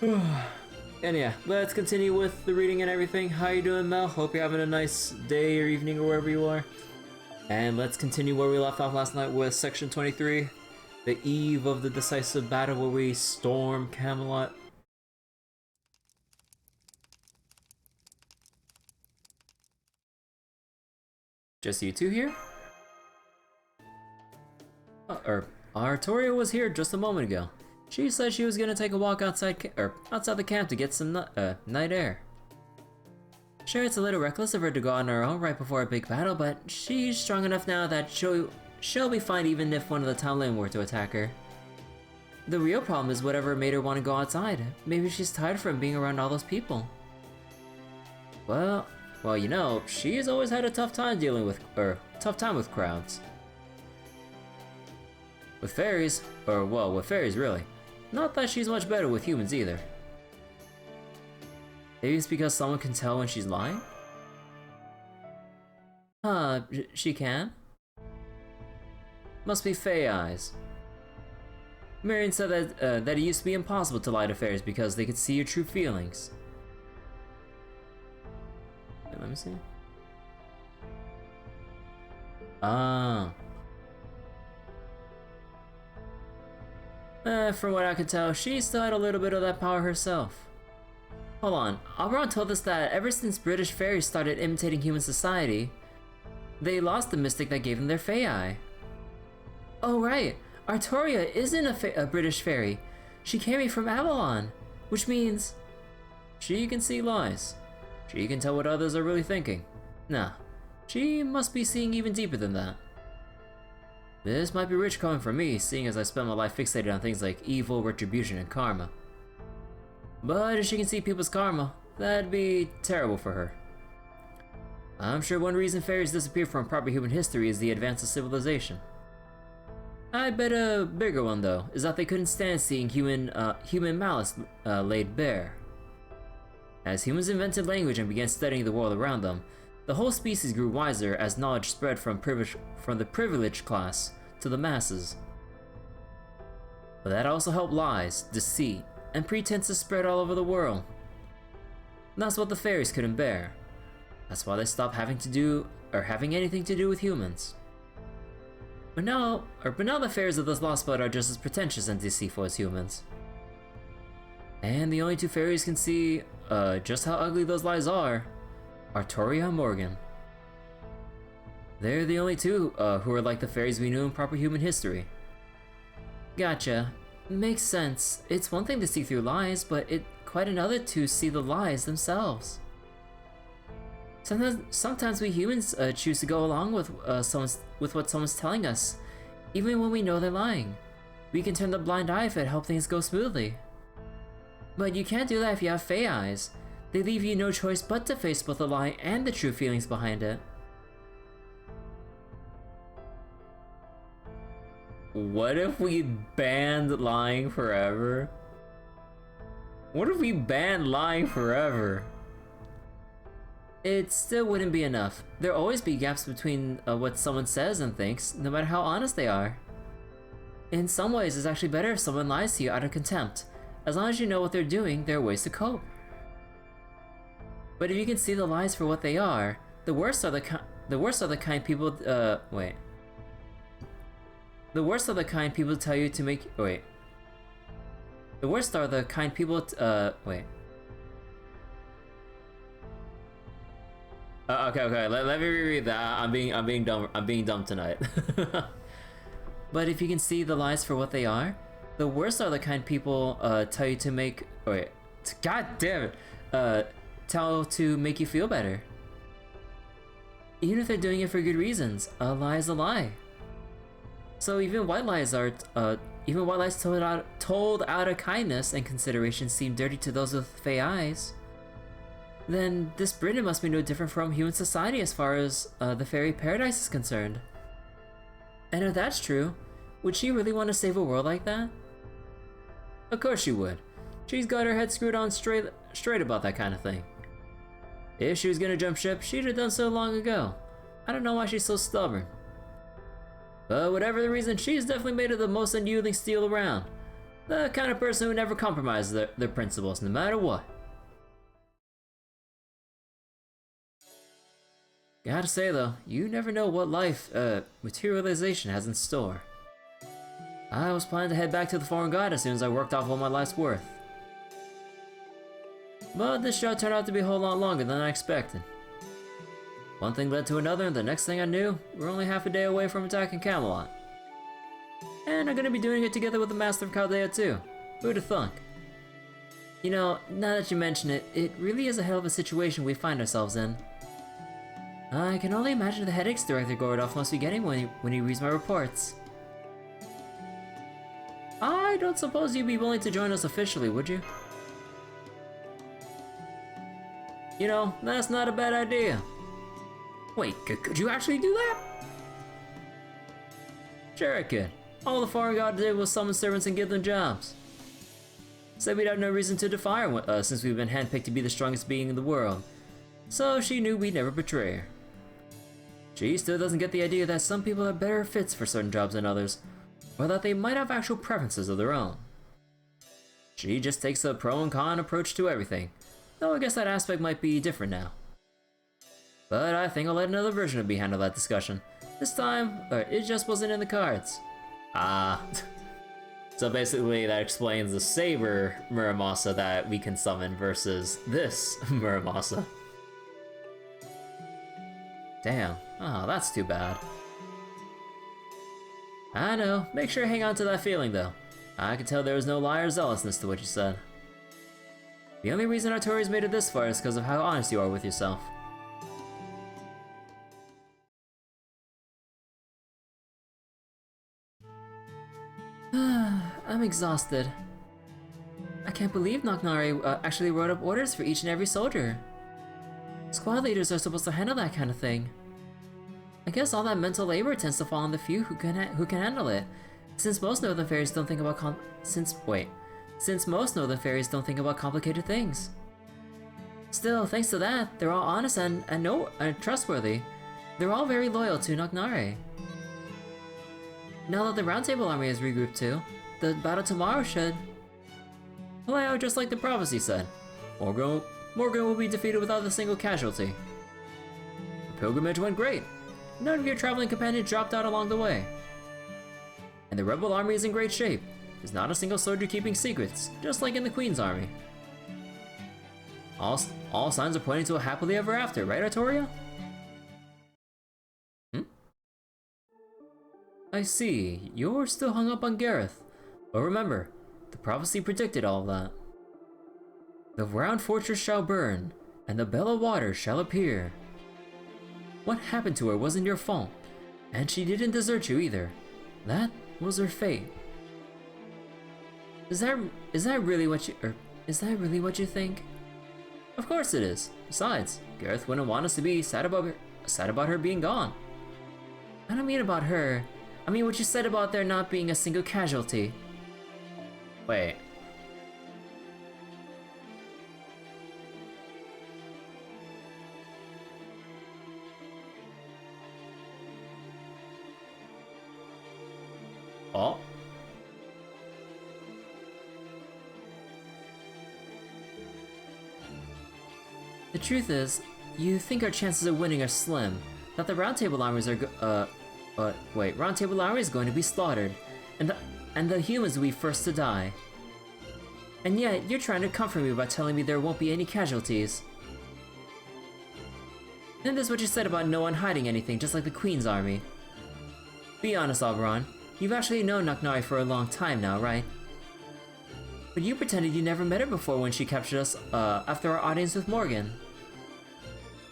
And yeah, let's continue with the reading and everything. How you doing, Mel? Hope you're having a nice day or evening or wherever you are. And let's continue where we left off last night with section 23, the eve of the decisive battle where we storm Camelot. Just you two here? Artoria was here just a moment ago. She said she was gonna take a walk outside the camp to get some night air. Sure, it's a little reckless of her to go on her own right before a big battle, but she's strong enough now that she'll be fine even if one of the townland were to attack her. The real problem is whatever made her want to go outside. Maybe she's tired from being around all those people. Well, you know, she's always had a tough time with crowds. With fairies, with fairies really. Not that she's much better with humans either. Maybe it's because someone can tell when she's lying? She can? Must be Fae eyes. Marion said that it used to be impossible to lie to fairies because they could see your true feelings. Wait, let me see. From what I could tell, she still had a little bit of that power herself. Hold on, Avalon told us that ever since British fairies started imitating human society, they lost the mystic that gave them their Fae eye. Oh right, Artoria isn't a British fairy. She came from Avalon, which means she can see lies. She can tell what others are really thinking. Nah, she must be seeing even deeper than that. This might be rich coming from me, seeing as I spent my life fixated on things like evil, retribution, and karma. But if she can see people's karma, that'd be terrible for her. I'm sure one reason fairies disappeared from proper human history is the advance of civilization. I bet a bigger one, though, is that they couldn't stand seeing human malice laid bare. As humans invented language and began studying the world around them, the whole species grew wiser as knowledge spread from the privileged class to the masses. But that also helped lies, deceit, and pretense to spread all over the world. And that's what the fairies couldn't bear. That's why they stopped having anything to do with humans. But now the fairies of this Lostbelt are just as pretentious and deceitful as humans. And the only two fairies can see just how ugly those lies are Artoria and Morgan. They're the only two who are like the fairies we knew in proper human history. Gotcha. Makes sense. It's one thing to see through lies, but it's quite another to see the lies themselves. Sometimes we humans choose to go along with what someone's telling us, even when we know they're lying. We can turn the blind eye if it helps things go smoothly. But you can't do that if you have Fae eyes. They leave you no choice but to face both the lie and the true feelings behind it. What if we banned lying forever? What if we banned lying forever? It still wouldn't be enough. There'll always be gaps between what someone says and thinks, no matter how honest they are. In some ways, it's actually better if someone lies to you out of contempt. As long as you know what they're doing, there are ways to cope. But if you can see the lies for what they are, the worst are the kind people The worst are the kind people tell you to make The worst are the kind people okay, let me reread that. I'm being dumb tonight. But if you can see the lies for what they are, the worst are the kind people tell you to make God damn it. Tell to make you feel better. Even if they're doing it for good reasons, a lie is a lie. So even white lies told out of kindness and consideration seem dirty to those with Fae eyes. Then this Britain must be no different from human society as far as the fairy paradise is concerned. And if that's true, would she really want to save a world like that? Of course she would. She's got her head screwed on straight about that kind of thing. If she was gonna jump ship, she'd have done so long ago. I don't know why she's so stubborn. But whatever the reason, she's definitely made of the most unyielding steel around. The kind of person who never compromises their principles, no matter what. Gotta say though, you never know what life, materialization has in store. I was planning to head back to the foreign god as soon as I worked off all my life's worth. But this show turned out to be a whole lot longer than I expected. One thing led to another, and the next thing I knew, we're only half a day away from attacking Camelot. And I'm gonna be doing it together with the Master of Chaldea too. Who'd have thunk? You know, now that you mention it, it really is a hell of a situation we find ourselves in. I can only imagine the headaches Director Gordolf must be getting when he reads my reports. I don't suppose you'd be willing to join us officially, would you? You know, that's not a bad idea. Wait, could you actually do that? Sure I could. All the foreign god did was summon servants and give them jobs. Said we'd have no reason to defy her since we've been handpicked to be the strongest being in the world. So she knew we'd never betray her. She still doesn't get the idea that some people are better fits for certain jobs than others, or that they might have actual preferences of their own. She just takes a pro and con approach to everything, though I guess that aspect might be different now. But I think I'll let another version of me handle that discussion. This time, it just wasn't in the cards. Ah. So basically that explains the Saber Muramasa that we can summon versus this Muramasa. Damn. Oh, that's too bad. I know. Make sure to hang on to that feeling though. I could tell there was no lie or zealousness to what you said. The only reason Artori's made it this far is because of how honest you are with yourself. I'm exhausted. I can't believe Knocknari actually wrote up orders for each and every soldier. Squad leaders are supposed to handle that kind of thing. I guess all that mental labor tends to fall on the few who can handle it. Since most Northern Fairies don't think about Since most Northern Fairies don't think about complicated things. Still, thanks to that, they're all honest and trustworthy. They're all very loyal to Knocknari. Now that the Round Table Army is regrouped too, the battle tomorrow should play out just like the prophecy said. Morgan will be defeated without a single casualty. The pilgrimage went great. None of your traveling companions dropped out along the way. And the rebel army is in great shape. There's not a single soldier keeping secrets, just like in the Queen's army. All signs are pointing to a happily ever after, right, Artoria? I see. You're still hung up on Gareth. But remember, the prophecy predicted all of that. The round fortress shall burn, and the bell of water shall appear. What happened to her wasn't your fault, and she didn't desert you either. That was her fate. Is that really what you think? Of course it is. Besides, Gareth wouldn't want us to be sad about her being gone. I don't mean about her. I mean what you said about there not being a single casualty. Wait. Oh. The truth is, you think our chances of winning are slim. That the Round Table armies are Round Table army is going to be slaughtered, and the humans will be first to die. And yet, you're trying to comfort me by telling me there won't be any casualties. And this is what you said about no one hiding anything, just like the Queen's army. Be honest, Avalon. You've actually known Knocknari for a long time now, right? But you pretended you never met her before when she captured us after our audience with Morgan.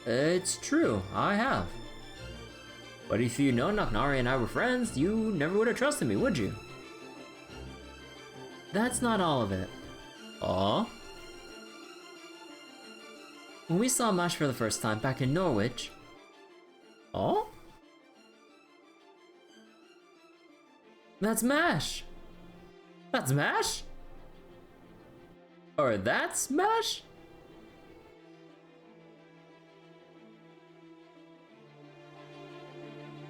It's true, I have. But if you know Knocknari and I were friends, you never would have trusted me, would you? That's not all of it. Aw? When we saw Mash for the first time back in Norwich... Aw? That's Mash! That's Mash? Or that's Mash?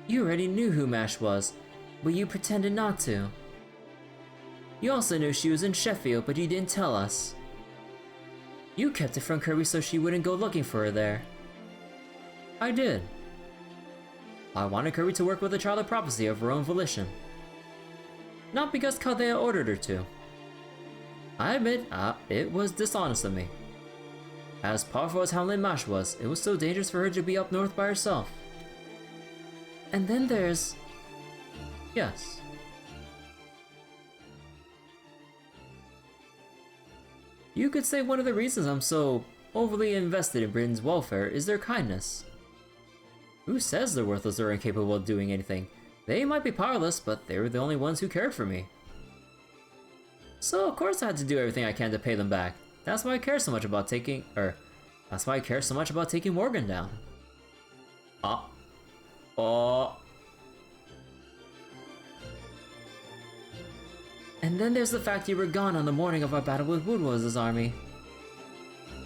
You already knew who Mash was, but you pretended not to. You also knew she was in Sheffield, but you didn't tell us. You kept it from Kirby so she wouldn't go looking for her there. I did. I wanted Kirby to work with the Child of Prophecy of her own volition. Not because Kaldea ordered her to. I admit, it was dishonest of me. As powerful as Howlin' Mash was, it was so dangerous for her to be up north by herself. And then there's... Yes. You could say one of the reasons I'm so overly invested in Britain's welfare is their kindness. Who says they're worthless or incapable of doing anything? They might be powerless, but they were the only ones who cared for me. So of course I had to do everything I can to pay them back. That's why I care so much about taking... that's why I care so much about taking Morgan down. And then there's the fact you were gone on the morning of our battle with Woodwose' army.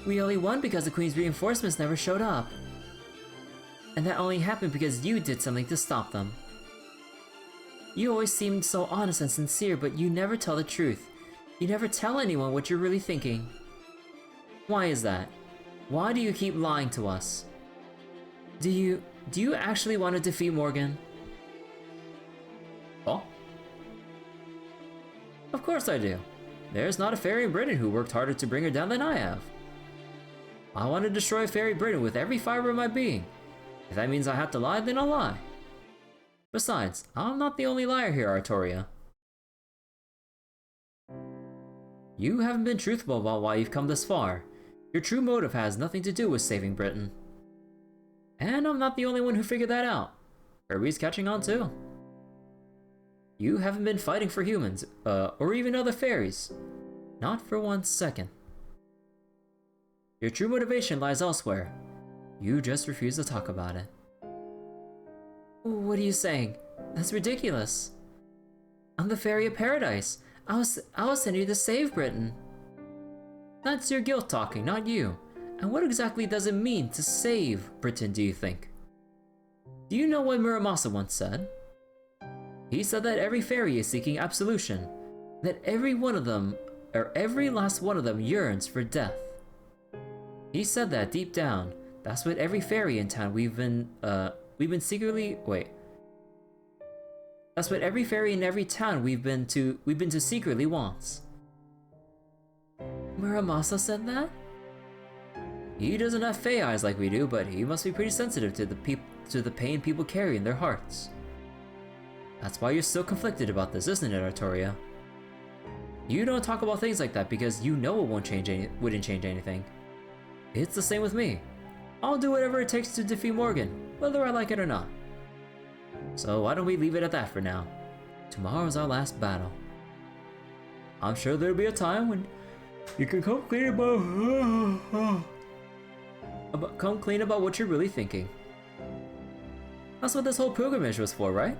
We only won because the Queen's reinforcements never showed up. And that only happened because you did something to stop them. You always seemed so honest and sincere, but you never tell the truth. You never tell anyone what you're really thinking. Why is that? Why do you keep lying to us? Do you actually want to defeat Morgan? Oh? Of course I do. There's not a fairy in Britain who worked harder to bring her down than I have. I want to destroy Fairy Britain with every fiber of my being. If that means I have to lie, then I'll lie. Besides, I'm not the only liar here, Artoria. You haven't been truthful about why you've come this far. Your true motive has nothing to do with saving Britain. And I'm not the only one who figured that out. Kirby's catching on too. You haven't been fighting for humans, or even other fairies. Not for 1 second. Your true motivation lies elsewhere. You just refuse to talk about it. What are you saying? That's ridiculous. I'm the Fairy of Paradise. I was sent here to save Britain. That's your guilt talking, not you. And what exactly does it mean to save Britain, do you think? Do you know what Muramasa once said? He said that every fairy is seeking absolution. That every one of them, or every last one of them, yearns for death. He said that deep down. That's what every fairy in town we've been secretly... Wait. That's what every fairy in every town we've been to secretly wants. Muramasa said that? He doesn't have Fae eyes like we do, but he must be pretty sensitive to the pain people carry in their hearts. That's why you're so conflicted about this, isn't it, Artoria? You don't talk about things like that because you know it wouldn't change anything. It's the same with me. I'll do whatever it takes to defeat Morgan, whether I like it or not. So why don't we leave it at that for now? Tomorrow's our last battle. I'm sure there'll be a time when you can come clean about what you're really thinking. That's what this whole pilgrimage was for, right?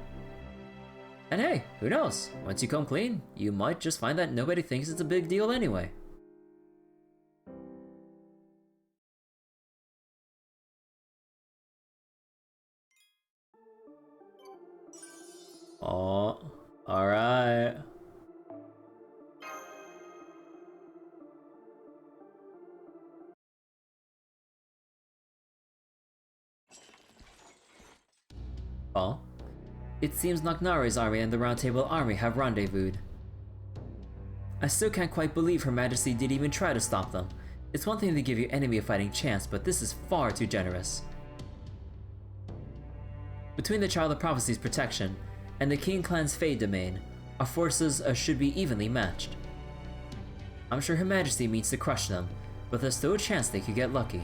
And hey, who knows? Once you come clean, you might just find that nobody thinks it's a big deal anyway. Oh, alright. Oh? It seems Nagnari's army and the Round Table army have rendezvoused. I still can't quite believe Her Majesty didn't even try to stop them. It's one thing to give your enemy a fighting chance, but this is far too generous. Between the Child of Prophecy's protection and the King Clan's Fae domain, our forces should be evenly matched. I'm sure Her Majesty means to crush them, but there's still a chance they could get lucky.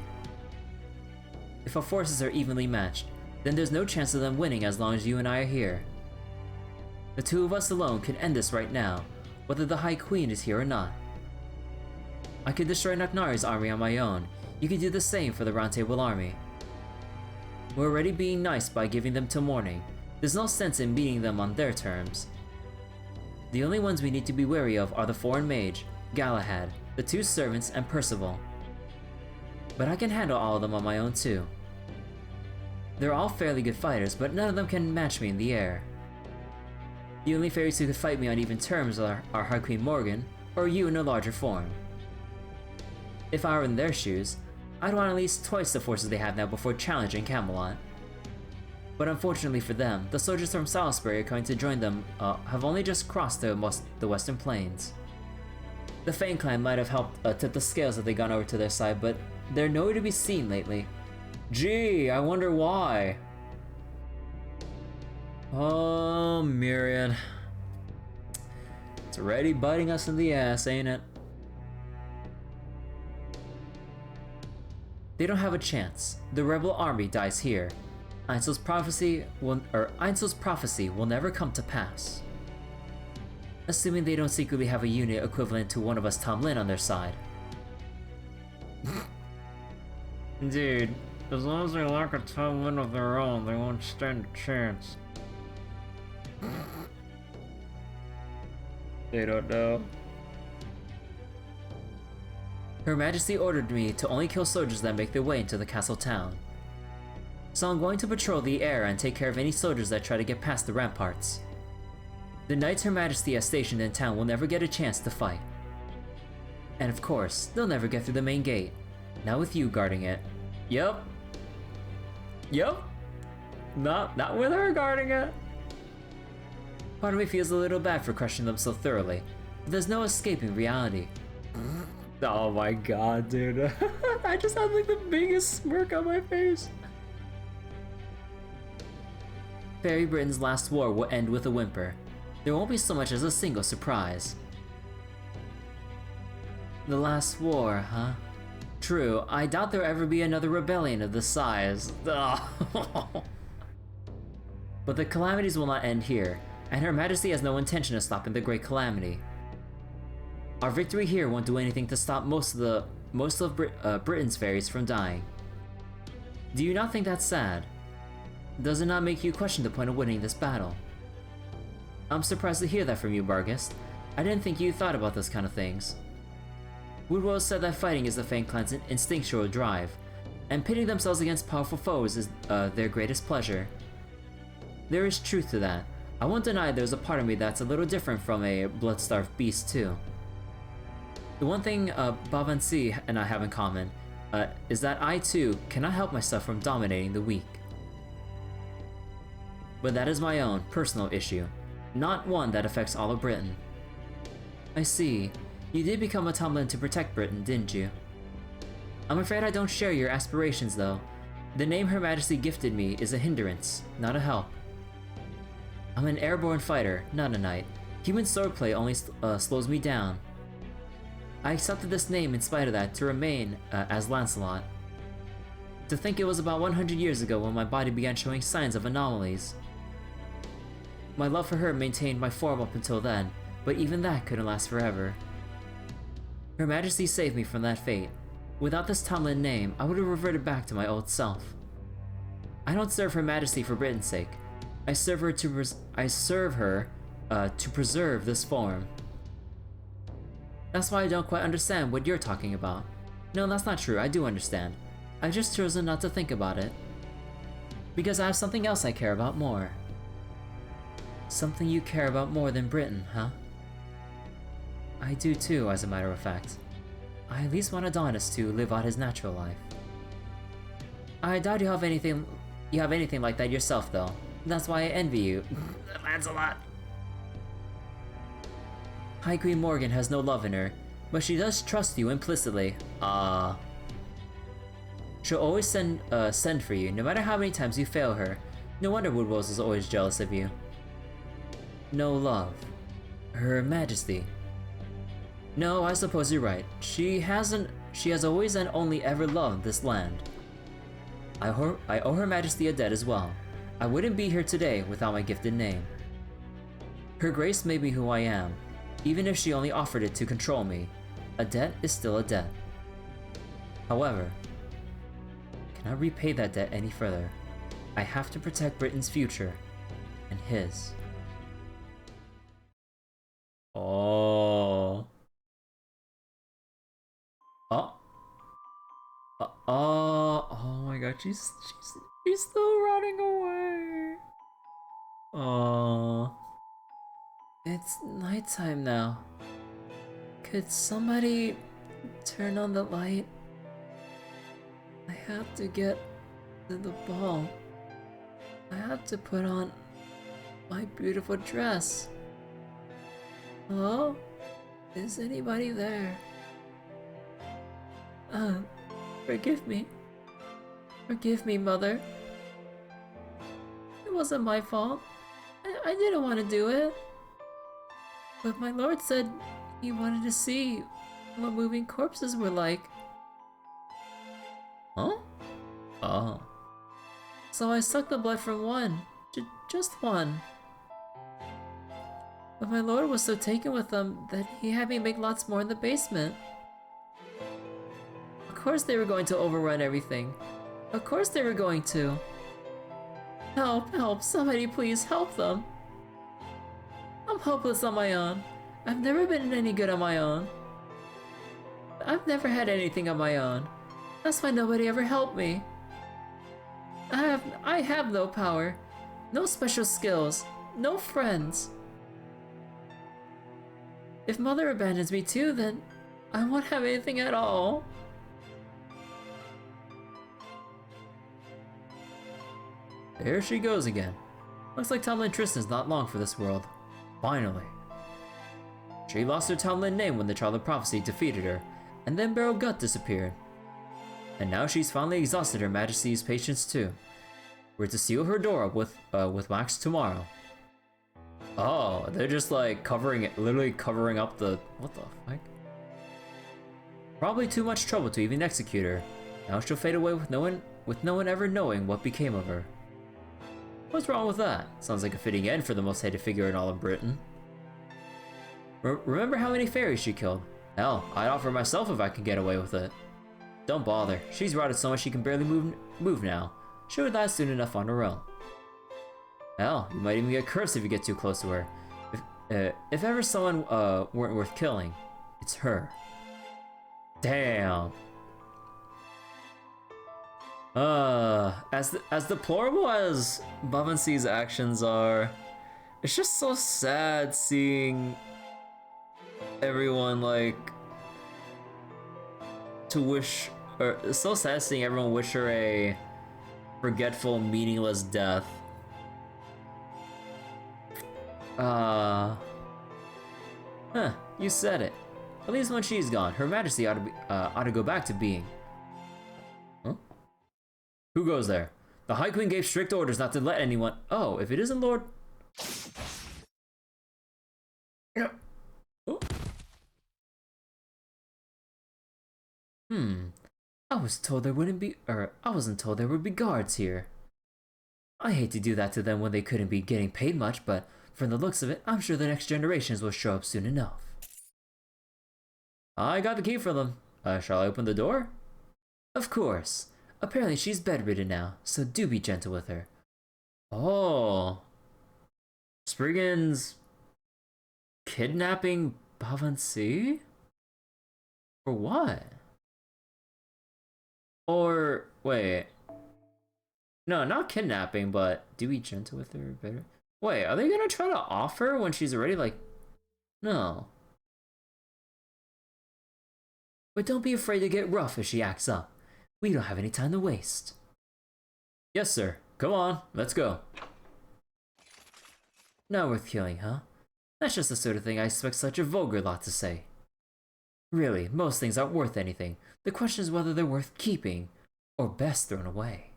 If our forces are evenly matched, then there's no chance of them winning as long as you and I are here. The two of us alone can end this right now, whether the High Queen is here or not. I could destroy Nagnari's army on my own. You could do the same for the Round Table army. We're already being nice by giving them till morning. There's no sense in meeting them on their terms. The only ones we need to be wary of are the foreign mage, Galahad, the two servants, and Percival. But I can handle all of them on my own too. They're all fairly good fighters, but none of them can match me in the air. The only fairies who could fight me on even terms are High Queen Morgan, or you in a larger form. If I were in their shoes, I'd want at least twice the forces they have now before challenging Camelot. But unfortunately for them, the soldiers from Salisbury are coming to join them have only just crossed the Western Plains. The Fang clan might have helped tip the scales if they'd gone over to their side, but they're nowhere to be seen lately. Gee, I wonder why. Oh, Myriad. It's already biting us in the ass, ain't it? They don't have a chance. The rebel army dies here. Einzel's prophecy will never come to pass. Assuming they don't secretly have a unit equivalent to one of us Tom Lin on their side. Dude, as long as they lack a Tom Lin of their own, they won't stand a chance. They don't know. Her Majesty ordered me to only kill soldiers that make their way into the castle town. So I'm going to patrol the air and take care of any soldiers that try to get past the ramparts. The knights Her Majesty has stationed in town will never get a chance to fight. And of course, they'll never get through the main gate. Not with you guarding it. Yup. Not with her guarding it. Part of me feels a little bad for crushing them so thoroughly, but there's no escaping reality. Oh my god, dude. I just had like the biggest smirk on my face. Fairy Britain's last war will end with a whimper. There won't be so much as a single surprise. The last war, huh? True, I doubt there'll ever be another rebellion of this size. But the calamities will not end here, and Her Majesty has no intention of stopping the Great Calamity. Our victory here won't do anything to stop most of Britain's fairies from dying. Do you not think that's sad? Does it not make you question the point of winning this battle? I'm surprised to hear that from you, Barghest. I didn't think you thought about those kind of things. Woodwell said that fighting is the Fang clan's instinctual drive, and pitting themselves against powerful foes is their greatest pleasure. There is truth to that. I won't deny there's a part of me that's a little different from a blood-starved beast too. The one thing Bavansi and I have in common is that I too cannot help myself from dominating the weak. But that is my own personal issue, not one that affects all of Britain. I see. You did become a Tom Lin to protect Britain, didn't you? I'm afraid I don't share your aspirations though. The name Her Majesty gifted me is a hindrance, not a help. I'm an airborne fighter, not a knight. Human swordplay only slows me down. I accepted this name in spite of that to remain as Lancelot. To think it was about 100 years ago when my body began showing signs of anomalies. My love for her maintained my form up until then, but even that couldn't last forever. Her Majesty saved me from that fate. Without this Tom Lin name, I would have reverted back to my old self. I don't serve Her Majesty for Britain's sake. I serve her to preserve this form. That's why I don't quite understand what you're talking about. No, that's not true, I do understand. I've just chosen not to think about it. Because I have something else I care about more. Something you care about more than Britain, huh? I do too, as a matter of fact. I at least want Adonis to live out his natural life. I doubt you have anything like that yourself though. That's why I envy you. Lancelot! High Queen Morgan has no love in her, but she does trust you implicitly. She'll always send for you, no matter how many times you fail her. No wonder Woodrose is always jealous of you. No love. Her Majesty. No, I suppose you're right. She has always and only ever loved this land. I owe Her Majesty a debt as well. I wouldn't be here today without my gifted name. Her Grace made me who I am, even if she only offered it to control me. A debt is still a debt. However, I cannot repay that debt any further. I have to protect Britain's future, and his. Oh. Oh my god, she's still running away. Oh. It's nighttime now. Could somebody turn on the light? I have to get to the ball. I have to put on my beautiful dress. Hello? Is anybody there? Forgive me. Forgive me, Mother. It wasn't my fault. I didn't want to do it. But my lord said he wanted to see what moving corpses were like. Huh? Oh. So I sucked the blood from one. Just one. But my lord was so taken with them that he had me make lots more in the basement. Of course they were going to overrun everything. Of course they were going to. Help, help, somebody please help them. I'm helpless on my own. I've never been any good on my own. I've never had anything on my own. That's why nobody ever helped me. I have no power, no special skills, no friends. If Mother abandons me too, then I won't have anything at all. There she goes again. Looks like Tomlin Tristan's not long for this world. Finally. She lost her Tomlin name when the Child of Prophecy defeated her, and then Barrel Gut disappeared. And now she's finally exhausted Her Majesty's patience too. We're to seal her door up with wax tomorrow. Oh, they're just like covering it, literally covering up the, what the fuck? Probably too much trouble to even execute her. Now she'll fade away with no one ever knowing what became of her. What's wrong with that? Sounds like a fitting end for the most hated figure in all of Britain. Remember how many fairies she killed? Hell, I'd offer myself if I could get away with it. Don't bother. She's rotted so much she can barely move now. She would die soon enough on her own. Hell, you might even get cursed if you get too close to her. If ever someone weren't worth killing, it's her. Damn. As deplorable as Bavansi's actions are, it's just so sad seeing everyone like it's so sad seeing everyone wish her a forgetful, meaningless death. You said it. At least when she's gone, Her Majesty ought to go back to being. Huh? Who goes there? The High Queen gave strict orders not to let anyone. Oh, if it isn't Lord. Oh. I was told there wouldn't be, I wasn't told there would be guards here. I hate to do that to them when they couldn't be getting paid much, but from the looks of it, I'm sure the next generations will show up soon enough. I got the key for them. Shall I open the door? Of course. Apparently she's bedridden now, so do be gentle with her. Oh. Spriggan's kidnapping Bavansi? For what? Or, wait. No, not kidnapping, but do be gentle with her better. Wait, are they gonna try to off her when she's already like... No. But don't be afraid to get rough if she acts up. We don't have any time to waste. Yes, sir. Come on, let's go. Not worth killing, huh? That's just the sort of thing I expect such a vulgar lot to say. Really, most things aren't worth anything. The question is whether they're worth keeping, or best thrown away.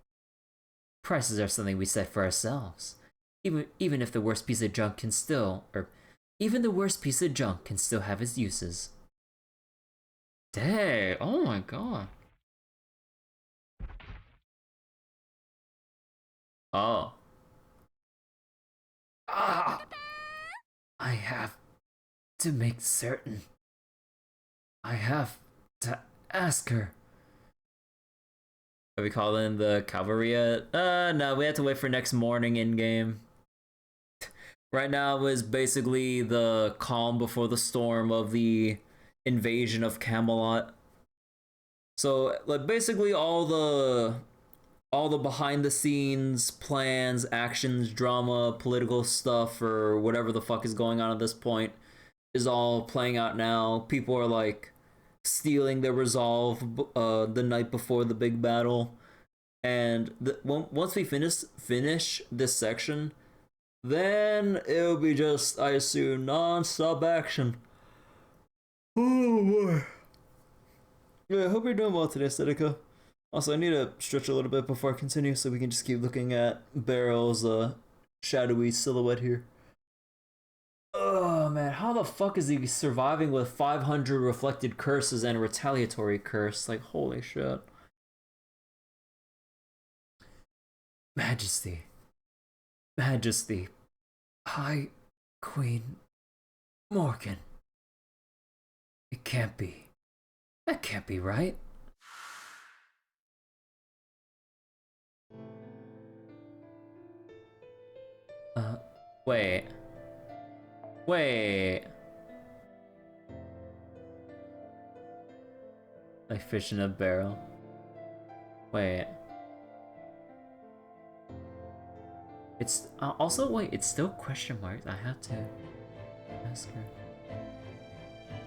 Prices are something we set for ourselves. Even if the worst piece of junk can still, even the worst piece of junk can still have its uses. Dang, oh my god. Oh. Ah! I have to make certain. I have to ask her. Are we calling the cavalry yet? No, we have to wait for next morning in-game. Right now is basically the calm before the storm of the invasion of Camelot. So, like, basically all the all the behind the scenes plans, actions, drama, political stuff, or whatever the fuck is going on at this point is all playing out now. People are like stealing their resolve the night before the big battle. And once we finish this section, then it'll be just, I assume, non-stop action. Oh boy. Yeah, I hope you're doing well today, Sedeca. Also, I need to stretch a little bit before I continue so we can just keep looking at Barrel's shadowy silhouette here. Oh man, how the fuck is he surviving with 500 reflected curses and a retaliatory curse? Like, holy shit. Majesty. Majesty. High Queen Morgan. It can't be. That can't be right. Wait. Wait. Like fish in a barrel. Wait. It's also wait. It's still question marks. I have to ask her.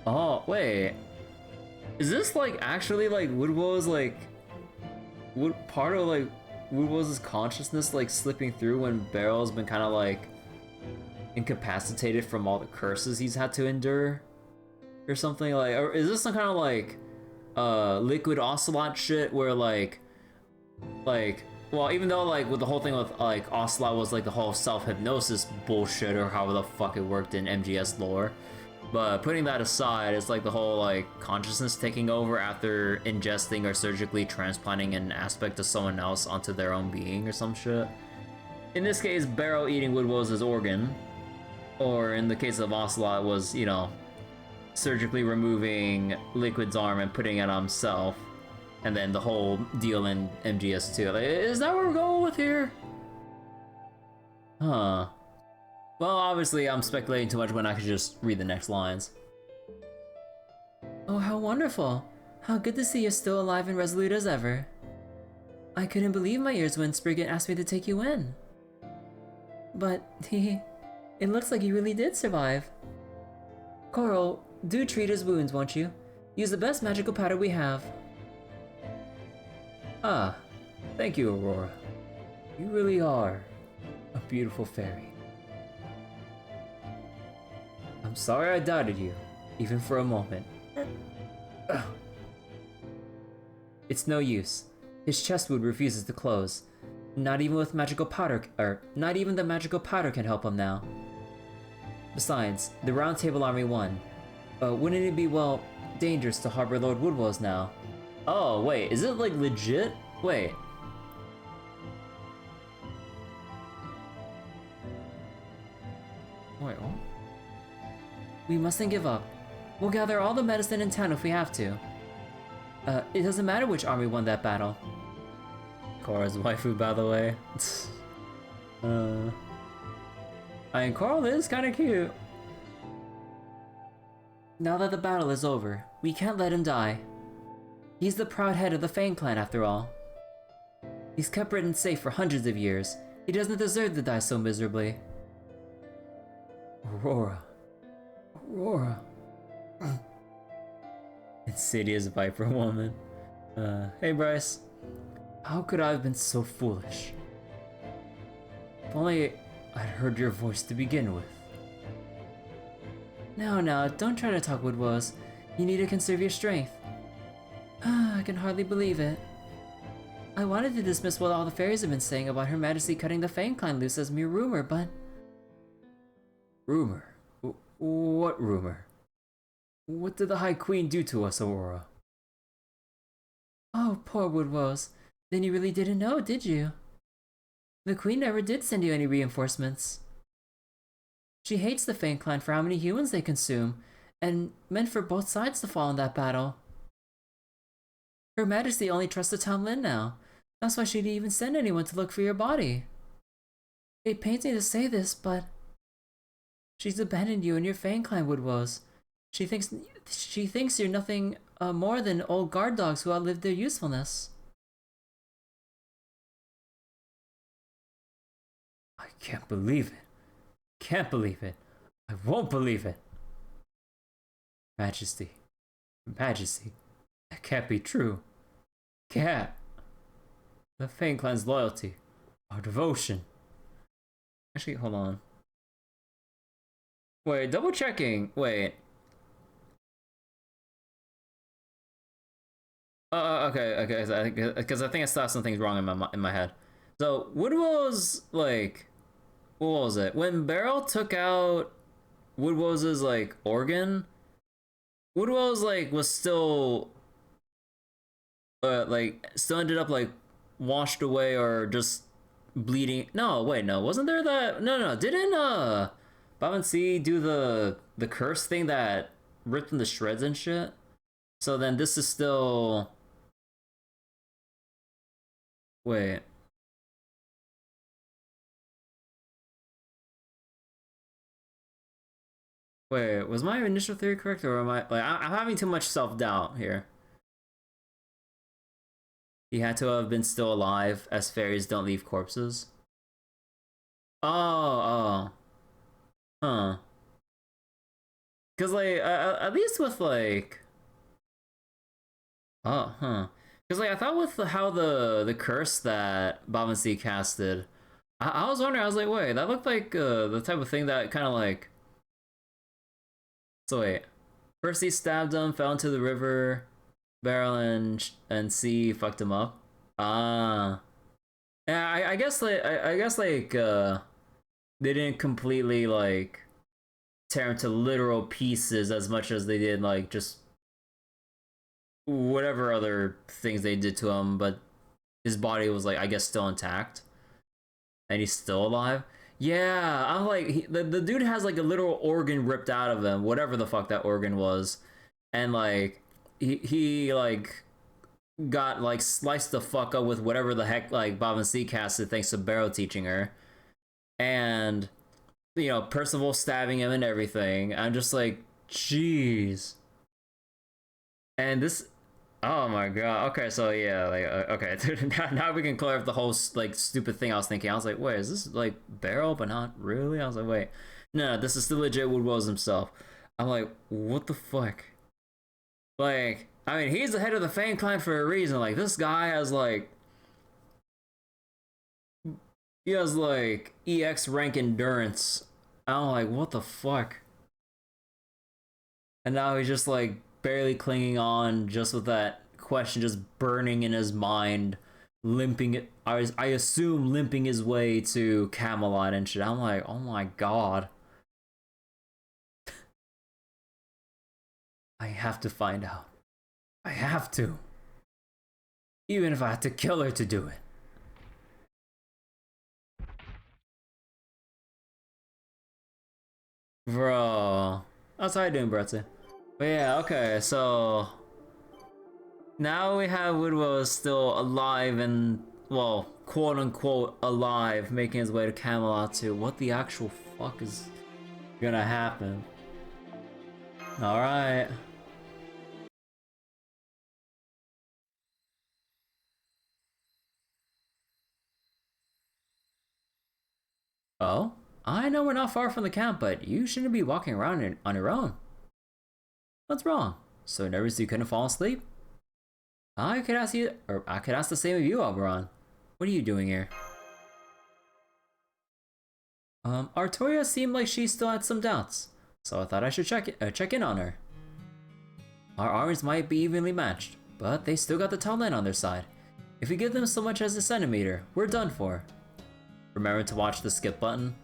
Oh wait. Is this like actually like Woodwell's like? Would part of like Woodwell's consciousness like slipping through when Barrel's been kind of like incapacitated from all the curses he's had to endure or something? Like, or is this some kind of like liquid ocelot shit where like well, even though like with the whole thing with like ocelot was like the whole self-hypnosis bullshit or however the fuck it worked in MGS lore, but putting that aside, it's like the whole like consciousness taking over after ingesting or surgically transplanting an aspect of someone else onto their own being or some shit. In this case, Barrel eating Woodwell's organ, or in the case of Ocelot was, you know, surgically removing Liquid's arm and putting it on himself, and then the whole deal in MGS2. Like, is that what we're going with here? Huh. Well, obviously I'm speculating too much when I could just read the next lines. Oh, how wonderful. How good to see you're still alive and resolute as ever. I couldn't believe my ears when Spriggan asked me to take you in. But, it looks like you really did survive. Coral, do treat his wounds, won't you? Use the best magical powder we have. Ah, thank you, Aurora. You really are a beautiful fairy. I'm sorry I doubted you, even for a moment. It's no use. His chest wound refuses to close. Not even with magical powder, not even the magical powder can help him now. Besides, the Round Table Army won. Wouldn't it be, well, dangerous to harbor Lord Woodwell's now? Oh, wait, is it like legit? Wait. Wait, what? We mustn't give up. We'll gather all the medicine in town if we have to. It doesn't matter which army won that battle. Cora's waifu, by the way. I mean, Coral is kinda cute. Now that the battle is over, we can't let him die. He's the proud head of the Fang clan, after all. He's kept Britain safe for hundreds of years. He doesn't deserve to die so miserably. Aurora. Aurora. Insidious Viper woman. Hey Bryce. How could I have been so foolish? If only I'd heard your voice to begin with. Now, don't try to talk Woodwells. You need to conserve your strength. I can hardly believe it. I wanted to dismiss what all the fairies have been saying about Her Majesty cutting the Fang clan loose as mere rumor, but... Rumor? What rumor? What did the High Queen do to us, Aurora? Oh, poor Woodwells. Then you really didn't know, did you? The Queen never did send you any reinforcements. She hates the Fang clan for how many humans they consume, and meant for both sides to fall in that battle. Her Majesty only trusts the Tom Lin now. That's why she didn't even send anyone to look for your body. It pains me to say this, but... she's abandoned you and your Fang clan, Woodwells. She thinks you're nothing more than old guard dogs who outlived their usefulness. can't believe it. Can't believe it. I won't believe it. Majesty. Majesty. That can't be true. Can't. The Fang Clan's loyalty. Our devotion. Actually, hold on. Wait, double checking. Wait. Okay, because I think I saw something wrong in my head. So Woodwell's like, what was it? When Beryl took out Woodwell's like organ, Woodwell's like was still, like still ended up like washed away or just bleeding. No, wait, no, wasn't there that? No, didn't Bob C do the curse thing that ripped him to shreds and shit? So then this is still. Wait. Wait, was my initial theory correct, or am I like I'm having too much self-doubt here? He had to have been still alive, as fairies don't leave corpses. Oh, huh. Cause like at least with like, oh, huh. Cause like I thought with how the curse that Bob and C casted, I was wondering. I was like, wait, that looked like the type of thing that kind of like. So wait, first he stabbed him, fell into the river, Beryl and C fucked him up. Ah, yeah. I guess like I guess like they didn't completely like tear him to literal pieces as much as they did like just whatever other things they did to him, but his body was like I guess still intact, and he's still alive. Yeah, I'm like the dude has like a literal organ ripped out of him, whatever the fuck that organ was, and like he like got like sliced the fuck up with whatever the heck like Bob and C casted thanks to Barrow teaching her, and you know Percival stabbing him and everything. I'm just like, jeez. And this, oh my god. Okay, so yeah, like okay, now we can clear up the whole like stupid thing I was thinking. I was like, wait, is this like Barrel, but not really? I was like, wait, no, this is still legit Woodwells himself. I'm like, what the fuck? Like, I mean, he's the head of the Fang Clan for a reason. Like, this guy has like, he has like EX rank endurance. I'm like, what the fuck? And now he's just like barely clinging on, just with that question just burning in his mind, limping it. I assume limping his way to Camelot and shit. I'm like, oh my god. I have to find out. I have to. Even if I have to kill her to do it. Bro. How's how you doing, Bretzy? But yeah, okay, so now we have Woodwell still alive and, well, quote unquote alive, making his way to Camelot to what the actual fuck is gonna happen. Alright. Oh? I know we're not far from the camp, but you shouldn't be walking around on your own. What's wrong? So nervous you couldn't fall asleep? I could ask you, or I could ask the same of you, Oberon. What are you doing here? Artoria seemed like she still had some doubts, so I thought I should check in on her. Our armies might be evenly matched, but they still got the Talent on their side. If we give them so much as a centimeter, we're done for. Remember to watch the skip button.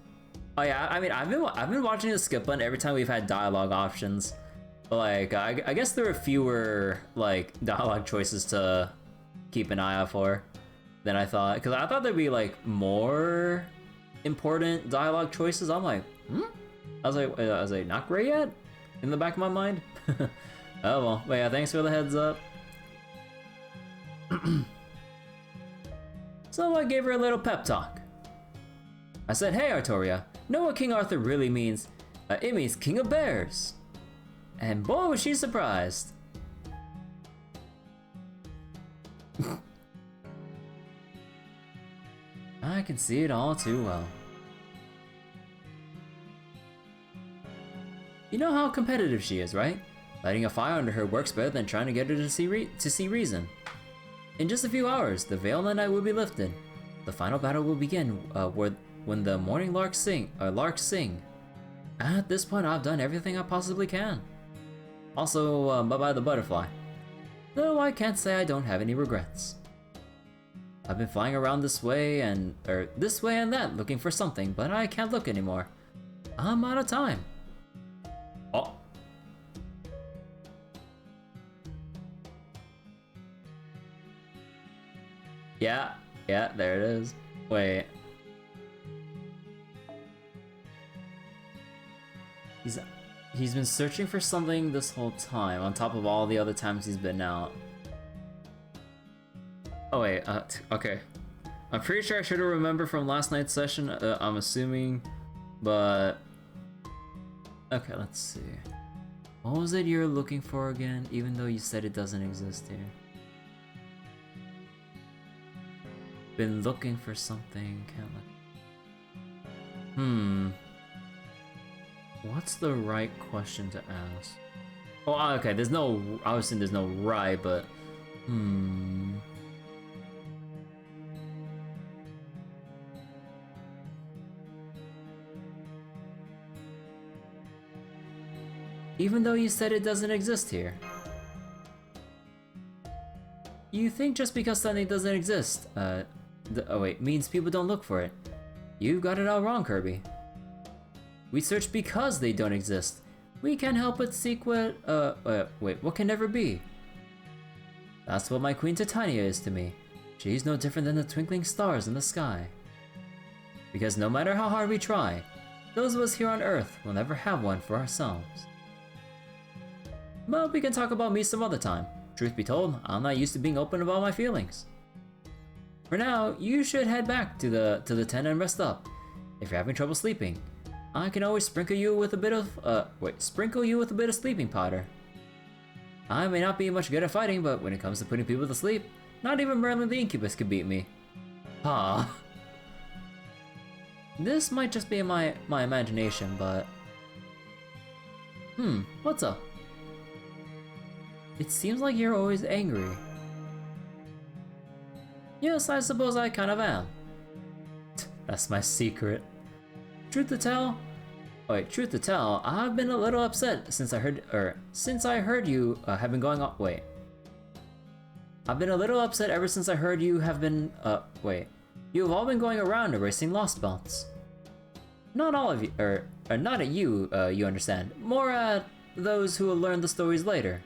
Oh yeah, I mean I've been watching the skip button every time we've had dialogue options. But like I guess there are fewer like dialogue choices to keep an eye out for than I thought, because I thought there'd be like more important dialogue choices. I'm like, I was like, not great yet, in the back of my mind. Oh well, but yeah, thanks for the heads up. So I gave her a little pep talk. I said, hey Artoria, know what King Arthur really means? It means King of Bears. And boy was she surprised. I can see it all too well. You know how competitive she is, right? Lighting a fire under her works better than trying to get her to see reason. In just a few hours, the veil in the night will be lifted. The final battle will begin when the morning larks sing. At this point, I've done everything I possibly can. Also, bye-bye the butterfly. Though I can't say I don't have any regrets. I've been flying around this way and that looking for something, but I can't look anymore. I'm out of time. Oh. Yeah, there it is. Wait. He's been searching for something this whole time, on top of all the other times he's been out. Oh wait, okay. I'm pretty sure I should have remembered from last night's session, I'm assuming, but... Okay, let's see. What was it you're looking for again, even though you said it doesn't exist here? Been looking for something, can't look. What's the right question to ask? Oh, okay, there's no, obviously there's no right, but... Even though you said it doesn't exist here. You think just because something doesn't exist, means people don't look for it. You got it all wrong, Kirby. We search because they don't exist. We can't help but seek what can never be. That's what my Queen Titania is to me. She's no different than the twinkling stars in the sky. Because no matter how hard we try, those of us here on Earth will never have one for ourselves. But we can talk about me some other time. Truth be told, I'm not used to being open about my feelings. For now, you should head back to the tent and rest up. If you're having trouble sleeping, I can always sprinkle you with a bit of sleeping powder. I may not be much good at fighting, but when it comes to putting people to sleep, not even Merlin the Incubus could beat me. Ah. This might just be my imagination, but... what's up? It seems like you're always angry. Yes, I suppose I kind of am. That's my secret. Truth to tell, I've been a little upset since I heard you have been going on. I've been a little upset ever since I heard you have been. You have all been going around erasing Lostbelts. Not all of you, not at you. You understand. More at those who will learn the stories later.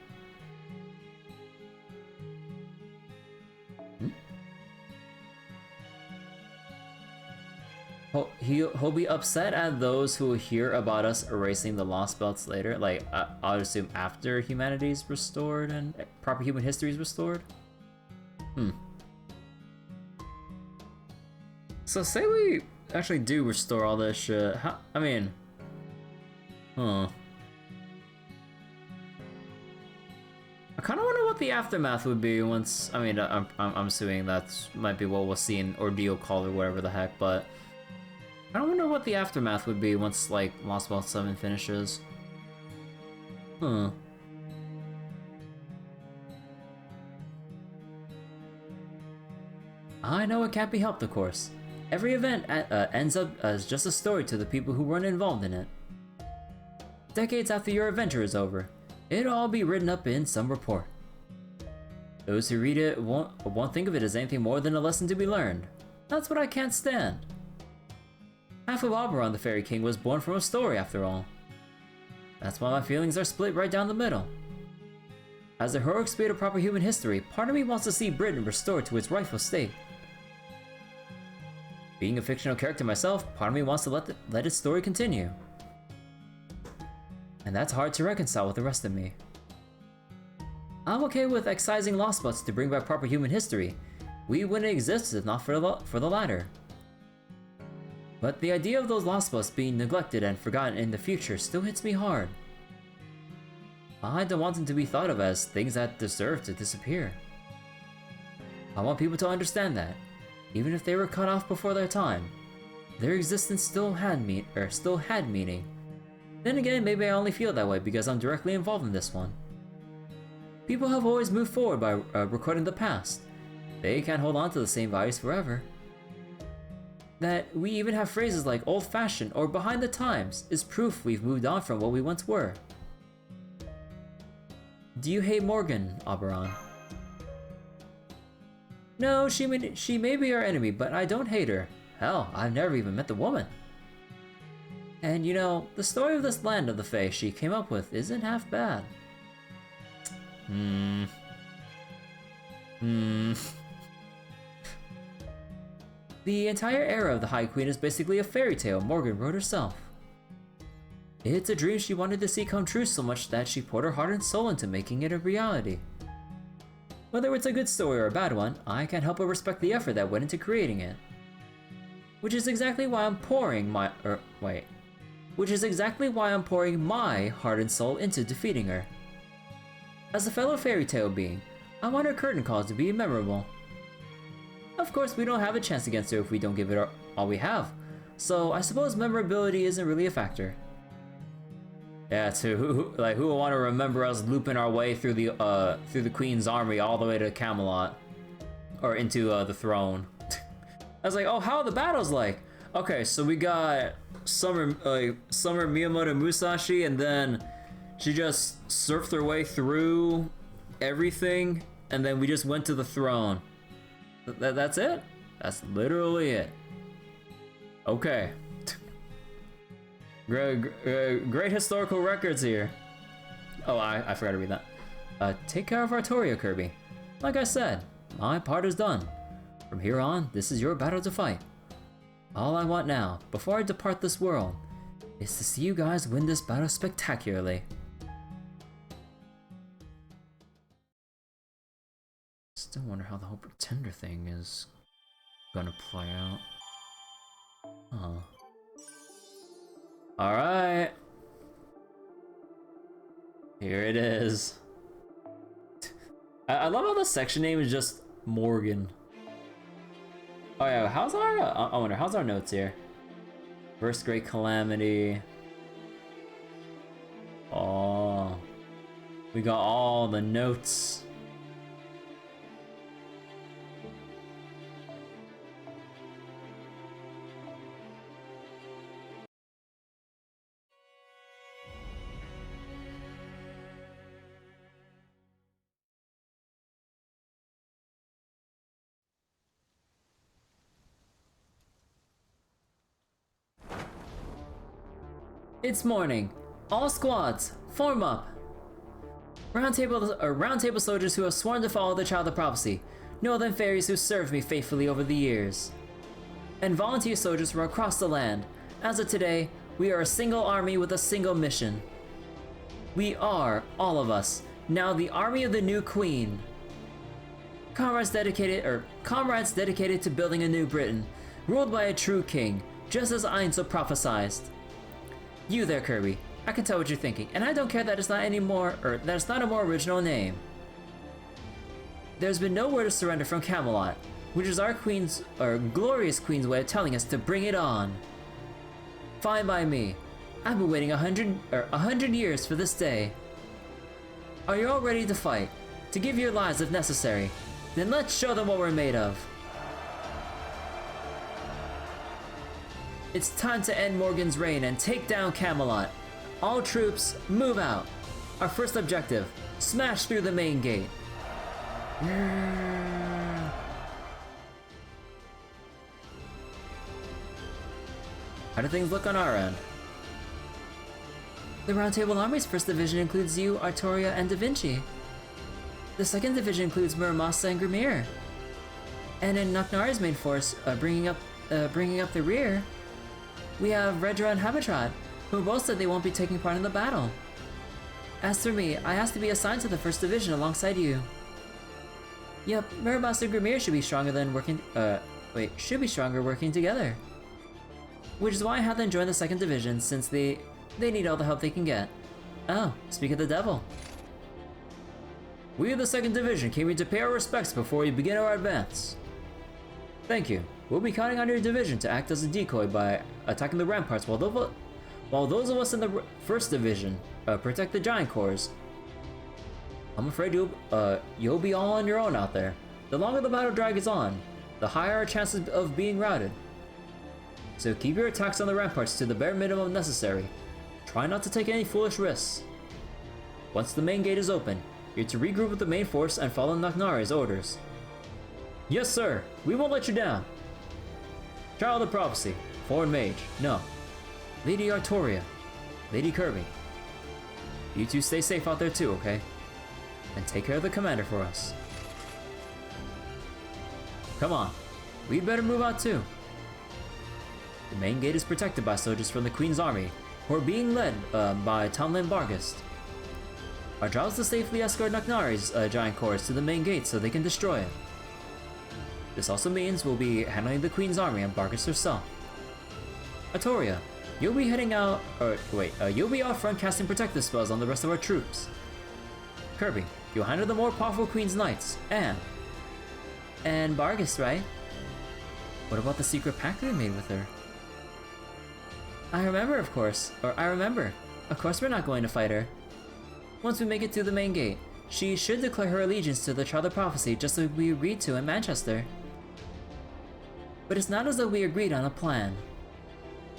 He'll be upset at those who will hear about us erasing the Lostbelts later, like, I'll assume after humanity's restored and proper human history is restored? So say we actually do restore all this shit, I kinda wonder what the aftermath would be once, I'm assuming that's might be what we'll see in Ordeal Call or whatever the heck, but... I don't wonder what the aftermath would be once, like, Lostbelt 7 finishes. I know it can't be helped, of course. Every event ends up as just a story to the people who weren't involved in it. Decades after your adventure is over, it'll all be written up in some report. Those who read it won't think of it as anything more than a lesson to be learned. That's what I can't stand. Half of Avalon the Fairy King was born from a story, after all. That's why my feelings are split right down the middle. As a heroic spirit of proper human history, part of me wants to see Britain restored to its rightful state. Being a fictional character myself, part of me wants to let its story continue. And that's hard to reconcile with the rest of me. I'm okay with excising Lostbelts to bring back proper human history. We wouldn't exist if not for the latter. But the idea of those Lostbelts being neglected and forgotten in the future still hits me hard. I don't want them to be thought of as things that deserve to disappear. I want people to understand that, even if they were cut off before their time, their existence still had meaning. Then again, maybe I only feel that way because I'm directly involved in this one. People have always moved forward by recording the past. They can't hold on to the same values forever. That we even have phrases like old-fashioned or behind the times is proof we've moved on from what we once were. Do you hate Morgan, Oberon? No, she may be our enemy, but I don't hate her. Hell, I've never even met the woman. And you know, the story of this land of the Fae she came up with isn't half bad. The entire era of the High Queen is basically a fairy tale Morgan wrote herself. It's a dream she wanted to see come true so much that she poured her heart and soul into making it a reality. Whether it's a good story or a bad one, I can't help but respect the effort that went into creating it. Which is exactly why I'm pouring my heart and soul into defeating her. As a fellow fairy tale being, I want her curtain calls to be memorable. Of course, we don't have a chance against her if we don't give it all we have, so I suppose memorability isn't really a factor. Yeah, who will want to remember us looping our way through the Queen's army all the way to Camelot, or into the throne? I was like, oh, how are the battles like? Okay, so we got Summer Miyamoto Musashi, and then she just surfed her way through everything, and then we just went to the throne. That's it? That's literally it. Okay. Great historical records here. Oh, I forgot to read that. Take care of Artoria, Kirby. Like I said, my part is done. From here on, this is your battle to fight. All I want now, before I depart this world, is to see you guys win this battle spectacularly. Still wonder how the whole pretender thing is gonna play out. Huh. Alright. Here it is. I love how the section name is just Morgan. Oh yeah, how's our, I wonder, how's our notes here? First Great Calamity. Oh. We got all the notes. It's morning. All squads, form up. Roundtable soldiers who have sworn to follow the Child of Prophecy, no other than fairies who served me faithfully over the years. And volunteer soldiers from across the land. As of today, we are a single army with a single mission. We are, all of us, now the army of the new queen. Comrades dedicated to building a new Britain, ruled by a true king, just as Ein so prophesied. You there, Kirby. I can tell what you're thinking, and I don't care that it's not a more original name. There's been no word of surrender from Camelot, which is our glorious queen's way of telling us to bring it on. Fine by me. I've been waiting 100 years for this day. Are you all ready to fight? To give your lives if necessary? Then let's show them what we're made of. It's time to end Morgan's reign and take down Camelot. All troops, move out. Our first objective, smash through the main gate. How do things look on our end? The Roundtable Army's first division includes you, Artoria, and Da Vinci. The second division includes Muramasa and Grimir. And in Naknari's main force, bringing up the rear, we have Redra and Habitat, who both said they won't be taking part in the battle. As for me, I asked to be assigned to the 1st Division alongside you. Yep, Muramasa and Grimir should be stronger working together. Which is why I had them join the 2nd Division, since they need all the help they can get. Oh, speak of the devil. We of the 2nd Division came here to pay our respects before we begin our advance. Thank you. We'll be counting on your division to act as a decoy by attacking the ramparts while while those of us in the first division protect the giant cores. I'm afraid you'll be all on your own out there. The longer the battle drags on, the higher our chances of being routed. So keep your attacks on the ramparts to the bare minimum necessary. Try not to take any foolish risks. Once the main gate is open, you're to regroup with the main force and follow Naknari's orders. Yes, sir. We won't let you down. Child of Prophecy. Foreign Mage. No. Lady Artoria. Lady Kirby. You two stay safe out there too, okay? And take care of the commander for us. Come on. We'd better move out too. The main gate is protected by soldiers from the Queen's army, who are being led by Tomlin Bargist. Our job is to safely escort Naknari's giant cores to the main gate so they can destroy it. This also means we'll be handling the Queen's army and Bargist herself. Artoria, you'll be heading out, you'll be out front casting protective spells on the rest of our troops. Kirby, you'll handle the more powerful Queen's knights, and Bargist, right? What about the secret pact we made with her? I remember, of course. Of course we're not going to fight her. Once we make it to the main gate, she should declare her allegiance to the Child of Prophecy just like we agreed to in Manchester. But it's not as though we agreed on a plan.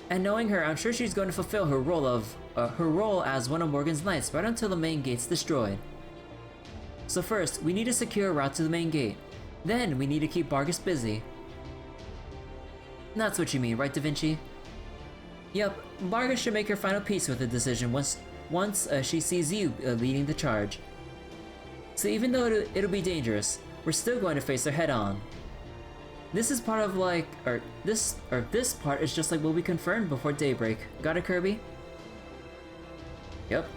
And knowing her, I'm sure she's going to fulfill her role as one of Morgan's knights right until the main gate's destroyed. So first, we need to secure a route to the main gate. Then we need to keep Bargist busy. That's what you mean, right, Da Vinci? Yep, Bargist should make her final peace with the decision once she sees you leading the charge. So even though it'll be dangerous, we're still going to face her head on. This is part of this part is just like what we confirmed before daybreak. Got it, Kirby? Yep.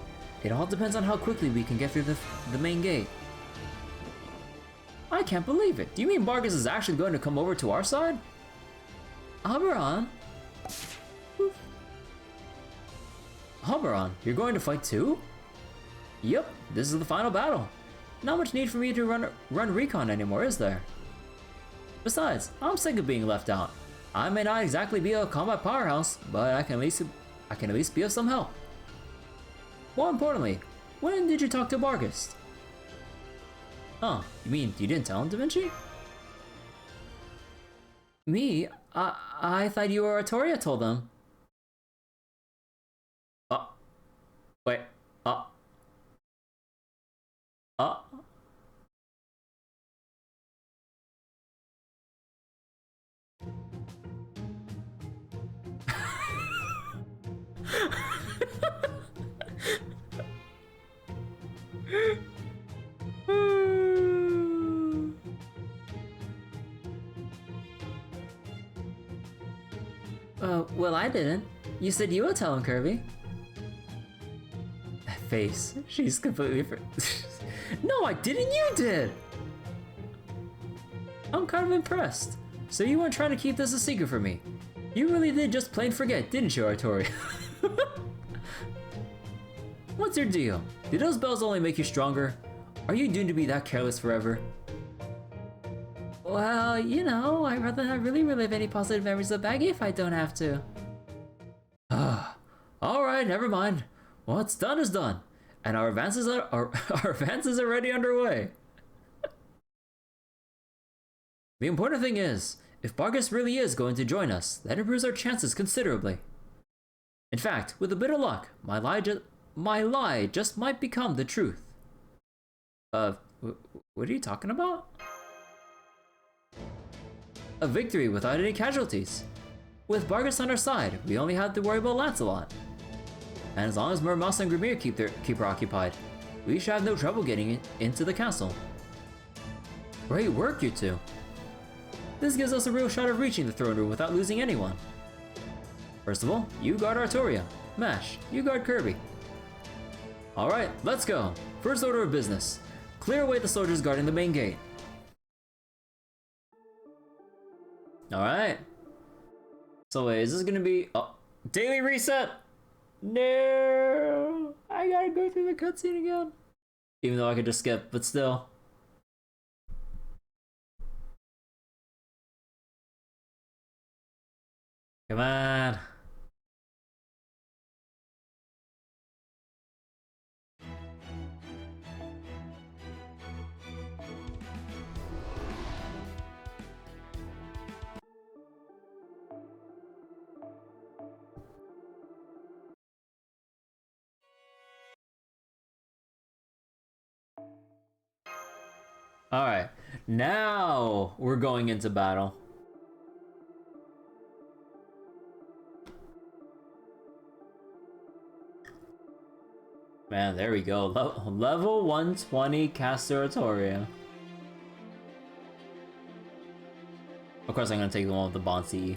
It all depends on how quickly we can get through the main gate. I can't believe it. Do you mean Bargist is actually going to come over to our side? Oberon? Oberon, you're going to fight too? Yep, this is the final battle. Not much need for me to run recon anymore, is there? Besides, I'm sick of being left out. I may not exactly be a combat powerhouse, but I can at least be of some help. More importantly, when did you talk to Bargist? Huh, you mean you didn't tell him, Da Vinci? Me? I thought you or Artoria told them. Wait, well, I didn't. You said you would tell him, Kirby. That face. She's completely No, I didn't, you did! I'm kind of impressed. So you weren't trying to keep this a secret from me. You really did just plain forget, didn't you, Artoria? What's your deal? Did those bells only make you stronger? Are you doomed to be that careless forever? Well, you know, I'd rather not really relive any positive memories of Baggy if I don't have to. Alright, never mind. What's done is done. And our advances are already underway. The important thing is, if Bargist really is going to join us, that improves our chances considerably. In fact, with a bit of luck, my lie just might become the truth. What are you talking about? A victory without any casualties. With Bargist on our side, we only have to worry about Lancelot. And as long as Mermouse and Grimir keep her occupied, we should have no trouble getting into the castle. Great work, you two. This gives us a real shot of reaching the throne room without losing anyone. First of all, you guard Artoria. Mash, you guard Kirby. Alright, let's go. First order of business. Clear away the soldiers guarding the main gate. Alright. So wait, is this gonna be... Oh, daily reset! No! I gotta go through the cutscene again. Even though I could just skip, but still. Come on. Alright, now we're going into battle. Man, there we go. Level 120 Castoratoria. Of course, I'm gonna take the one with the bouncy.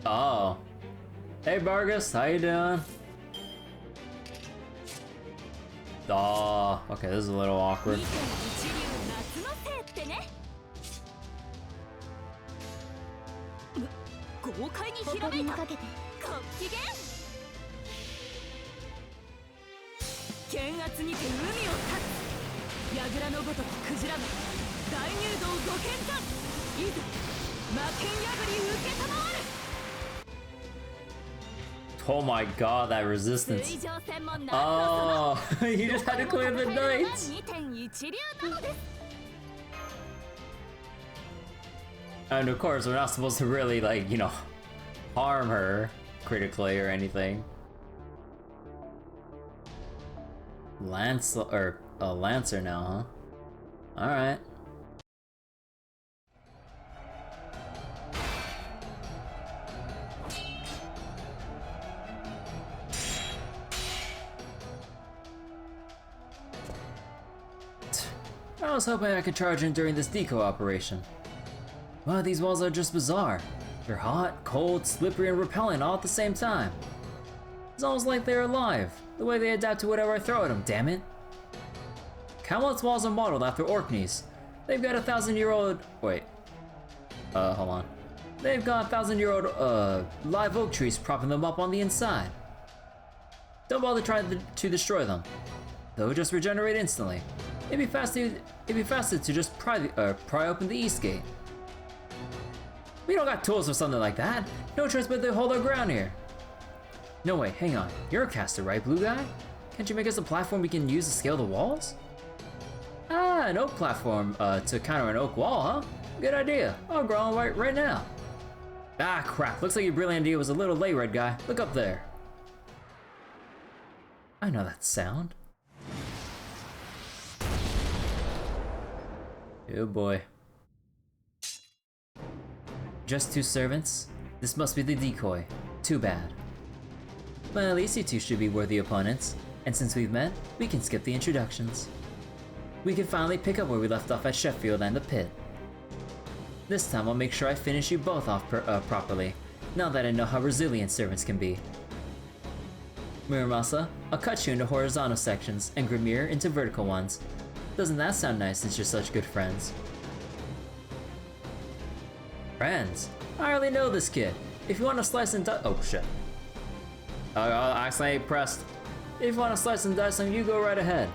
Oh. Hey Vargas, how you doing? Oh, okay, this is a little awkward. Oh my god, that resistance. Oh, you just had to clear the knights. And of course, we're not supposed to really, like, you know, harm her critically or anything. Lancer now, huh? Alright. I was hoping I could charge in during this deco operation. Well, these walls are just bizarre. They're hot, cold, slippery, and repellent all at the same time. It's almost like they're alive, the way they adapt to whatever I throw at them, damn it. Camelot's walls are modeled after Orkneys. They've got 1,000-year-old... Wait. Hold on. They've got 1,000-year-old, live oak trees propping them up on the inside. Don't bother trying to destroy them. They'll just regenerate instantly. It'd be faster to just pry open the east gate. We don't got tools for something like that. No choice but to hold our ground here. No way, hang on. You're a caster, right, blue guy? Can't you make us a platform we can use to scale the walls? Ah, an oak platform to counter an oak wall, huh? Good idea. I'll grow on right now. Ah, crap. Looks like your brilliant idea was a little late, red guy. Look up there. I know that sound. Oh boy. Just 2 servants? This must be the decoy. Too bad. But at least you two should be worthy opponents, and since we've met, we can skip the introductions. We can finally pick up where we left off at Sheffield and the pit. This time I'll make sure I finish you both off properly, now that I know how resilient servants can be. Muramasa, I'll cut you into horizontal sections, and Grimir into vertical ones. Doesn't that sound nice since you're such good friends? Friends? I already know this kid. If you want to slice and dice— oh shit. I accidentally pressed. If you want to slice and dice him, you go right ahead.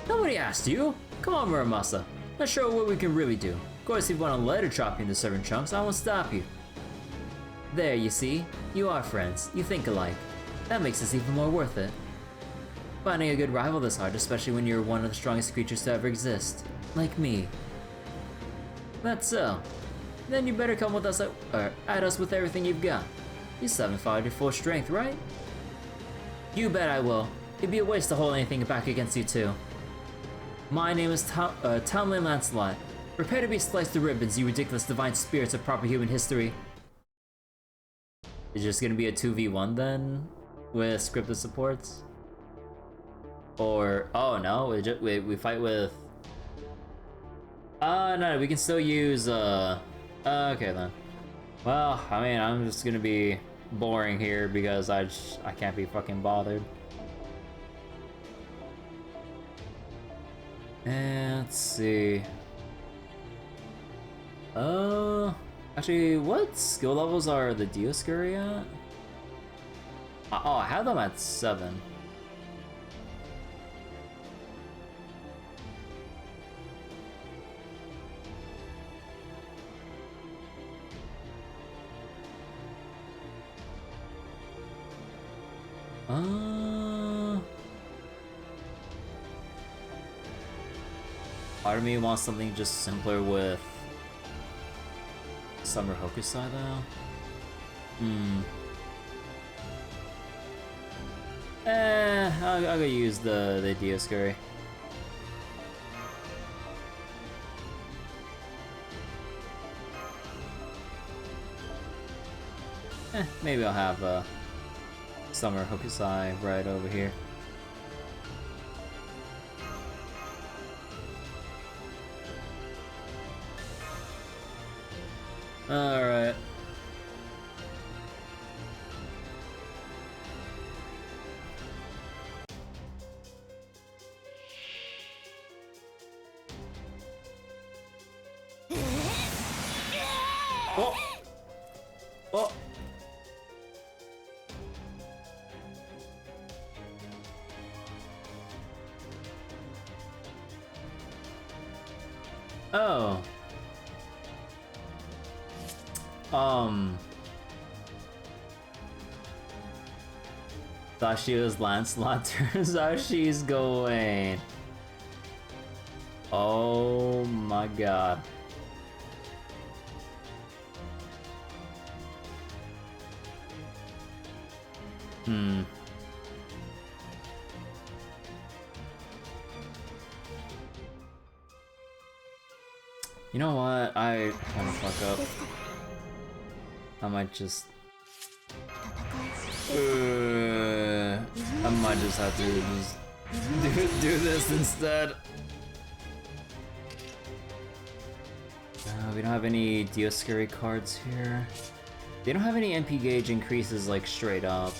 Nobody asked you. Come on, Muramasa. Let's show what we can really do. Of course, if you want to let her chop you into 7 chunks, I won't stop you. There, you see? You are friends. You think alike. That makes this even more worth it. Finding a good rival this hard, especially when you're one of the strongest creatures to ever exist. Like me. That's so. Then you better come with us, or at us with everything you've got. You still haven't found your full strength, right? You bet I will. It'd be a waste to hold anything back against you two. My name is Tomlin Lancelot. Prepare to be sliced to ribbons, you ridiculous divine spirits of proper human history. It's just gonna be a 2v1 then? With scripted supports? Or, oh no, we fight with... no, we can still use, okay then. Well, I mean, I'm just gonna be boring here because I can't be fucking bothered. And let's see. Actually, what skill levels are the Dioscuri at? Oh, I have them at 7. Part of me wants something just simpler with Summer Hokusai though. I'll go use the Dioscuri. Maybe I'll have Summer Hokusai right over here. Alright. Oh! Oh! Oh. Thought she was Lancelot, turns out she's going. Oh my god. You know what? I wanna fuck up. I might just... I might just have to just do this instead. We don't have any Dioscuri cards here. They don't have any MP gauge increases like straight up.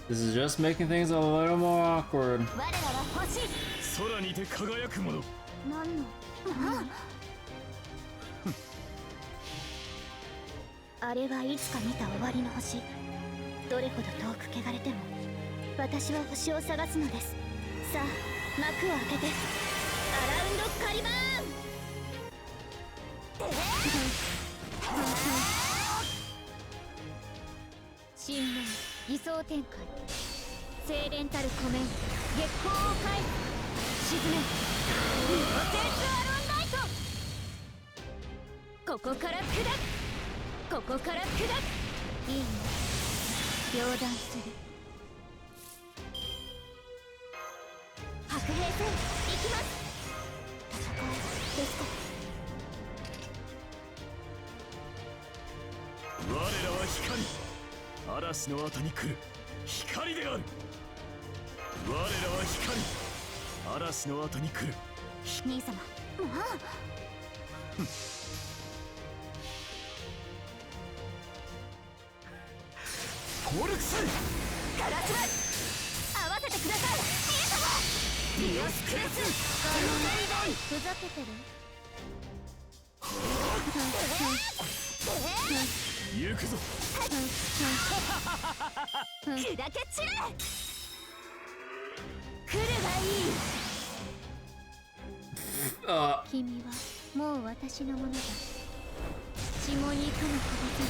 This is just making things a little more awkward. 嵐の後に来る光である。我らは光、嵐の後に来る。兄様、もうフォルクスガラス合わせてください、兄様。ディオスクレスふざけてる？行くぞ。砕け散れ。来るがいい。君はもう私のものだ。血も肉の形に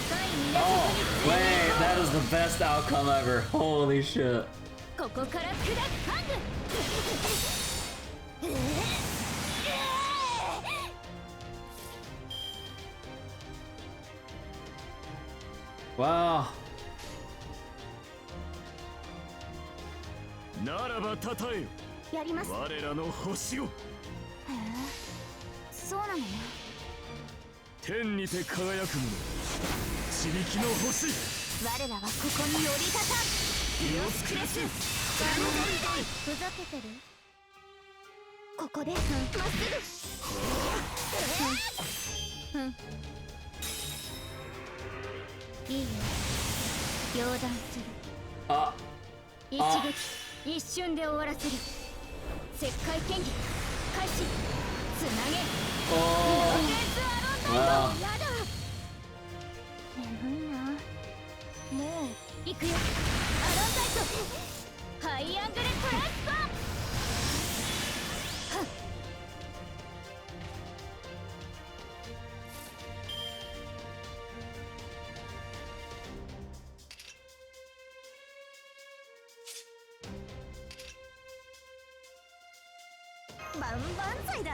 深い魅力に Wait, that is the best outcome ever. Holy shit. ここから砕くハング。Wow. ならばたたえよ、やります。我らの星を。へえ、そうなのね。天にて輝く者、地引きの星。我らはここに降り立たん。ディオスクレスふざけてる？ここでまっすぐ。いいよ、両断する。一撃一瞬で終わらせる。石灰剣技開始。つなげ。やだ。眠いな。もう行くよ。アロンサイトハイアングルトランスファー。万々歳だ。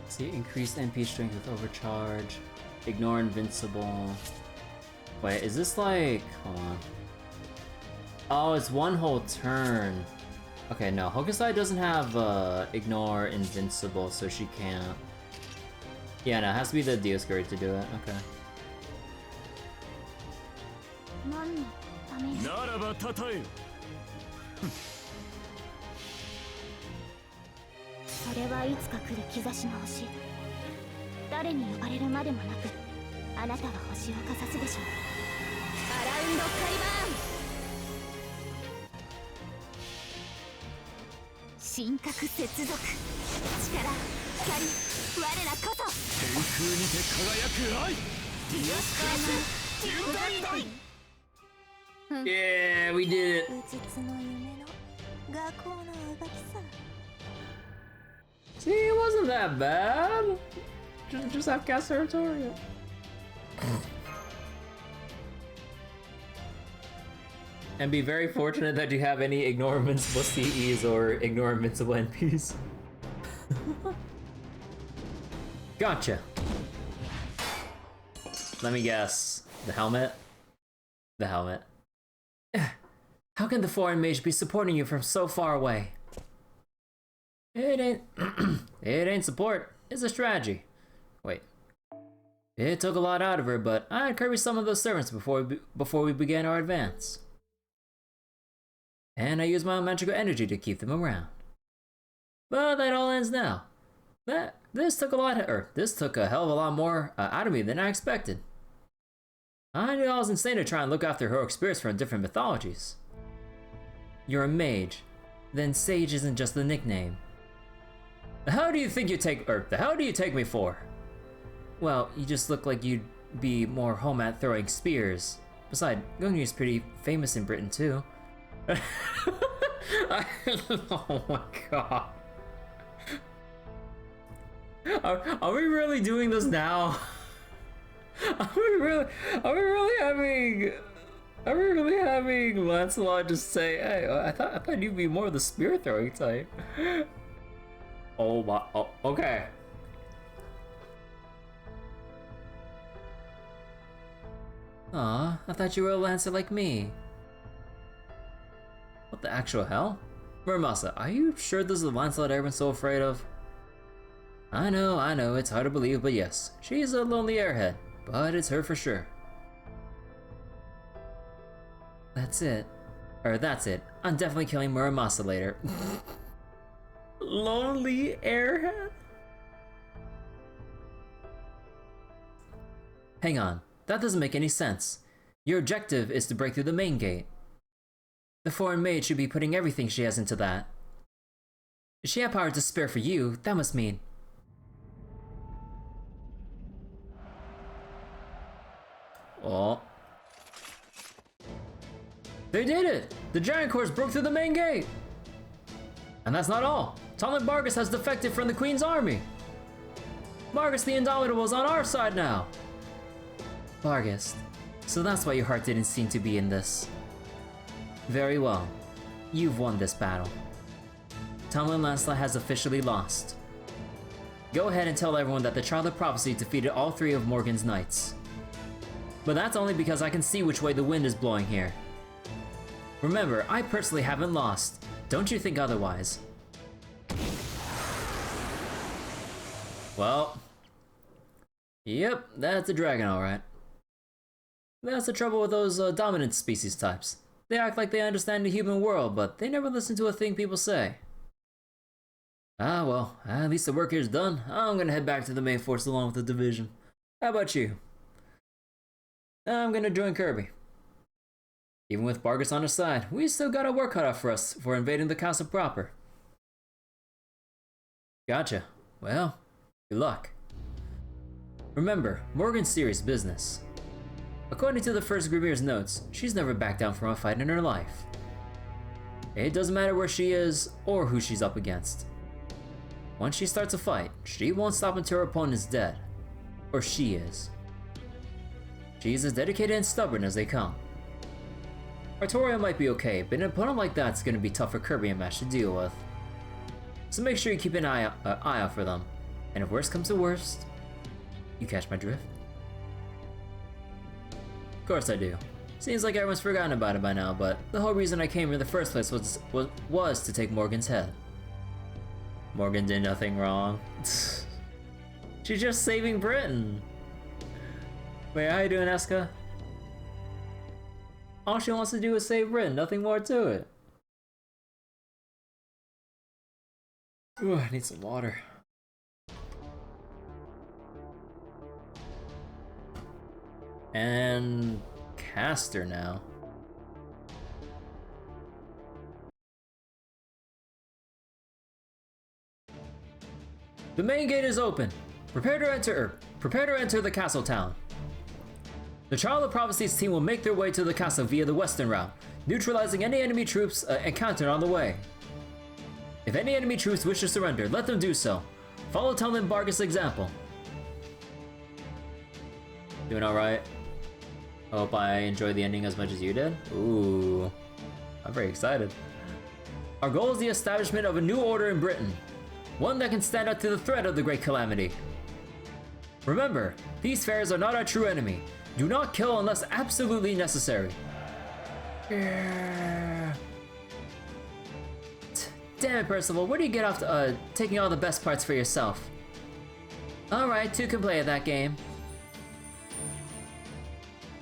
See, increased MP strength with overcharge. Ignore invincible. Wait, is this like... Hold on. Oh, it's one whole turn. Okay, no. Hokusai doesn't have ignore invincible, so she can't. Yeah, no, it has to be the Dioscuri to do it. Okay. 何のために？ならばたたえよ。それはいつか来る兆しの星。誰に呼ばれるまでもなく、あなたは星をかざすでしょう。アラウンドカリバーン。神格接続。力、光、我らこそ。天空にて輝く愛。ディオスクレス10代々。Yeah, we did it! 無実の夢の学校のあがきさ。See, it wasn't that bad. Just have cast territorial. And be very fortunate that you have any ignore invincible CEs or ignore invincible NPs. Gotcha. Let me guess. The helmet? The helmet. How can the foreign mage be supporting you from so far away? It ain't... it ain't support. It's a strategy. Wait. It took a lot out of her, but I had Kirby summon those servants before we began our advance. And I used my own magical energy to keep them around. But that all ends now. This took a hell of a lot more out of me than I expected. I knew I was insane to try and look after heroic spirits from different mythologies. You're a mage. Then sage isn't just the nickname. The hell do you take me for? Well, you just look like you'd be more home at throwing spears. Besides, Gunryu's pretty famous in Britain too. Oh my god. Are we really doing this now? Are we really having Lancelot just say, "Hey, I thought you'd be more of the spear throwing type." Oh my, oh, okay. Aw, I thought you were a Lancer like me. What the actual hell? Muramasa, are you sure this is the Lancelot everyone's so afraid of? I know, it's hard to believe, but yes, she's a lonely airhead, but it's her for sure. That's it. I'm definitely killing Muramasa later. Lonely airhead? Hang on, that doesn't make any sense. Your objective is to break through the main gate. The foreign maid should be putting everything she has into that. If she had power to spare for you, that must mean... Oh. They did it! The giant corps broke through the main gate! And that's not all. Tomlin Bargus has defected from the Queen's army. Bargus the Indomitable is on our side now. Bargus. So that's why your heart didn't seem to be in this. Very well. You've won this battle. Tomlin Lancelot has officially lost. Go ahead and tell everyone that the Child of Prophecy defeated all 3 of Morgan's knights. But that's only because I can see which way the wind is blowing here. Remember, I personally haven't lost. Don't you think otherwise? Well... Yep, that's a dragon alright. That's the trouble with those dominant species types. They act like they understand the human world, but they never listen to a thing people say. Ah well, at least the work here's done. I'm gonna head back to the main force along with the division. How about you? I'm gonna join Kirby. Even with Bargus on our side, we still got our work cut out for us for invading the castle proper. Gotcha. Well, good luck. Remember, Morgan's serious business. According to the first Grimmir's notes, she's never backed down from a fight in her life. It doesn't matter where she is or who she's up against. Once she starts a fight, she won't stop until her opponent's dead. Or she is. She's as dedicated and stubborn as they come. Artoria might be okay, but an opponent like that's gonna be tough for Kirby and Mash to deal with. So make sure you keep an eye out for them. And if worst comes to worst, you catch my drift? Of course I do. Seems like everyone's forgotten about it by now, but the whole reason I came here in the first place was to take Morgan's head. Morgan did nothing wrong. She's just saving Britain. Wait, how you doing, Eska? All she wants to do is save Britain, nothing more to it. Ooh, I need some water. And Caster now. The main gate is open. Prepare to enter the castle town. The Child of Prophecy's team will make their way to the castle via the western route, neutralizing any enemy troops encountered on the way. If any enemy troops wish to surrender, let them do so. Follow Tomlin Bargus' example. Doing alright? Hope I enjoyed the ending as much as you did. Ooh, I'm very excited. Our goal is the establishment of a new order in Britain. One that can stand up to the threat of the Great Calamity. Remember, these fairies are not our true enemy. Do not kill unless absolutely necessary. Damn it, Percival, where do you get off to, taking all the best parts for yourself? Alright, 2 can play at that game.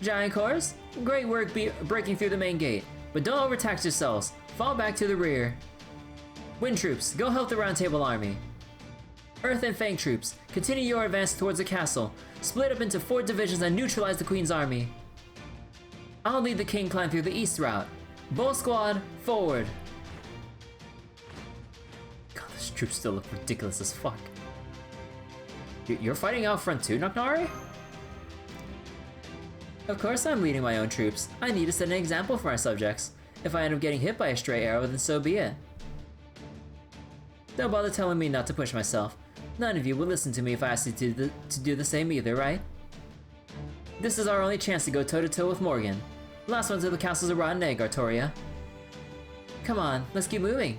Giant Corps, great work breaking through the main gate, but don't overtax yourselves. Fall back to the rear. Wind troops, go help the Round Table Army. Earth and Fang troops, continue your advance towards the castle. Split up into 4 divisions and neutralize the Queen's army. I'll lead the King clan through the east route. Bull Squad, forward. God, this troops still look ridiculous as fuck. You're fighting out front too, Naknari? Of course I'm leading my own troops. I need to set an example for my subjects. If I end up getting hit by a stray arrow, then so be it. Don't bother telling me not to push myself. None of you will listen to me if I ask you to do the same either, right? This is our only chance to go toe-to-toe with Morgan. Last one to the castle's a rotten egg, Artoria. Come on, let's keep moving.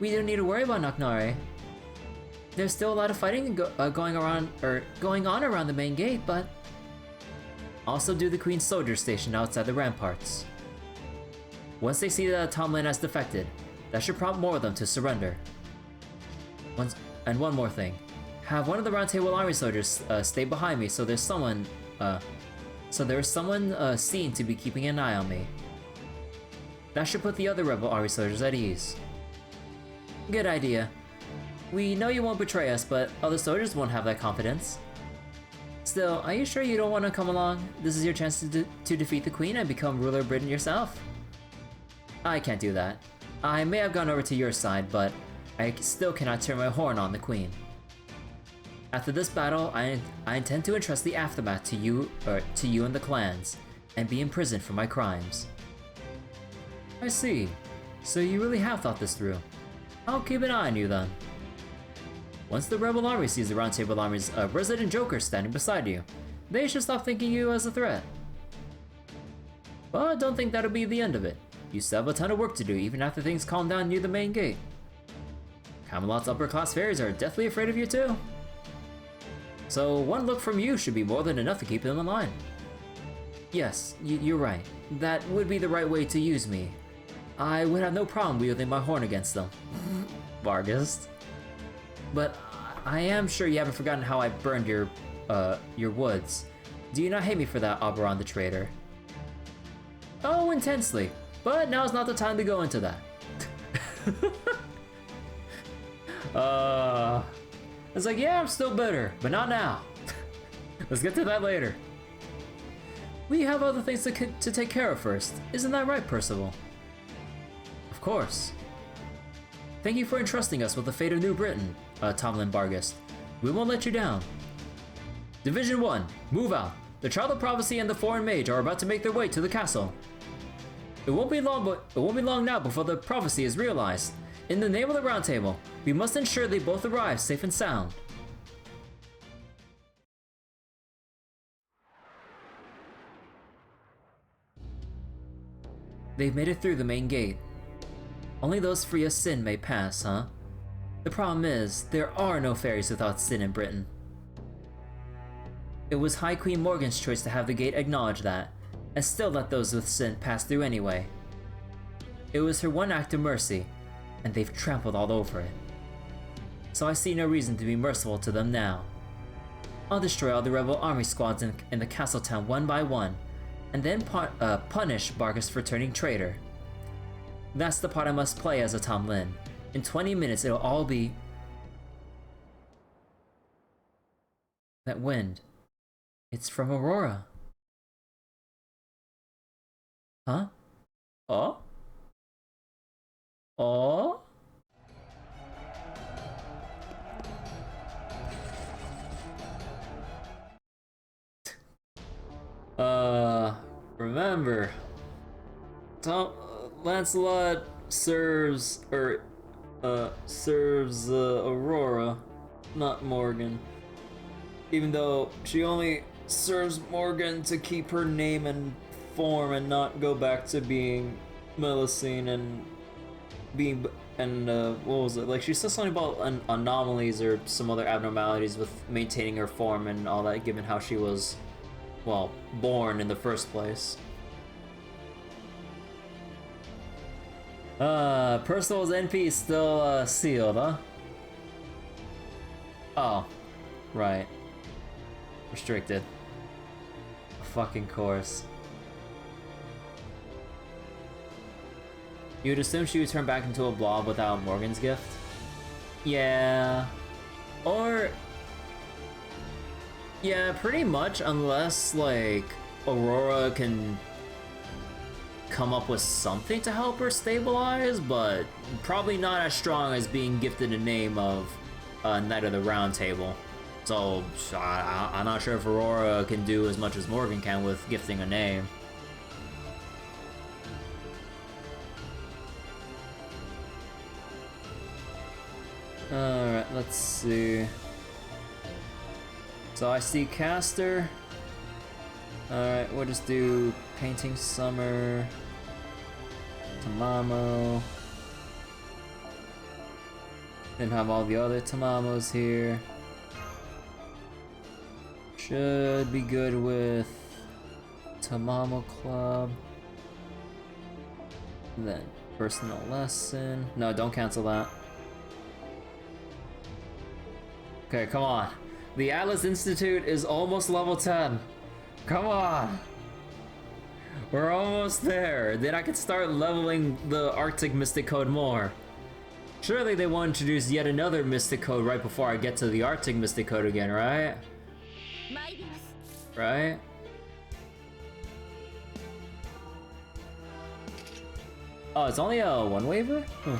We don't need to worry about Naknari. There's still a lot of fighting going on around the main gate, but... Also do the Queen's soldiers stationed outside the ramparts. Once they see that Tomlin has defected, That should prompt more of them to surrender. And one more thing. Have one of the Round Table Army soldiers stay behind me so there's someone seen to be keeping an eye on me. That should put the other Rebel Army soldiers at ease. Good idea. We know you won't betray us, but other soldiers won't have that confidence. Still, are you sure you don't want to come along? This is your chance to defeat the Queen and become ruler of Britain yourself. I can't do that. I may have gone over to your side, but I still cannot turn my horn on the Queen. After this battle, I intend to entrust the aftermath to you and the clans, and be imprisoned for my crimes. I see. So you really have thought this through. I'll keep an eye on you then. Once the Rebel Army sees the Round Table Army's resident Joker standing beside you, they should stop thinking you as a threat. But don't think that'll be the end of it. You still have a ton of work to do even after things calm down near the main gate. Camelot's upper-class fairies are deathly afraid of you too. So one look from you should be more than enough to keep them in line. Yes, you're right. That would be the right way to use me. I would have no problem wielding my horn against them. Vargas. But I am sure you haven't forgotten how I burned your woods. Do you not hate me for that, Oberon the traitor? Oh, intensely. But now's not the time to go into that. It's like, yeah, I'm still bitter, but not now. Let's get to that later. We have other things to take care of first. Isn't that right, Percival? Of course. Thank you for entrusting us with the fate of New Britain, Tomlin Bargus. We won't let you down. Division 1, move out. The Child of Prophecy and the Foreign Mage are about to make their way to the castle. It won't be long now before the prophecy is realized. In the name of the Round Table, we must ensure they both arrive safe and sound. They've made it through the main gate. Only those free of sin may pass, huh? The problem is, there are no fairies without sin in Britain. It was High Queen Morgan's choice to have the gate acknowledge that, and still let those with sin pass through anyway. It was her one act of mercy, and they've trampled all over it. So I see no reason to be merciful to them now. I'll destroy all the rebel army squads in the castle town one by one, and then punish Bargus for turning traitor. That's the part I must play as a Tom Lin. In 20 minutes it'll all be... That wind. It's from Aurora. Huh? Oh? Oh? Remember, Lancelot serves Aurora, not Morgan. Even though she only serves Morgan to keep her name and form and not go back to being Melusine and being what was it? Like, she said something about anomalies or some other abnormalities with maintaining her form and all that, given how she was, well, born in the first place. Percival's NP is still sealed, huh? Oh, right. Restricted. Fucking course. You'd assume she would turn back into a blob without Morgan's gift? Yeah. Or... yeah, pretty much, unless, like, Aurora can come up with something to help her stabilize, but probably not as strong as being gifted a name of Knight of the Round Table. So, I'm not sure if Aurora can do as much as Morgan can with gifting a name. Alright, let's see. So I see Caster. Alright, we'll just do Painting Summer, Tamamo. Then have all the other Tamamos here. Should be good with Tamamo Club. Then Personal lesson. No, don't cancel that. Okay, come on. The Atlas Institute is almost level 10. Come on. We're almost there. Then I can start leveling the Arctic Mystic Code more. Surely they won't introduce yet another Mystic Code right before I get to the Arctic Mystic Code again, right? Right? Oh, it's only a one waiver? Huh.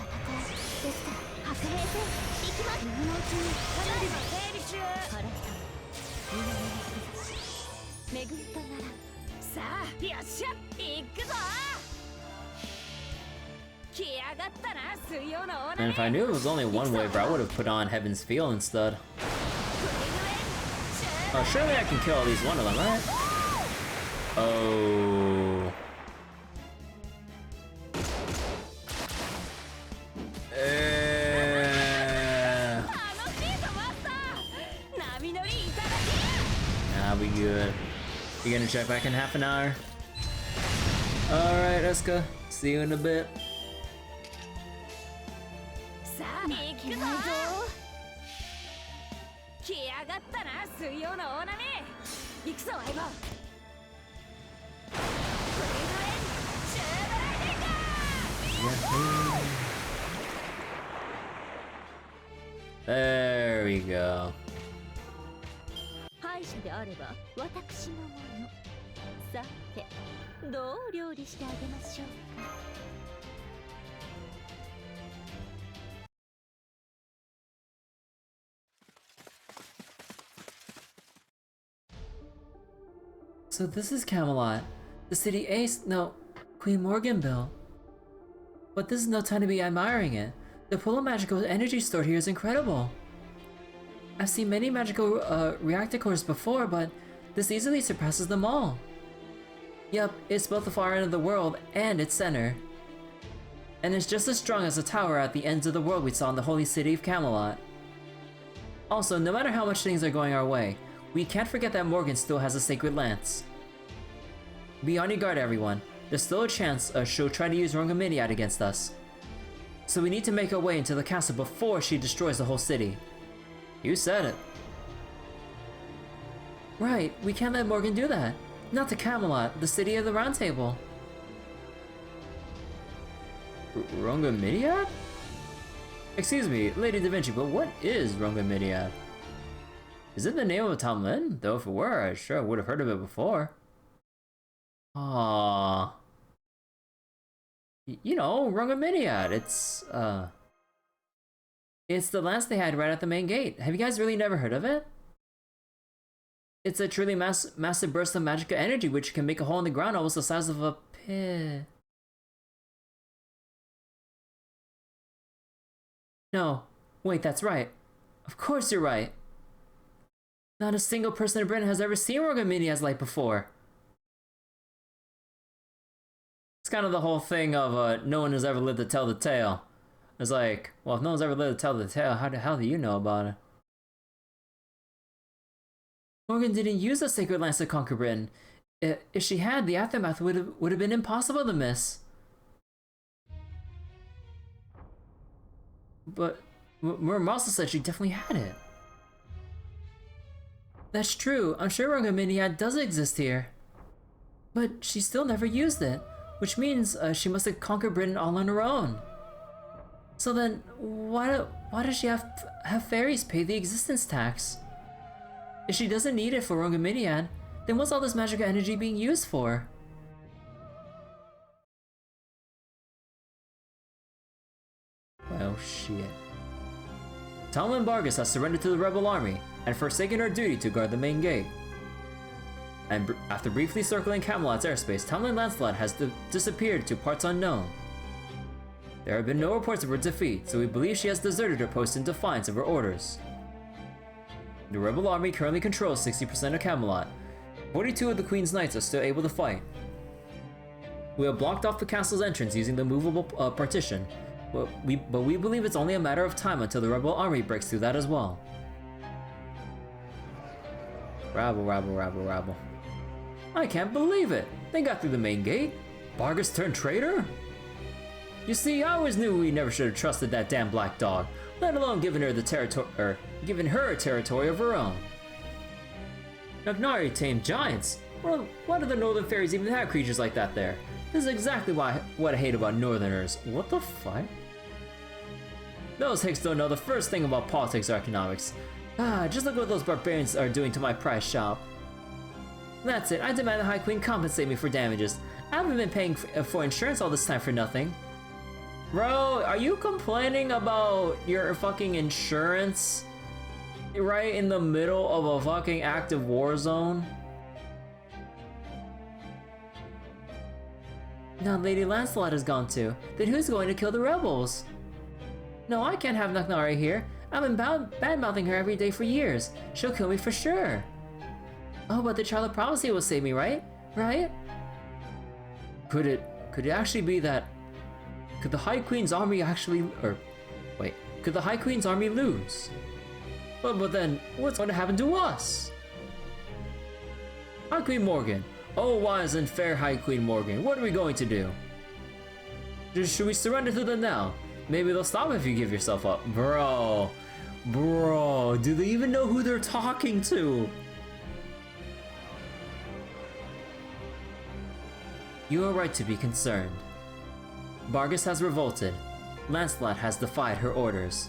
And if I knew it was only one waiver, I would have put on Heaven's Feel instead. Oh, surely I can kill at least one of them, right? Oh. Nah, we good. You gonna check back in half an hour? Alright, Eska. See you in a bit. There we go. So this is Camelot, the city ace, no, Queen Morgan built. But this is no time to be admiring it. The pool of magical energy stored here is incredible. I've seen many magical reactor cores before, but this easily surpasses them all. Yep, it's both the far end of the world and its center. And it's just as strong as the tower at the ends of the world we saw in the holy city of Camelot. Also, no matter how much things are going our way, we can't forget that Morgan still has a sacred lance. Be on your guard, everyone. There's still a chance she'll try to use Rongaminiad against us. So we need to make our way into the castle before she destroys the whole city. You said it. Right, we can't let Morgan do that. Not to Camelot, the city of the Round Table. Rongaminiad? Excuse me, Lady Da Vinci, but what is Rongaminiad? Is it the name of a Tomlin? Though if it were, I sure would have heard of it before. Aww. You know, Rongaminiad, it's the lance they had right at the main gate. Have you guys really never heard of it? It's a truly massive burst of magical energy which can make a hole in the ground almost the size of a pit. No, wait, that's right. Of course you're right. Not a single person in Britain has ever seen Rongaminiad's light before. It's kind of the whole thing of no one has ever lived to tell the tale. It's like, well, if no one's ever lived to tell the tale, how the hell do you know about it? Morgan didn't use the sacred lance to conquer Britain. If she had, the aftermath would have been impossible to miss. But Murm also said she definitely had it. That's true. I'm sure Rongaminiad does exist here. But she still never used it, which means she must have conquered Britain all on her own. So then, why does she have fairies pay the existence tax? If she doesn't need it for Rongaminiad, then what's all this magical energy being used for? Well, shit. Tomlin Bargus has surrendered to the rebel army and forsaken her duty to guard the main gate. And after briefly circling Camelot's airspace, Tomlin Lancelot has disappeared to parts unknown. There have been no reports of her defeat, so we believe she has deserted her post in defiance of her orders. The rebel army currently controls 60% of Camelot. 42 of the Queen's Knights are still able to fight. We have blocked off the castle's entrance using the movable partition, but we believe it's only a matter of time until the rebel army breaks through that as well. Rabble, rabble, rabble, rabble. I can't believe it! They got through the main gate! Bargus turned traitor? You see, I always knew we never should have trusted that damn black dog, let alone given her a territory of her own. Nagnari tamed giants. Well, why do the northern fairies even have creatures like that there? This is exactly what I hate about northerners. What the fuck? Those hicks don't know the first thing about politics or economics. Just look what those barbarians are doing to my prize shop. That's it, I demand the High Queen compensate me for damages. I haven't been paying for insurance all this time for nothing. Bro, are you complaining about your fucking insurance? Right in the middle of a fucking active war zone? Now Lady Lancelot is gone too. Then who's going to kill the rebels? No, I can't have Nagnari here. I've been bad-mouthing her every day for years. She'll kill me for sure. Oh, but the Child of Prophecy will save me, right? Right? Could it actually be that... Could the High Queen's army actually... Could the High Queen's army lose? But then, what's going to happen to us? High Queen Morgan. Oh, wise and fair High Queen Morgan, what are we going to do? Should we surrender to them now? Maybe they'll stop if you give yourself up. Bro, do they even know who they're talking to? You are right to be concerned. Bargus has revolted. Lancelot has defied her orders.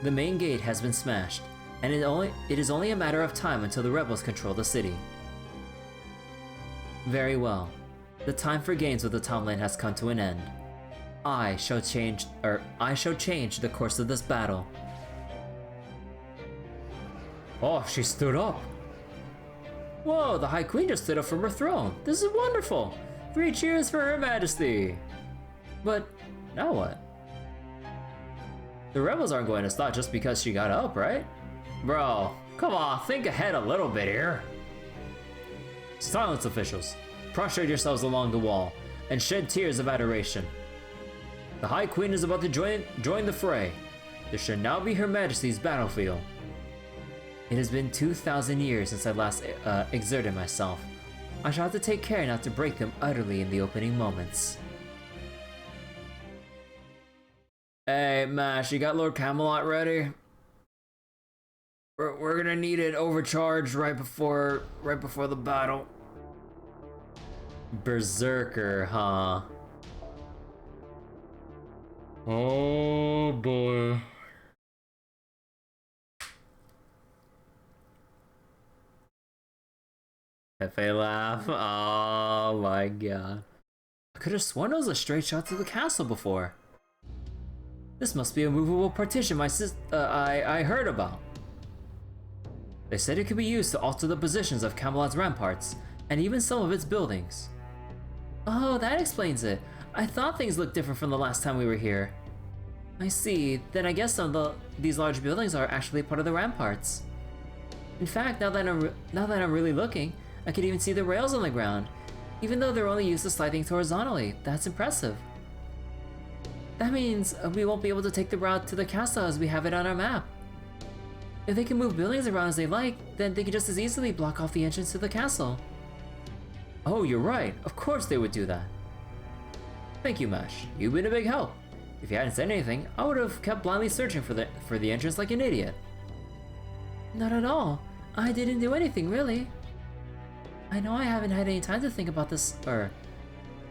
The main gate has been smashed, and it is only a matter of time until the rebels control the city. Very well. The time for games with the Townland has come to an end. I shall change the course of this battle. Oh, she stood up. Whoa, the High Queen just stood up from her throne. This is wonderful. 3 cheers for Her Majesty. But now what? The rebels aren't going to stop just because she got up, right? Bro, come on, think ahead a little bit here. Silence, officials. Prostrate yourselves along the wall and shed tears of adoration. The High Queen is about to join the fray. This should now be Her Majesty's battlefield. It has been 2,000 years since I last exerted myself. I shall have to take care not to break them utterly in the opening moments. Hey, Mash, you got Lord Camelot ready? We're gonna need it overcharged right before the battle. Berserker, huh? Oh boy. Pepe laugh. Oh my god. I could have sworn it was a straight shot to the castle before. This must be a movable partition I heard about. They said it could be used to alter the positions of Camelot's ramparts, and even some of its buildings. Oh, that explains it. I thought things looked different from the last time we were here. I see. Then I guess some of these large buildings are actually part of the ramparts. In fact, now that I'm really looking, I could even see the rails on the ground, even though they're only used to slide things horizontally. That's impressive. That means we won't be able to take the route to the castle as we have it on our map. If they can move buildings around as they like, then they can just as easily block off the entrance to the castle. Oh, you're right. Of course they would do that. Thank you, Mash. You've been a big help. If you hadn't said anything, I would have kept blindly searching for the entrance like an idiot. Not at all. I didn't do anything, really. I know I haven't had any time to think about this,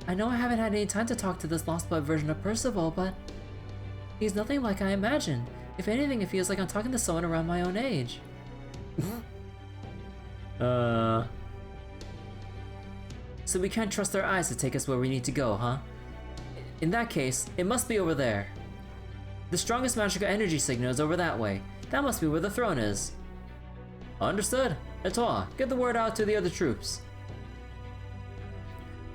I know I haven't had any time to talk to this Lostbelt version of Percival, but he's nothing like I imagined. If anything, it feels like I'm talking to someone around my own age. So we can't trust our eyes to take us where we need to go, huh? In that case, it must be over there. The strongest magical energy signal is over that way. That must be where the throne is. Understood. Etoile, get the word out to the other troops.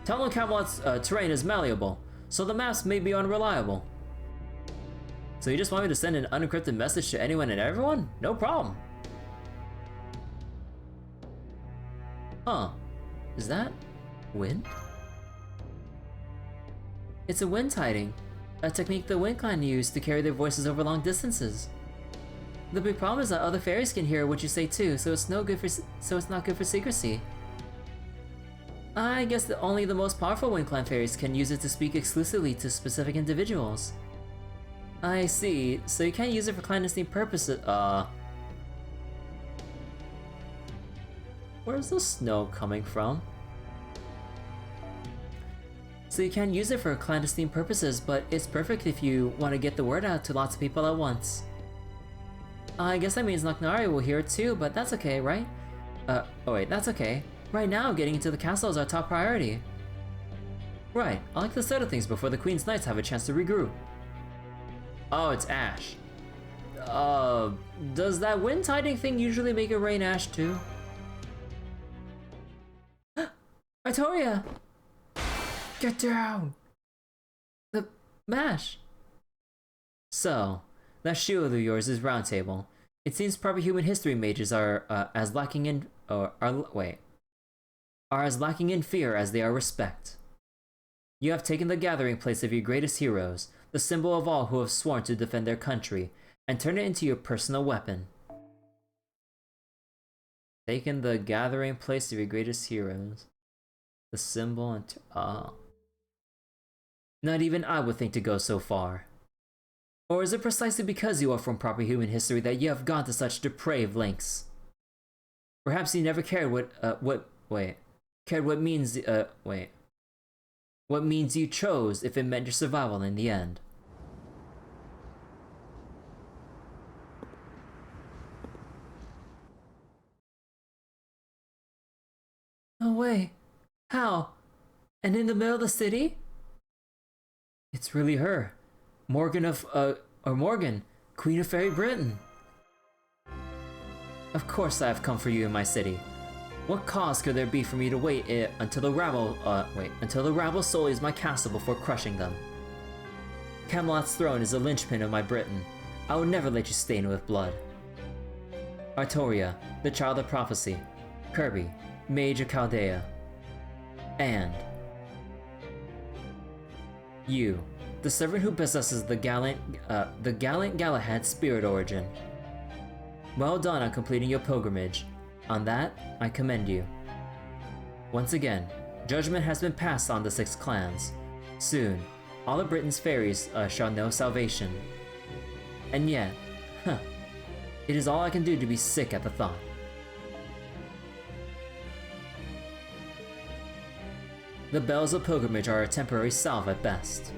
Tell them Camelot's terrain is malleable, so the maps may be unreliable. So you just want me to send an unencrypted message to anyone and everyone? No problem. Huh. Is that wind? It's a wind tiding, a technique the Wind Clan use to carry their voices over long distances. The big problem is that other fairies can hear what you say too, so it's not good for secrecy. I guess that only the most powerful Wind Clan fairies can use it to speak exclusively to specific individuals. I see, so you can't use it for clandestine purposes. Where's the snow coming from? So you can't use it for clandestine purposes, but it's perfect if you want to get the word out to lots of people at once. I guess that means Naknari will hear it too, but that's okay, right? Oh wait, that's okay. Right now, getting into the castle is our top priority. Right, I like to settle things before the Queen's Knights have a chance to regroup. Oh, it's ash. Does that wind tiding thing usually make it rain ash too? Artoria! Get down! The mash! So, that shield of yours is Round Table. It seems proper human history mages are as lacking in fear as they are respect. You have taken the gathering place of your greatest heroes, the symbol of all who have sworn to defend their country, and turned it into your personal weapon. Taken the gathering place of your greatest heroes, the symbol and not even I would think to go so far. Or is it precisely because you are from proper human history that you have gone to such depraved lengths? Perhaps you never cared what means you chose if it meant your survival in the end. No way. How? And in the middle of the city? It's really her. Morgan, Queen of Fairy Britain. Of course I have come for you in my city. What cause could there be for me to wait until the rabble sullies my castle before crushing them? Camelot's throne is the linchpin of my Britain. I would never let you stain it with blood. Artoria, the child of prophecy. Kirby, Mage of Chaldea. And you, the servant who possesses the gallant Galahad spirit origin. Well done on completing your pilgrimage. On that, I commend you. Once again, judgment has been passed on the 6 clans. Soon, all of Britain's fairies shall know salvation. And yet, it is all I can do to be sick at the thought. The bells of pilgrimage are a temporary salve at best.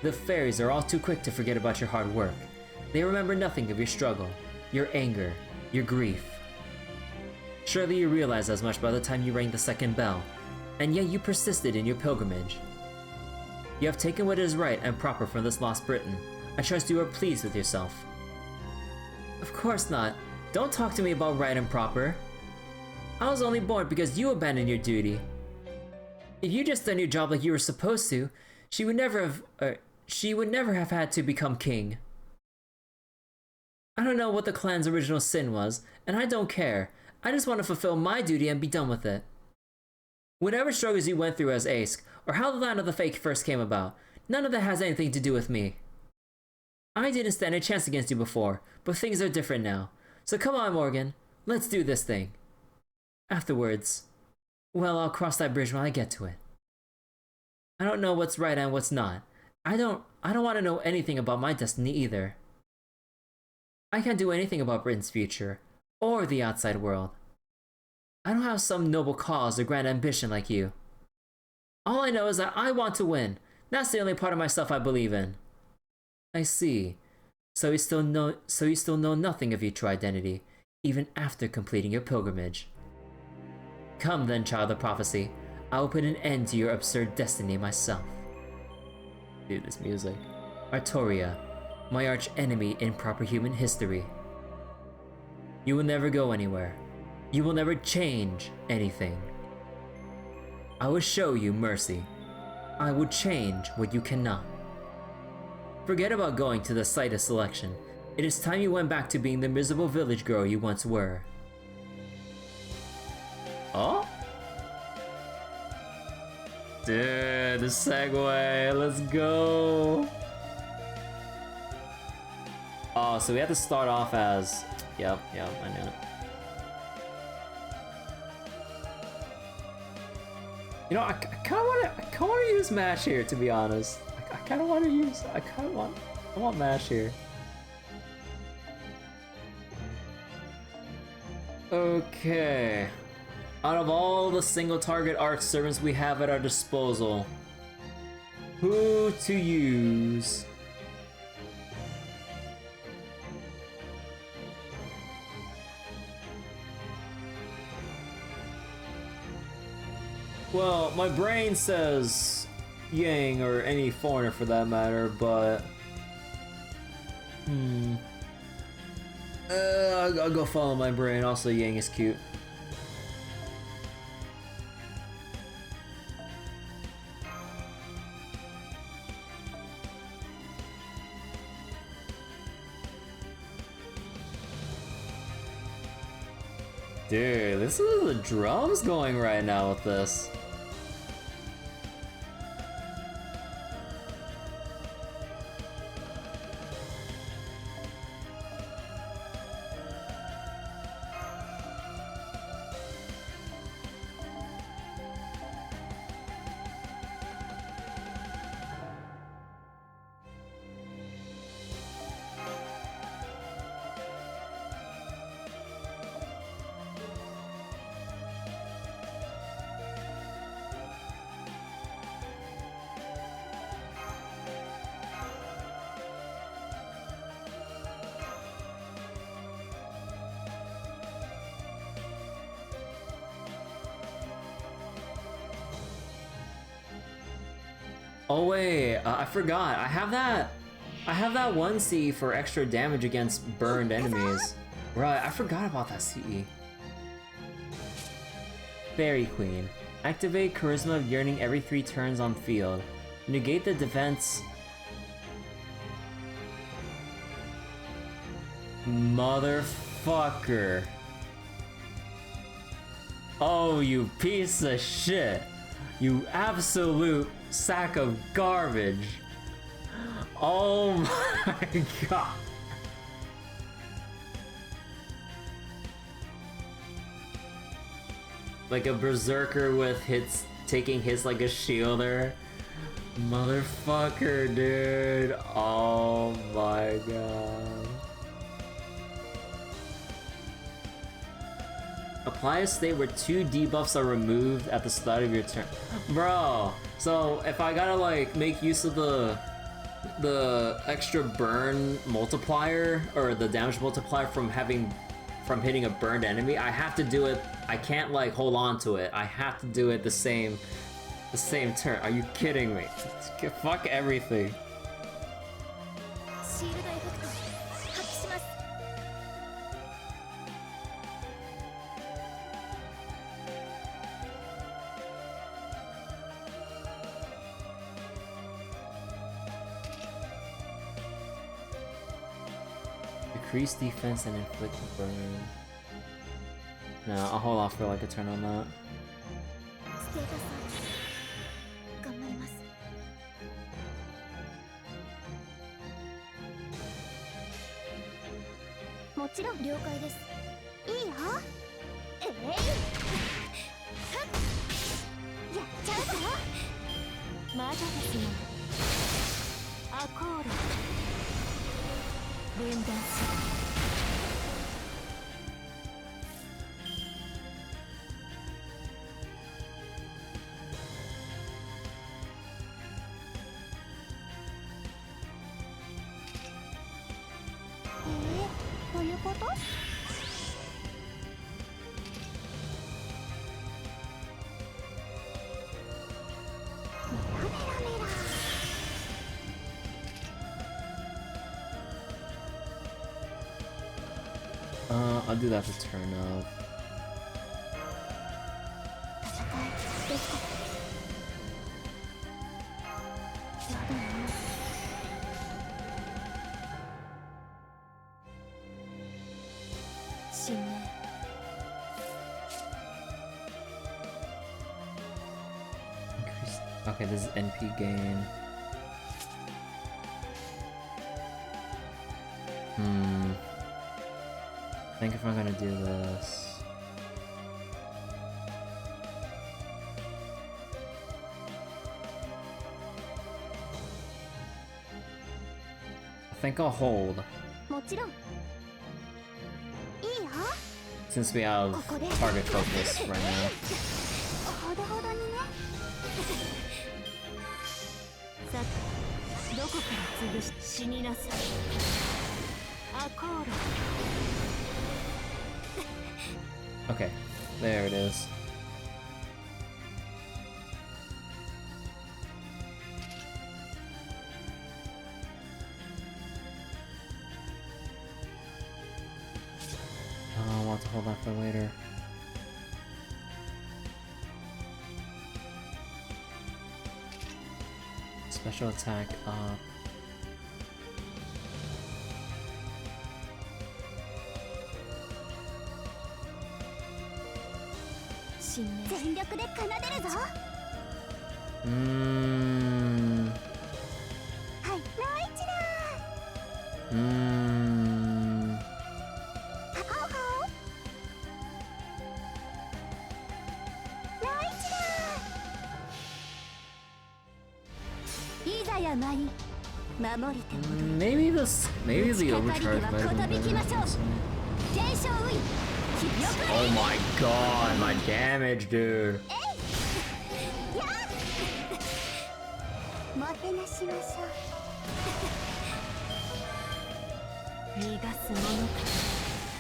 The fairies are all too quick to forget about your hard work. They remember nothing of your struggle, your anger, your grief. Surely you realize as much by the time you rang the 2nd bell, and yet you persisted in your pilgrimage. You have taken what is right and proper from this lost Britain. I trust you are pleased with yourself. Of course not. Don't talk to me about right and proper. I was only born because you abandoned your duty. If you just done your job like you were supposed to, she would never have had to become king. I don't know what the clan's original sin was, and I don't care. I just want to fulfill my duty and be done with it. Whatever struggles you went through as Ace, or how the Land of the Fae first came about, none of that has anything to do with me. I didn't stand a chance against you before, but things are different now. So come on, Morgan, let's do this thing. Afterwards, well, I'll cross that bridge when I get to it. I don't know what's right and what's not. I don't want to know anything about my destiny either. I can't do anything about Britain's future, or the outside world. I don't have some noble cause or grand ambition like you. All I know is that I want to win. That's the only part of myself I believe in. I see. So you still know nothing of your true identity, even after completing your pilgrimage. Come then, child of prophecy. I will put an end to your absurd destiny myself. Dude, this music. Artoria, my arch enemy in proper human history. You will never go anywhere. You will never change anything. I will show you mercy. I will change what you cannot. Forget about going to the site of selection. It is time you went back to being the miserable village girl you once were. Oh? Dude, the segue, let's go. Oh, so we have to start off as... Yep, I knew it. You know, I kind of want to use Mash here, to be honest. I kind of want to use. I want Mash here. Okay. Out of all the single target arc servants we have at our disposal, who to use? Well, my brain says Yang or any foreigner for that matter, but I'll go follow my brain. Also, Yang is cute. Dude, this is the drums going right now with this. Oh wait, I forgot. I have that one CE for extra damage against burned enemies. Right, I forgot about that CE. Fairy Queen. Activate Charisma of Yearning every 3 turns on field. Negate the defense. Motherfucker. Oh, you piece of shit. You absolute sack of garbage. Oh my god. Like a berserker with hits, taking hits like a shielder. Motherfucker, dude. Oh my god. Apply a state where 2 debuffs are removed at the start of your turn. Bro, so if I gotta like make use of the extra burn multiplier or the damage multiplier from hitting a burned enemy, I have to do it. I can't like hold on to it. I have to do it the same turn. Are you kidding me? Fuck everything. Increase defense and inflict burn. No, I'll hold off for like a turn on that. I'll do that to turn up. Okay, this is NP gain. I think if I'm gonna do this, think I'll hold. もちろんいいよ Since we have target focus right now. ほどほどにねさてどこから潰し死になさいアコール Okay, there it is. Oh, I'll have to hold that for later. Special attack up. 全力で奏でるぞ。はい、もう一度。ほうほう。もう一度。いざやまい、守りて戻る。Maybe the overcharge might have been better. Oh my god, my damage, dude.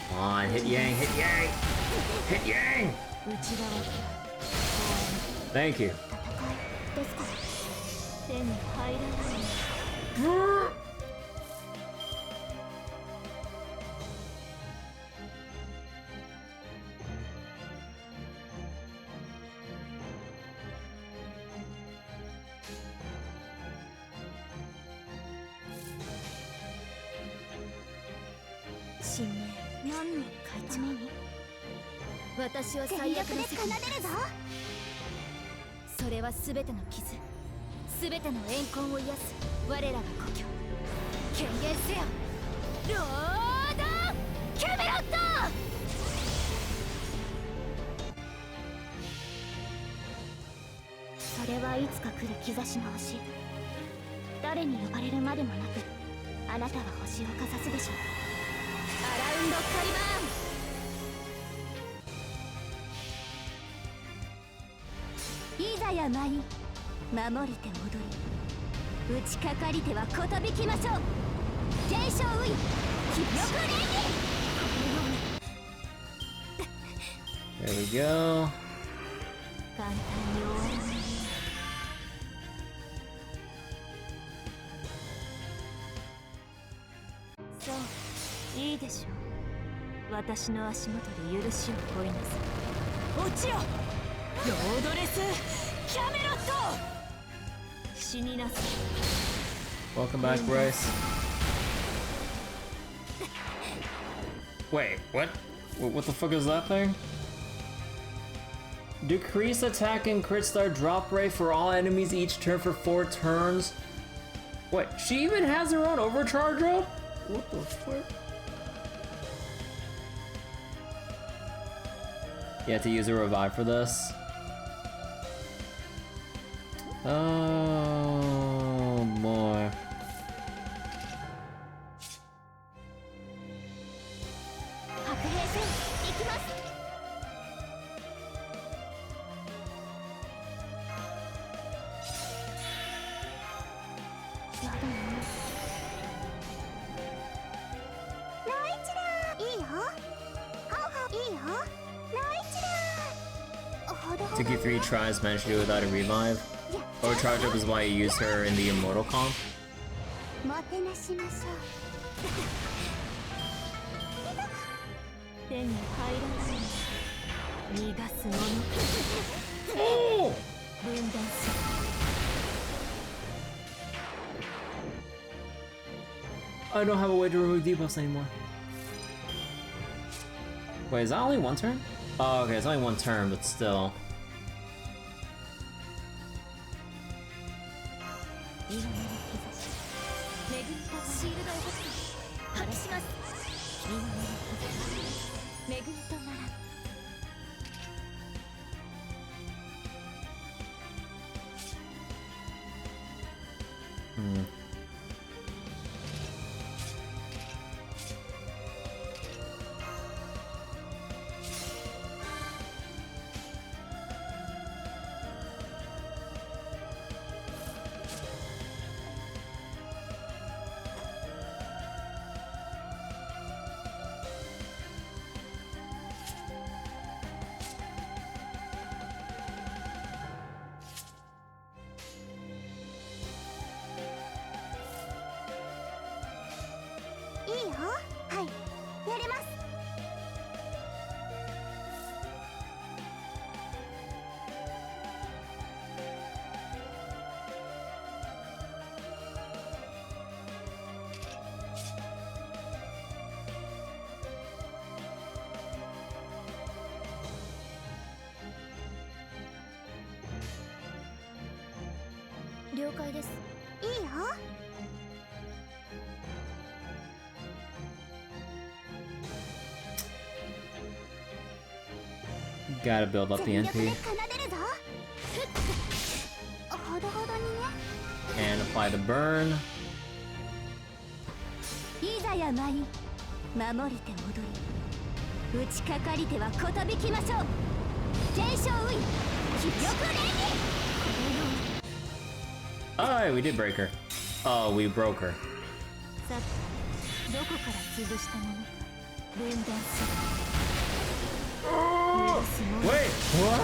Come on, hit Yang, hit Yang! Hit Yang! Thank you.新名何の会長に私は最悪の責任それは全ての傷全ての怨恨を癒す我らが故郷権限せよロードキャメロットそれはいつか来る兆しの星誰に呼ばれるまでもなくあなたは星をかざすでしょうアラウンドカリバーンいざやまい守りて戻り打ちかかりてはことびきましょう継承ウィン気力連撃 There we go. 簡単に終わらないそういいでしょう私の足元で許しを乞いなさい落ちよロードレスキャメロット死になさい Welcome back, Bryce. Wait, what? What the fuck is that thing? Decrease attack and crit star drop rate for all enemies each turn for 4 turns. What? She even has her own overcharge up? What the fuck? You have to use a revive for this. Oh boy. Took you 3 tries, managed to do it without a revive. Overcharge up is why you use her in the immortal comp. Oh! I don't have a way to remove debuffs anymore. Wait, is that only 1 turn? Oh, okay, it's only 1 turn, but still. いいよ。はい、やれます。了解です。いいよ。Gotta build up the NP. And apply the burn. いざやまい、守りて戻り、打ちかかりてはことびきましょう。継承ウィン、気力連に。 Alright, we did break her. Oh, we broke her. さて、どこから潰したものか分断する。 Wait, what?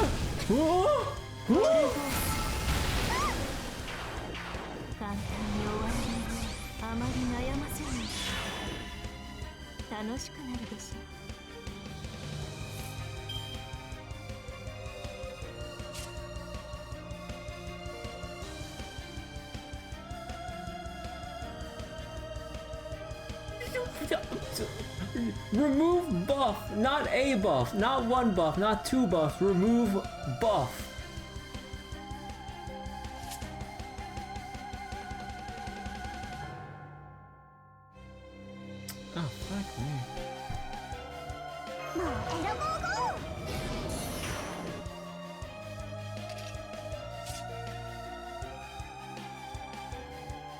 What? 簡単に終わらない。あまり悩ませない。楽しくなるでしょう。 Remove buff, not a buff, not one buff, not two buffs. Remove buff. Oh, fuck me.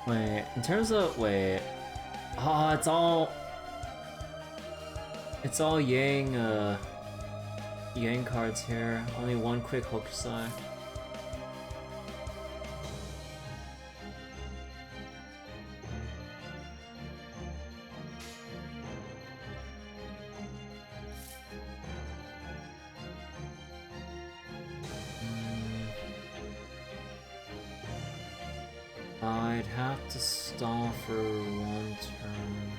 Wait, in terms of it's all Yang Yang cards here. Only one quick Hokusai. I'd have to stall for one turn.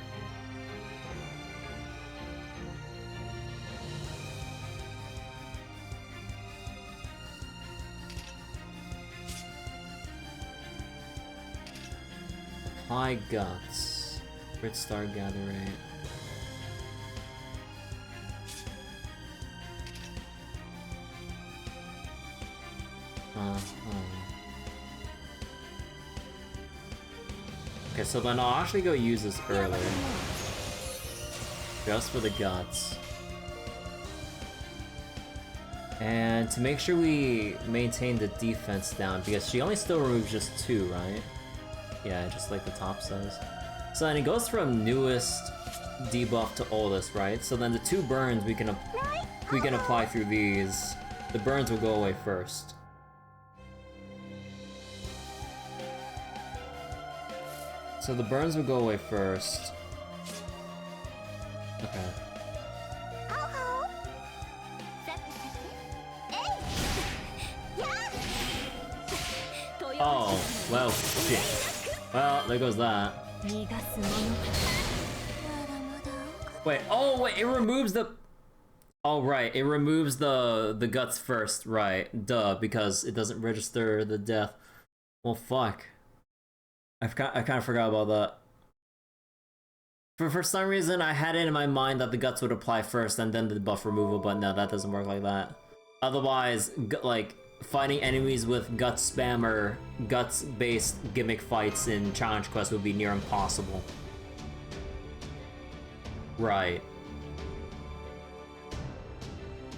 High Guts. Crit Star Gather Rate. Okay, so then I'll actually go use this earlier. Just for the guts. And to make sure we maintain the defense down, because she only still removes just 2, right? Yeah, just like the top says. So then it goes from newest debuff to oldest, right? So then the 2 burns we can apply through these. The burns will go away first. So the burns will go away first. Okay. Oh, well, shit. Well, there goes that. Wait, oh wait, it removes the... Oh right, it removes the guts first, right. Duh, because it doesn't register the death. Well, fuck. I kind of forgot about that. For some reason, I had it in my mind that the guts would apply first and then the buff removal, but no, that doesn't work like that. Otherwise, like, fighting enemies with guts spam or guts-based gimmick fights in Challenge Quest would be near impossible. Right.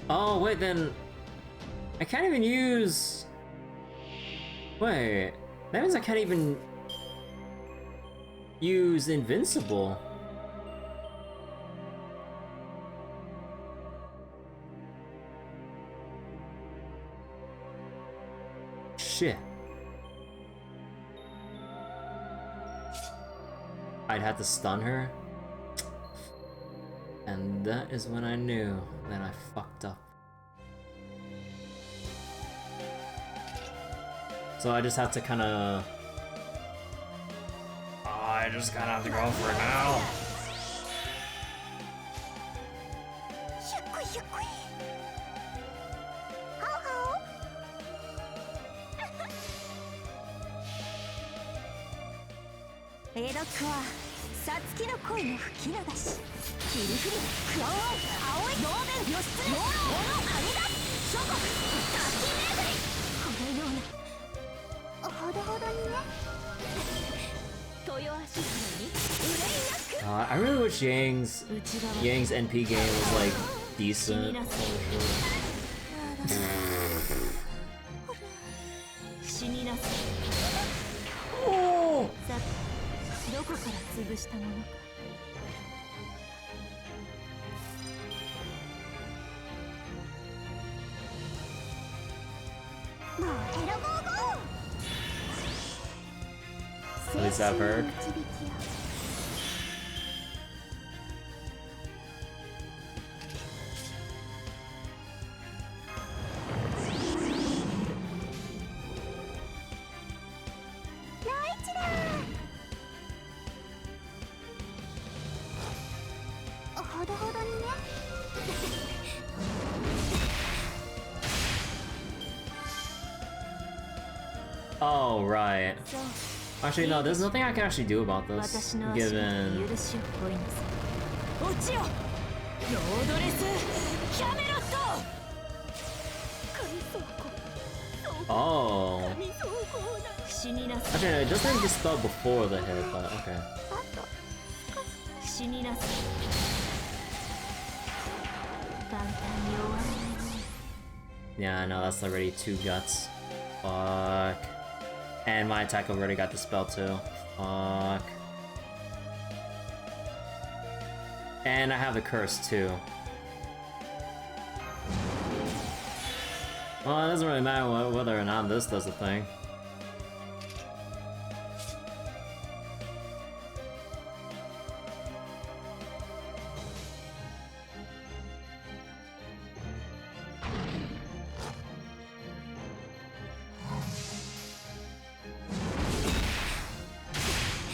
Oh, wait, then... I can't even use... Wait... That means I can't even... use Invincible. Shit. I'd have to stun her. And that is when I knew that I fucked up. So I just have to kinda... I just kinda have to go for it now. エロックはサツキの恋の吹き流しキルフリクローン青い同弁義経モロ阿弥陀諸国滝巡りこのようなほどほどにね豊足に憂いなく I really wish Yang's NP game was like decent. 死になさい。Oh! さてどこから潰したものか。もうエロゴーゴー。 At least I've heard. Oh, right. Actually, no, there's nothing I can actually do about this, given... Oh. Actually, no, it doesn't dispel before the hit, but okay. Yeah, no, that's already 2 guts. Fuck. And my attack already got the spell too. Fuck. And I have the curse too. Well, it doesn't really matter whether or not this does a thing.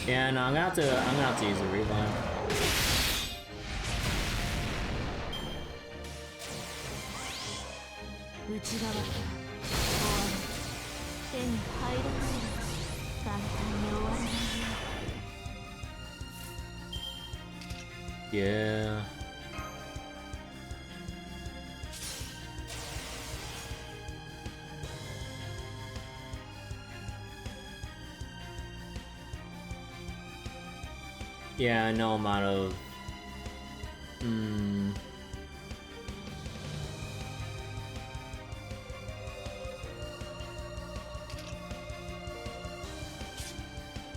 Yeah, no, I'm gonna have to use a revive. Yeah. Yeah, no amount of...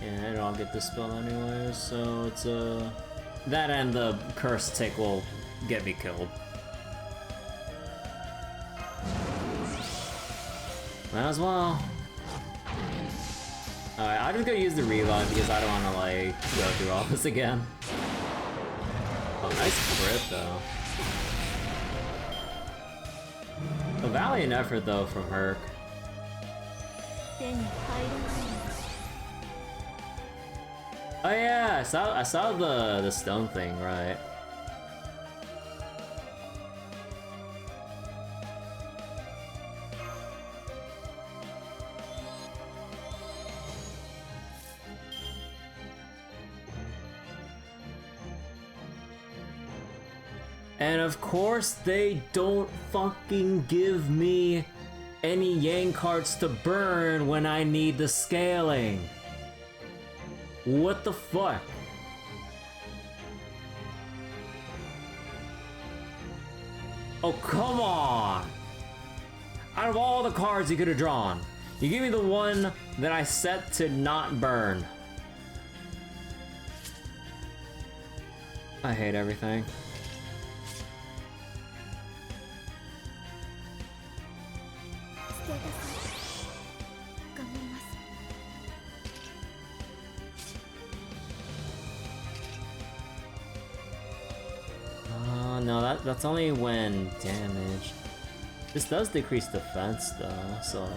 Yeah, it'll all get the spell anyway, so it's that and the curse tick will get me killed. Might as well. Alright, I'll just go use the revive because I don't want to, like, go through all this again. Oh, nice crit, though. A valiant effort, though, from Herc. Oh yeah, I saw the stone thing, right. And of course, they don't fucking give me any Yang cards to burn when I need the scaling. What the fuck? Oh, come on! Out of all the cards you could have drawn, you give me the one that I set to not burn. I hate everything. No, that's only when damaged. This does decrease defense though, so...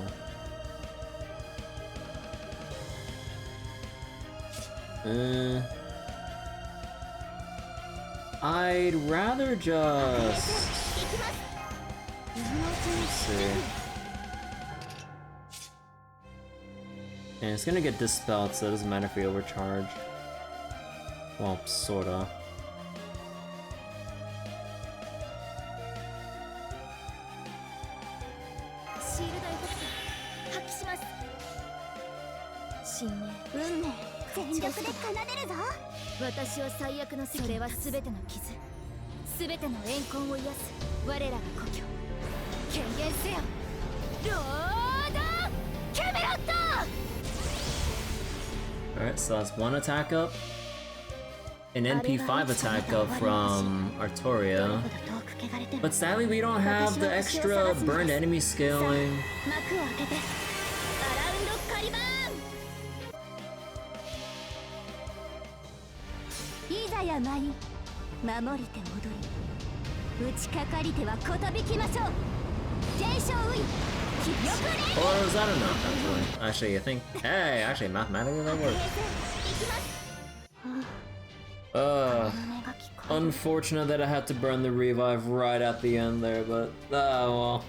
I'd rather just... Let's see. And it's gonna get dispelled, so it doesn't matter if we overcharge. Well, sorta. Alright, so that's one attack up. An NP5 attack up from Artoria. But sadly we don't have the extra burned enemy scaling. Or was that enough, actually? I think... Hey, actually, mathematically that worked. Unfortunate that I had to burn the revive right at the end there, but... well.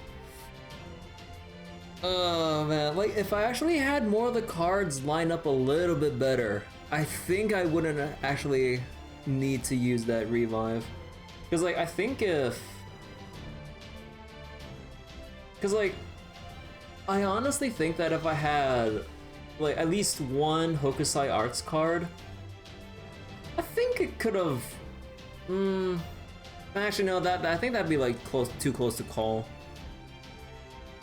Oh, man. Like, if I actually had more of the cards line up a little bit better, I think I wouldn't actually need to use that revive. Because, like, I think if... Because, like... I honestly think that if I had, like, at least one Hokusai Arts card, I think it could have. Actually, no. I think that'd be like too close to call.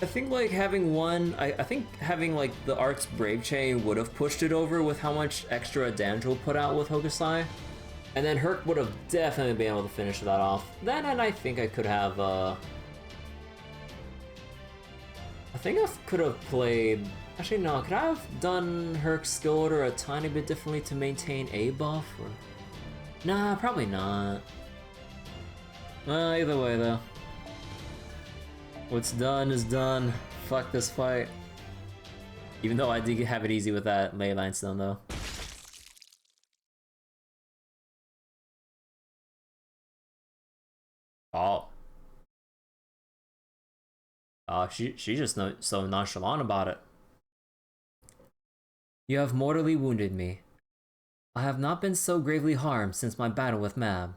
I think like having one. I think having like the Arts Brave Chain would have pushed it over with how much extra damage we'll put out with Hokusai, and then Herc would have definitely been able to finish that off. Then, and I think I could have. I think I could have played... Actually, no. Could I have done Herc's skill order a tiny bit differently to maintain a buff? Or... Nah, probably not. Well, either way, though. What's done is done. Fuck this fight. Even though I did have it easy with that ley line stone, though. Oh. She's just so nonchalant about it. You have mortally wounded me. I have not been so gravely harmed since my battle with Mab.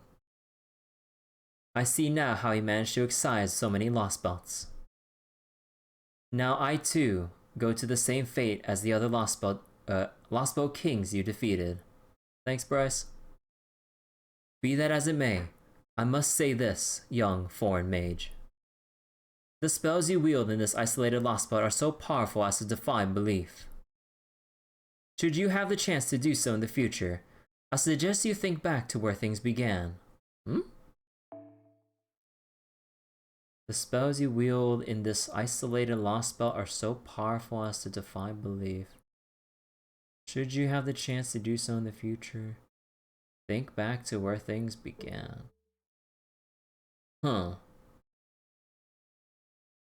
I see now how he managed to excise so many Lostbelts. Now I too go to the same fate as the other Lostbelt kings you defeated. Thanks, Bryce. Be that as it may, I must say this, young foreign mage. The spells you wield in this isolated Lostbelt are so powerful as to defy belief. Should you have the chance to do so in the future, I suggest you think back to where things began. The spells you wield in this isolated Lostbelt are so powerful as to defy belief. Should you have the chance to do so in the future, think back to where things began.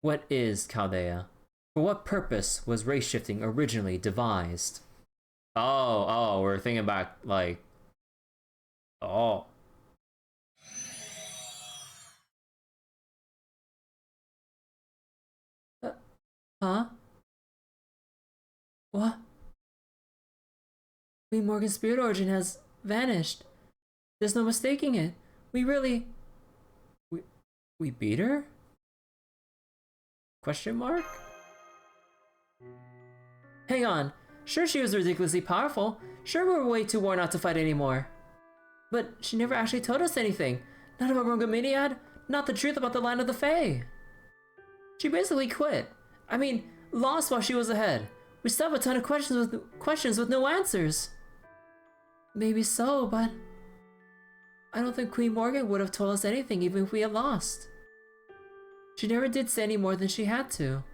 What is Chaldea? For what purpose was race shifting originally devised? Oh, we're thinking back, like... Oh. Huh? What? Queen Morgan's spirit origin has vanished. There's no mistaking it. We really... We beat her? Question mark? Hang on. Sure, she was ridiculously powerful. Sure, we're way too worn out to fight anymore. But she never actually told us anything. Not about Rongominiad, not the truth about the line of the Fae. She basically quit. I mean, lost while she was ahead. We still have a ton of questions with no answers. Maybe so, but... I don't think Queen Morgan would have told us anything even if we had lost. She never did say any more than she had to.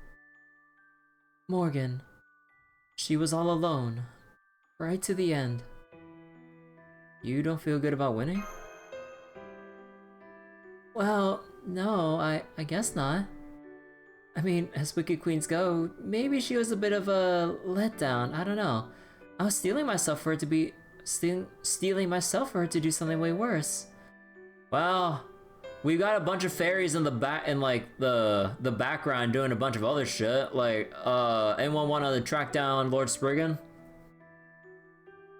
Morgan. She was all alone. Right to the end. You don't feel good about winning? Well, no, I guess not. I mean, as Wicked Queens go, maybe she was a bit of a letdown, I don't know. I was stealing myself for her to be... stealing myself for her to do something way worse. Well... We've got a bunch of fairies in the back, in like the background doing a bunch of other shit. Like, anyone want to track down Lord Spriggan?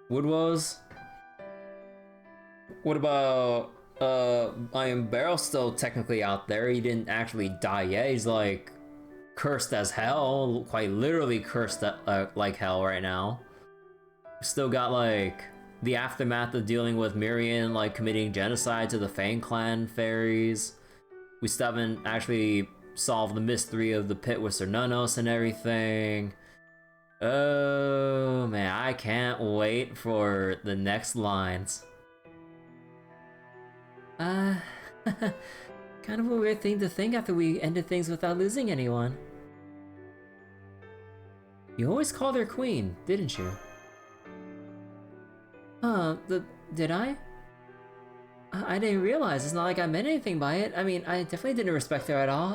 Woodwoes? What about, I mean, Barrel's still technically out there. He didn't actually die yet. He's like cursed as hell, quite literally cursed like hell right now. Still got like the aftermath of dealing with Mirian like committing genocide to the Fang clan fairies. We still haven't actually solved the mystery of the pit with Sir Nunos and everything. Oh man, I can't wait for the next lines. Kind of a weird thing to think after we ended things without losing anyone. You always called her queen, didn't you? Did I? I didn't realize. It's not like I meant anything by it. I mean, I definitely didn't respect her at all.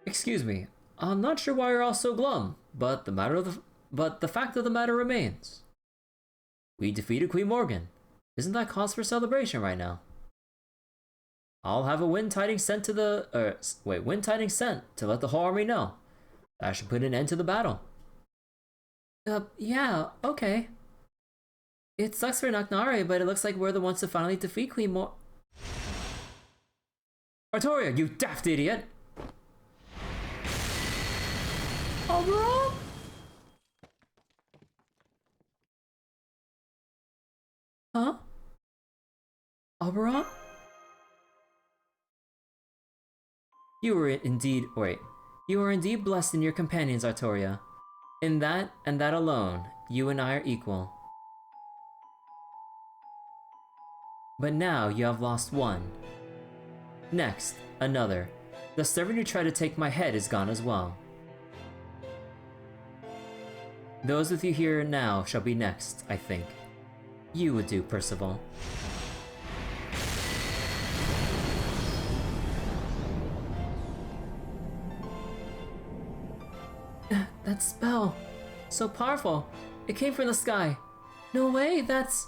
Excuse me. I'm not sure why you're all so glum, but the fact of the matter remains. We defeated Queen Morgan. Isn't that cause for celebration right now? I'll have a wind tidings sent to the wind tidings sent to let the whole army know. That should put an end to the battle. Yeah, okay. It sucks for Naknare, but it looks like we're the ones to finally defeat Queen Artoria, you daft idiot! Oberon? Huh? Oberon? You were indeed blessed in your companions, Artoria. In that, and that alone, you and I are equal. But now you have lost one. Next, another. The servant who tried to take my head is gone as well. Those with you here now shall be next, I think. You would do, Percival. That spell, so powerful. It came from the sky. No way, that's...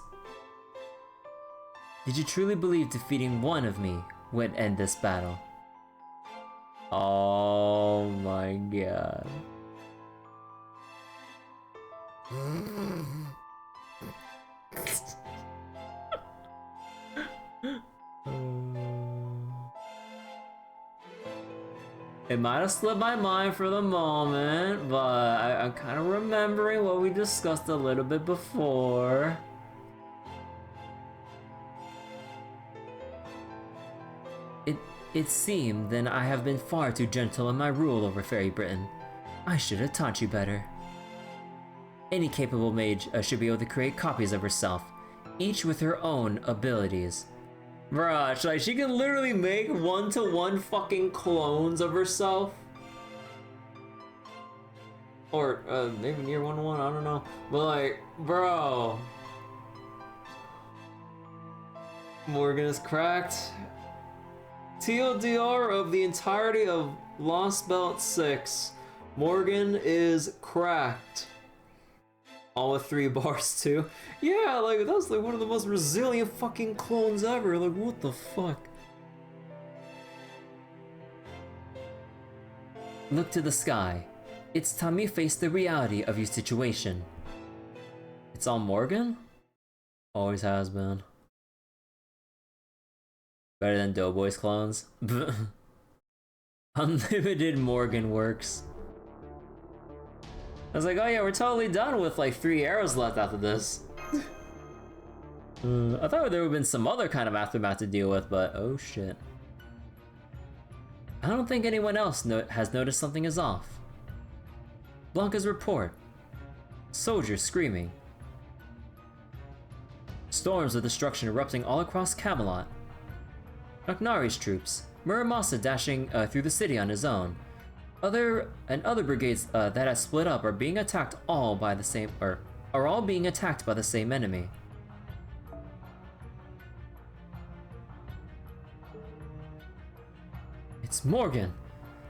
Did you truly believe defeating one of me would end this battle? Oh my god. It might have slipped my mind for the moment, but I'm kind of remembering what we discussed a little bit before. It seemed then I have been far too gentle in my rule over Fairy Britain. I should have taught you better. Any capable mage should be able to create copies of herself, each with her own abilities. Bruh, like she can literally make one-to-one fucking clones of herself. Or maybe near one-to-one, I don't know. But like, bro. Morgan is cracked. TLDR of the entirety of Lostbelt 6. Morgan is cracked. All with 3 bars too. Yeah, like that's like one of the most resilient fucking clones ever. Like what the fuck? Look to the sky. It's time you face the reality of your situation. It's all Morgan? Always has been. Better than Doughboy's clones. Unlimited Morgan works. I was like, oh yeah, we're totally done with like 3 arrows left after this. I thought there would have been some other kind of aftermath to deal with, but oh shit. I don't think anyone else has noticed something is off. Blanca's report. Soldiers screaming. Storms of destruction erupting all across Camelot. Naknari's troops. Muramasa dashing through the city on his own. Other brigades that have split up are being attacked all by the same enemy. It's Morgan.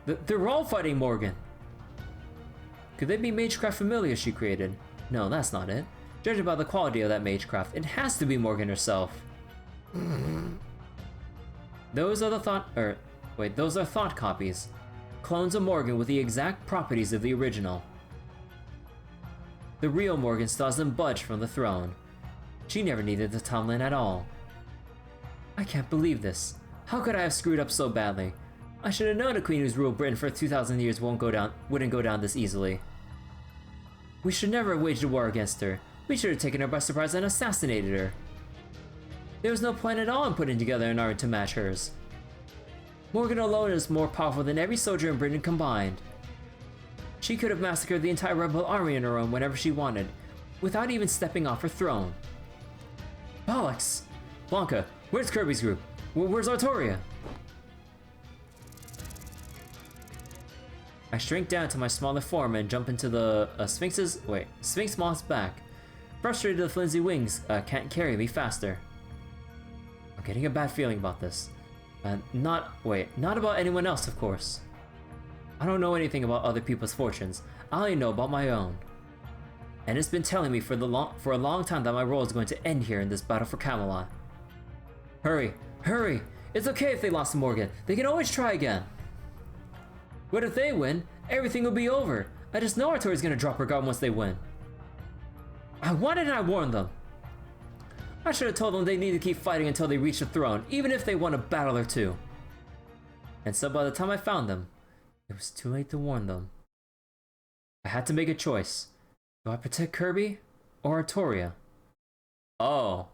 They're all fighting Morgan. Could they be magecraft familiar she created? No, that's not it. Judging by the quality of that magecraft, it has to be Morgan herself. Those are thought copies. clones of Morgan with the exact properties of the original. The real Morgan still hasn't budged from the throne. She never needed the Tomlin at all. I can't believe this. How could I have screwed up so badly? I should have known a queen who's ruled Britain for 2,000 years wouldn't go down this easily. We should never have waged a war against her. We should have taken her by surprise and assassinated her. There was no point at all in putting together an army to match hers. Morgan alone is more powerful than every soldier in Britain combined. She could have massacred the entire rebel army on her own whenever she wanted, without even stepping off her throne. Bollocks! Blanca, where's Kirby's group? Where's Artoria? I shrink down to my smaller form and jump into the Sphinx Moth's back. Frustrated, the flimsy wings can't carry me faster. I'm getting a bad feeling about this. Not about anyone else, of course. I don't know anything about other people's fortunes. I only know about my own. And it's been telling me for a long time that my role is going to end here in this battle for Camelot. Hurry, hurry! It's okay if they lost to Morgan. They can always try again. What if they win? Everything will be over. I just know Artoria's gonna drop her guard once they win. I wanted and I warned them. I should have told them they need to keep fighting until they reach the throne, even if they won a battle or two. And so by the time I found them, it was too late to warn them. I had to make a choice. Do I protect Kirby or Artoria? Oh.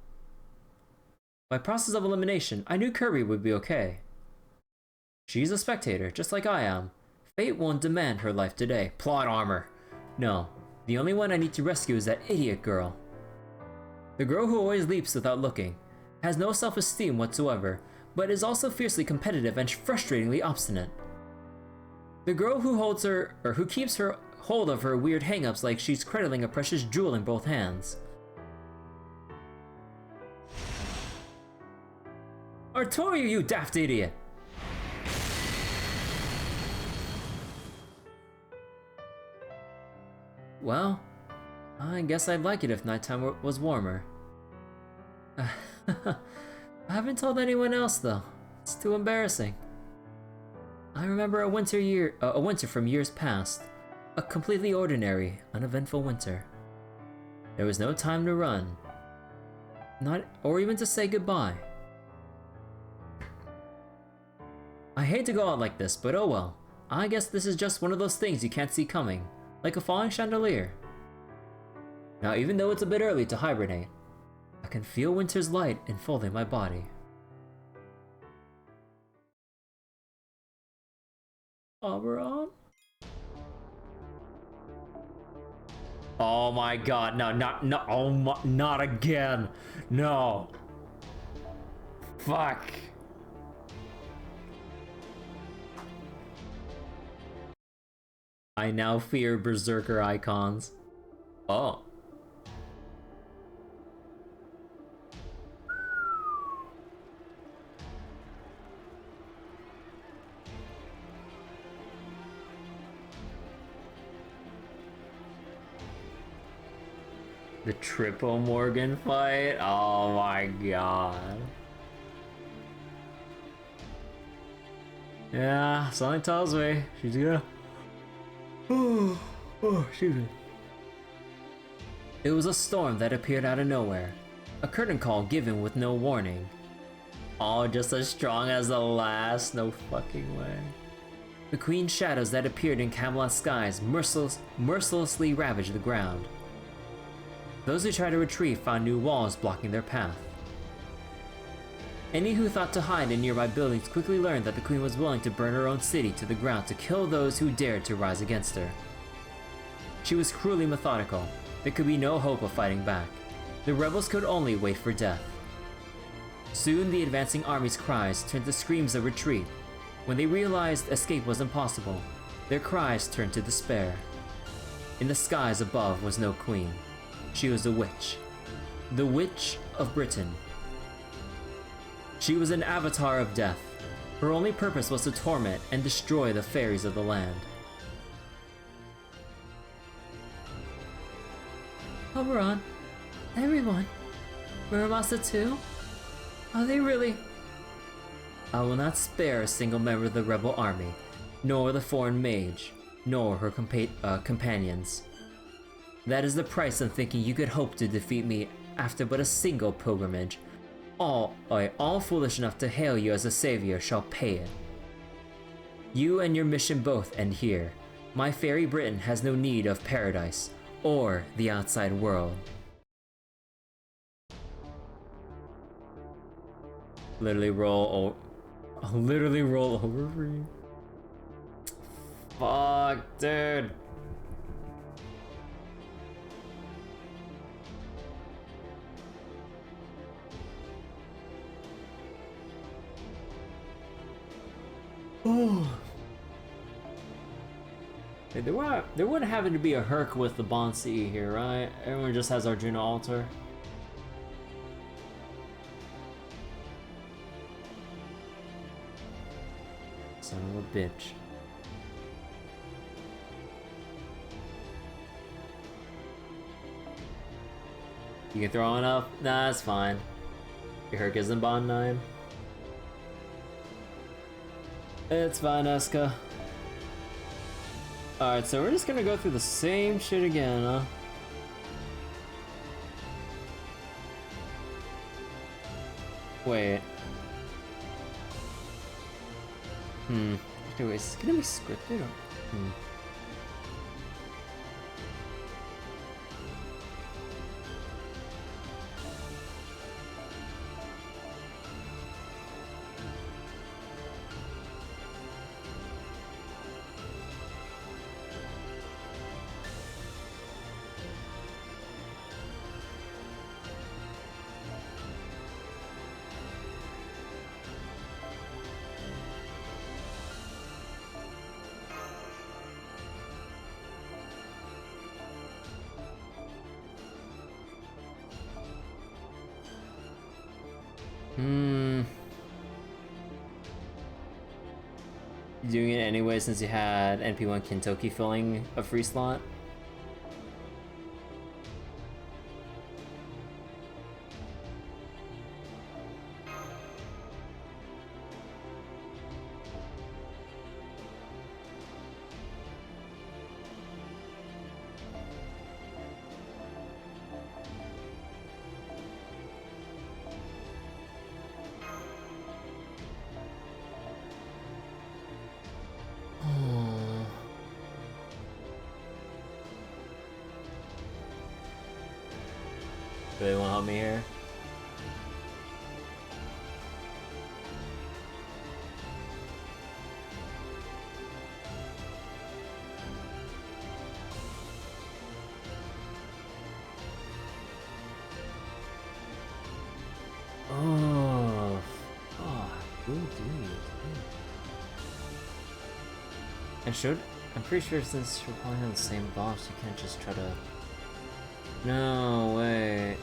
By process of elimination, I knew Kirby would be okay. She's a spectator, just like I am. Fate won't demand her life today. Plot armor. No, the only one I need to rescue is that idiot girl. The girl who always leaps without looking, has no self-esteem whatsoever, but is also fiercely competitive and frustratingly obstinate. The girl who keeps her hold of her weird hang-ups like she's cradling a precious jewel in both hands. Artoria, you daft idiot! Well, I guess I'd like it if nighttime was warmer. I haven't told anyone else though. It's too embarrassing. I remember a winter from years past. A completely ordinary, uneventful winter. There was no time to run. Or even to say goodbye. I hate to go out like this, but oh well. I guess this is just one of those things you can't see coming. Like a falling chandelier. Now, even though it's a bit early to hibernate, I can feel winter's light enfolding my body. Oberon? Oh my god, no, not again. No. Fuck. I now fear berserker icons. Oh. The triple Morgan fight? Oh my god. Yeah, something tells me she's gonna... Oh, excuse me. It was a storm that appeared out of nowhere. A curtain call given with no warning. Oh, just as strong as the last? No fucking way. The queen's shadows that appeared in Camelot's skies mercilessly ravaged the ground. Those who tried to retreat found new walls blocking their path. Any who thought to hide in nearby buildings quickly learned that the queen was willing to burn her own city to the ground to kill those who dared to rise against her. She was cruelly methodical. There could be no hope of fighting back. The rebels could only wait for death. Soon the advancing army's cries turned to screams of retreat. When they realized escape was impossible, their cries turned to despair. In the skies above was no queen. She was a witch. The Witch of Britain. She was an avatar of death. Her only purpose was to torment and destroy the fairies of the land. Oberon, everyone, Muramasa too? Are they really? I will not spare a single member of the rebel army. nor the foreign mage, nor her companions. That is the price of thinking you could hope to defeat me after but a single pilgrimage. All foolish enough to hail you as a savior shall pay it. You and your mission both end here. My fairy Britain has no need of paradise, or the outside world. Literally roll over for you. Fuck, dude. Oh. Hey, there wouldn't happen to be a Herc with the Bonsi here, right? Everyone just has Arjuna altar. Son of a bitch. You can throw one up? Nah, that's fine. Your Herc isn't Bond 9. It's fine, Eska. Alright, so we're just gonna go through the same shit again, huh? Wait. Anyway, is this gonna be scripted or? Doing it anyway since you had NP1 Kintoki filling a free slot. Really want to help me here? Oh, fuck. Ooh, dude. I'm pretty sure since you're probably on the same boss, you can't just try to... No, wait.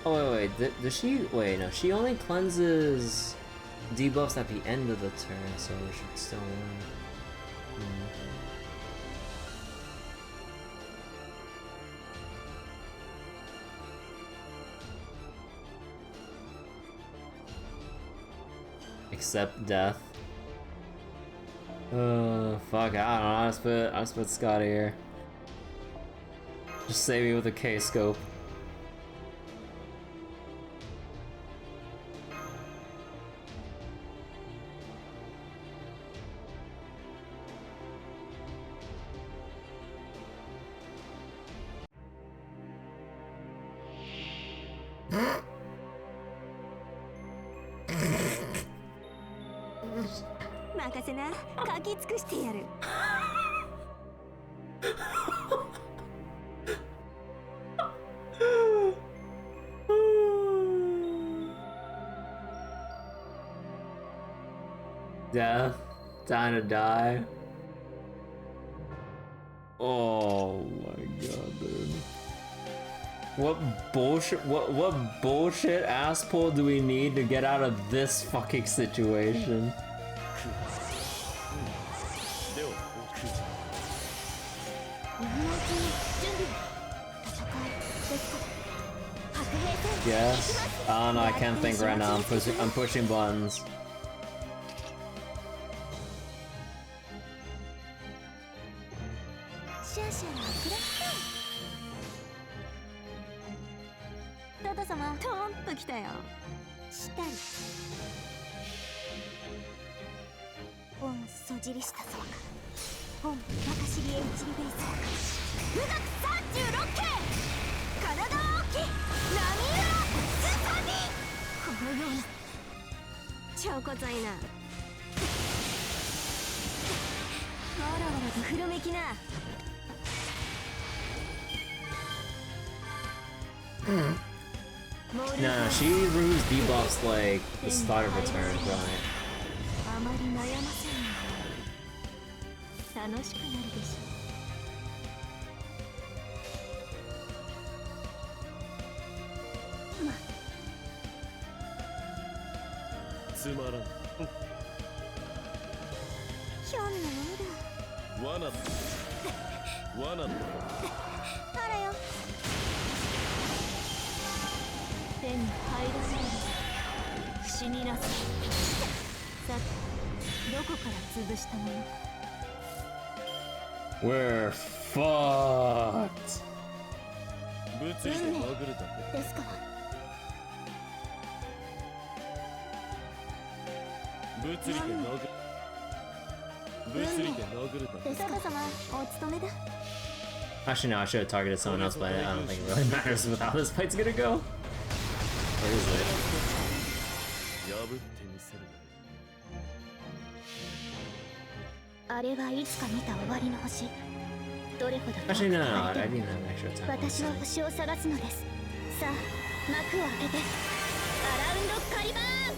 Oh, wait, does she... Wait, no, she only cleanses debuffs at the end of the turn, so we should still win. Except death. Fuck, I don't know, I'll just put Scott here. Just save me with a K-scope. Death, time to die. Oh my god, dude. What bullshit ass pull do we need to get out of this fucking situation? Yes. I don't know, I can't think right now. I'm pushing buttons. 様トーンときたよ。したり本そじりしたそうか。本バカシリエイチリベイス富岳36系体大き波浦スサビこのような超こざいな。わらわらとふるめきな。No, she removes debuffs like the start of her turn, right? あまり悩ませない。楽しくなるでしょう。つまらん。ひょんなものだ。罠だ。罠だ。あらよ。手に入らない不死になさい。さてどこから潰したもの。 We're fucked. 物理で殴るだけ。ですから物理で殴るだけ。ですから様お務めだ。 Actually, no, I should have targeted someone else, but I don't think it really matters with how this fight's gonna go. Where is it? 破ってみせる。あれはいつか見た終わりの星。どれほど Actually, no, I didn't have an extra time. 私は星を探すのです。さあ幕を開けてアラウンドカリバーン。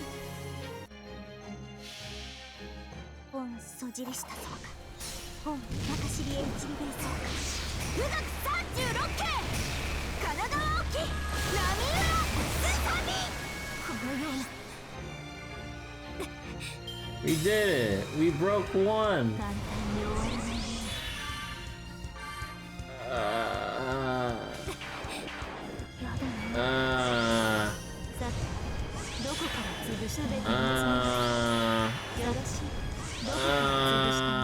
本そじりしたそうか。本バカシリエイチリベイそうか。富岳36系体大き波浦スサビこのような。 We did it! We broke one! 簡単に終わらないね。やだな。さてどこから潰したべきですか。よろしい。どこから潰したの。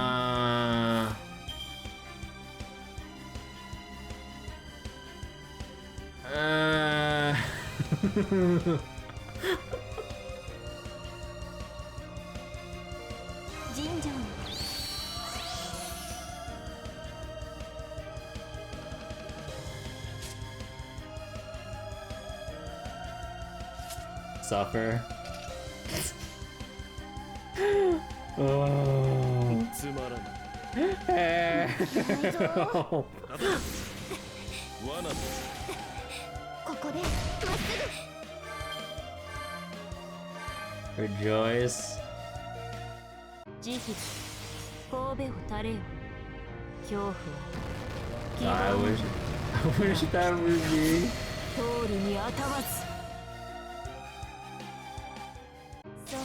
神社に Suffer. Oh. つまらん。 Help. 罠だ。ここでまっす Rejoice. ぐ。慈悲神戸を垂れよ。恐怖は I wish that was me. 通りに当たわず。そう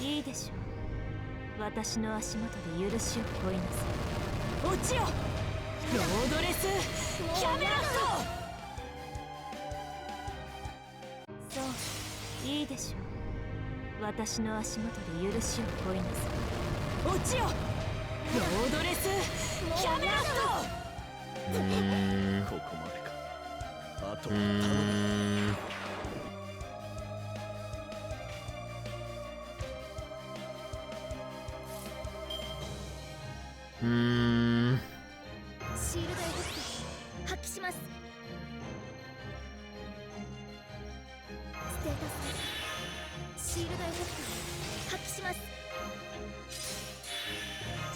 いいでしょう。私の足元で許しを乞いなさい。落ちよロードレスキャメロット。そういいでしょう。私の足元で許しを乞いなさい。落ちよロードレスキャメロット。ここまでか。あとは頼む。シールドエフェクト発揮します。ステータスシールドエフェクト発揮します。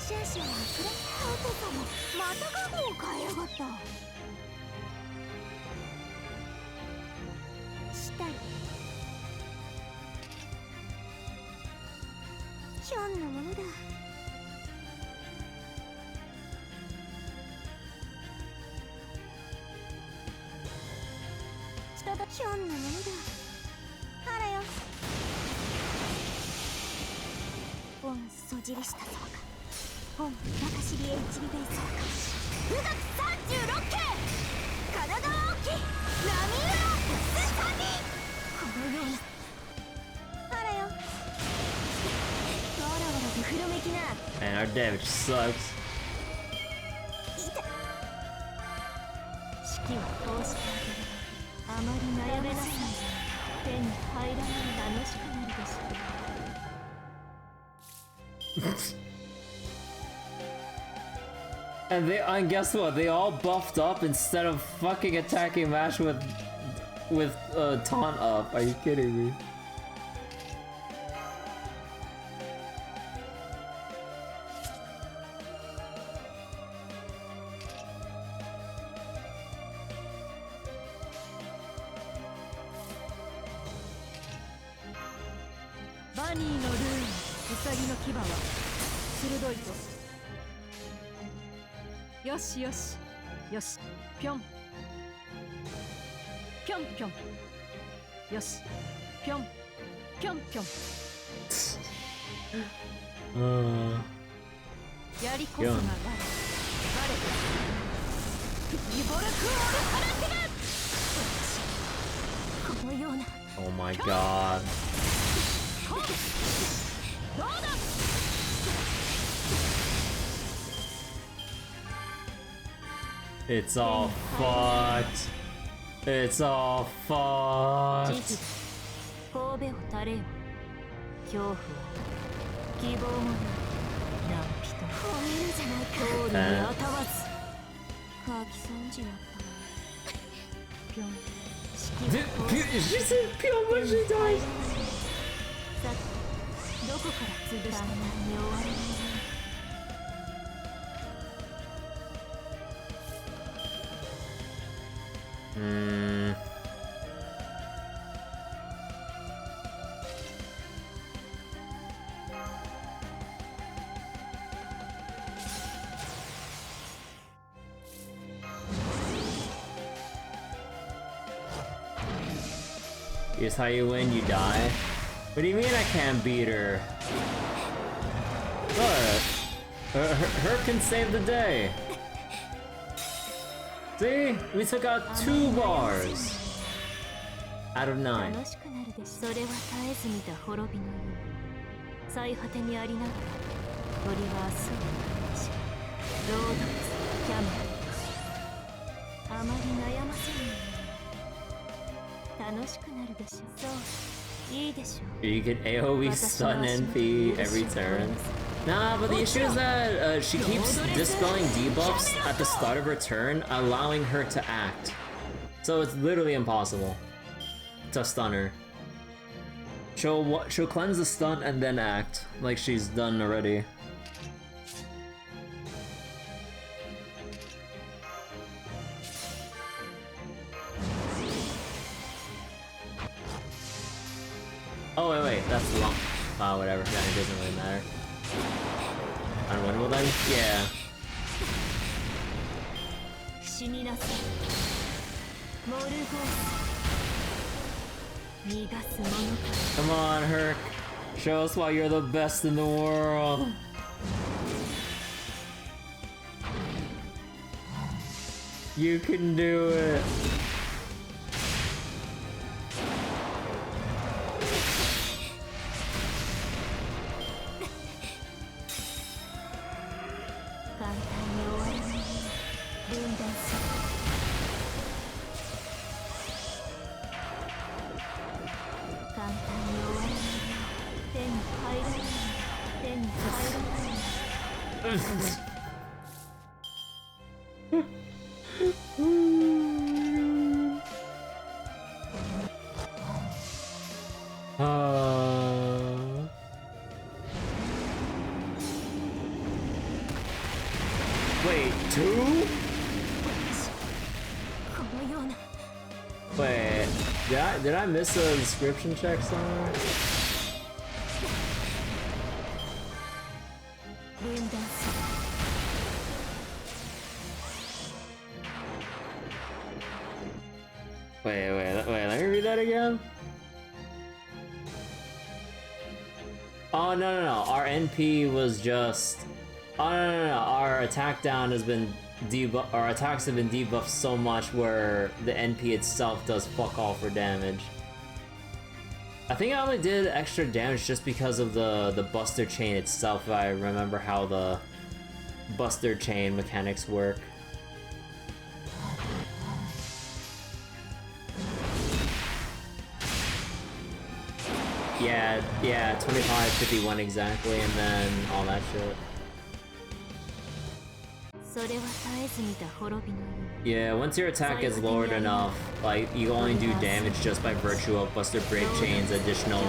シェンションはくれ。ハート様またガムを変えやがった。したりひょんなものだ。ひょんなものだ。あらよ。本そじりしたそうか。本バカシリエイチリベイそうか。富岳36系体大き波浦スサビこのような。あらよ。わらわらとふるめきな。 Man, our damage sucks. いた。式はこうしてあげる。あまり悩めなさい。手に入らない楽しくなるでしょう。And guess what? They all buffed up instead of fucking attacking Mash with taunt up. Are you kidding me? Bunny のルーン、ウサギの牙は鋭いと。よしよしよし、ぴょんぴょんぴょん、よしぴょんぴょんぴょん。やりこそが我、イボルクオールカラテガ。このような。Oh my god. It's all fucked. It's all fucked. 神戸を垂れよ。恐怖は希望もない。何人褒めるじゃないか。通りに当たわず。カーキさんじやった。ぴょん。She said Pyo when she dies. さて、どこから潰したのに終わりに。Here's how you win, you die. What do you mean I can't beat her? What? Her can save the day. See? We took out 2 bars out of 9. 楽しくなるでしょ。それは絶えず見た滅びのよう。最果てにありながら鳥は明日を待ち、ロードツ、キャメラ、あまり悩ませない。楽しくなるでしょ。そう、いいでしょう。 You can AoE stun NP every turn. Nah, but the issue is that she keeps dispelling debuffs at the start of her turn, allowing her to act. So it's literally impossible to stun her. She'll cleanse the stun and then act, like she's done already. Oh wait, that's long. Oh, whatever. Yeah, it doesn't really matter. Unwinnable then? Yeah. Come on, Herc. Show us why you're the best in the world. You can do it. Wait, 2? Wait, did I miss a description check somewhere? Wait, let me read that again? Oh, no, our NP was just... Oh, no, our attack down has been debuffed, our attacks have been debuffed so much where the NP itself does fuck all for damage. I think I only did extra damage just because of the Buster Chain itself, if I remember how the Buster Chain mechanics work. yeah, 25, 51 exactly, and then all that shit. Yeah, once your attack is lowered enough, like, you only do damage just by virtue of Buster Break Chain's additional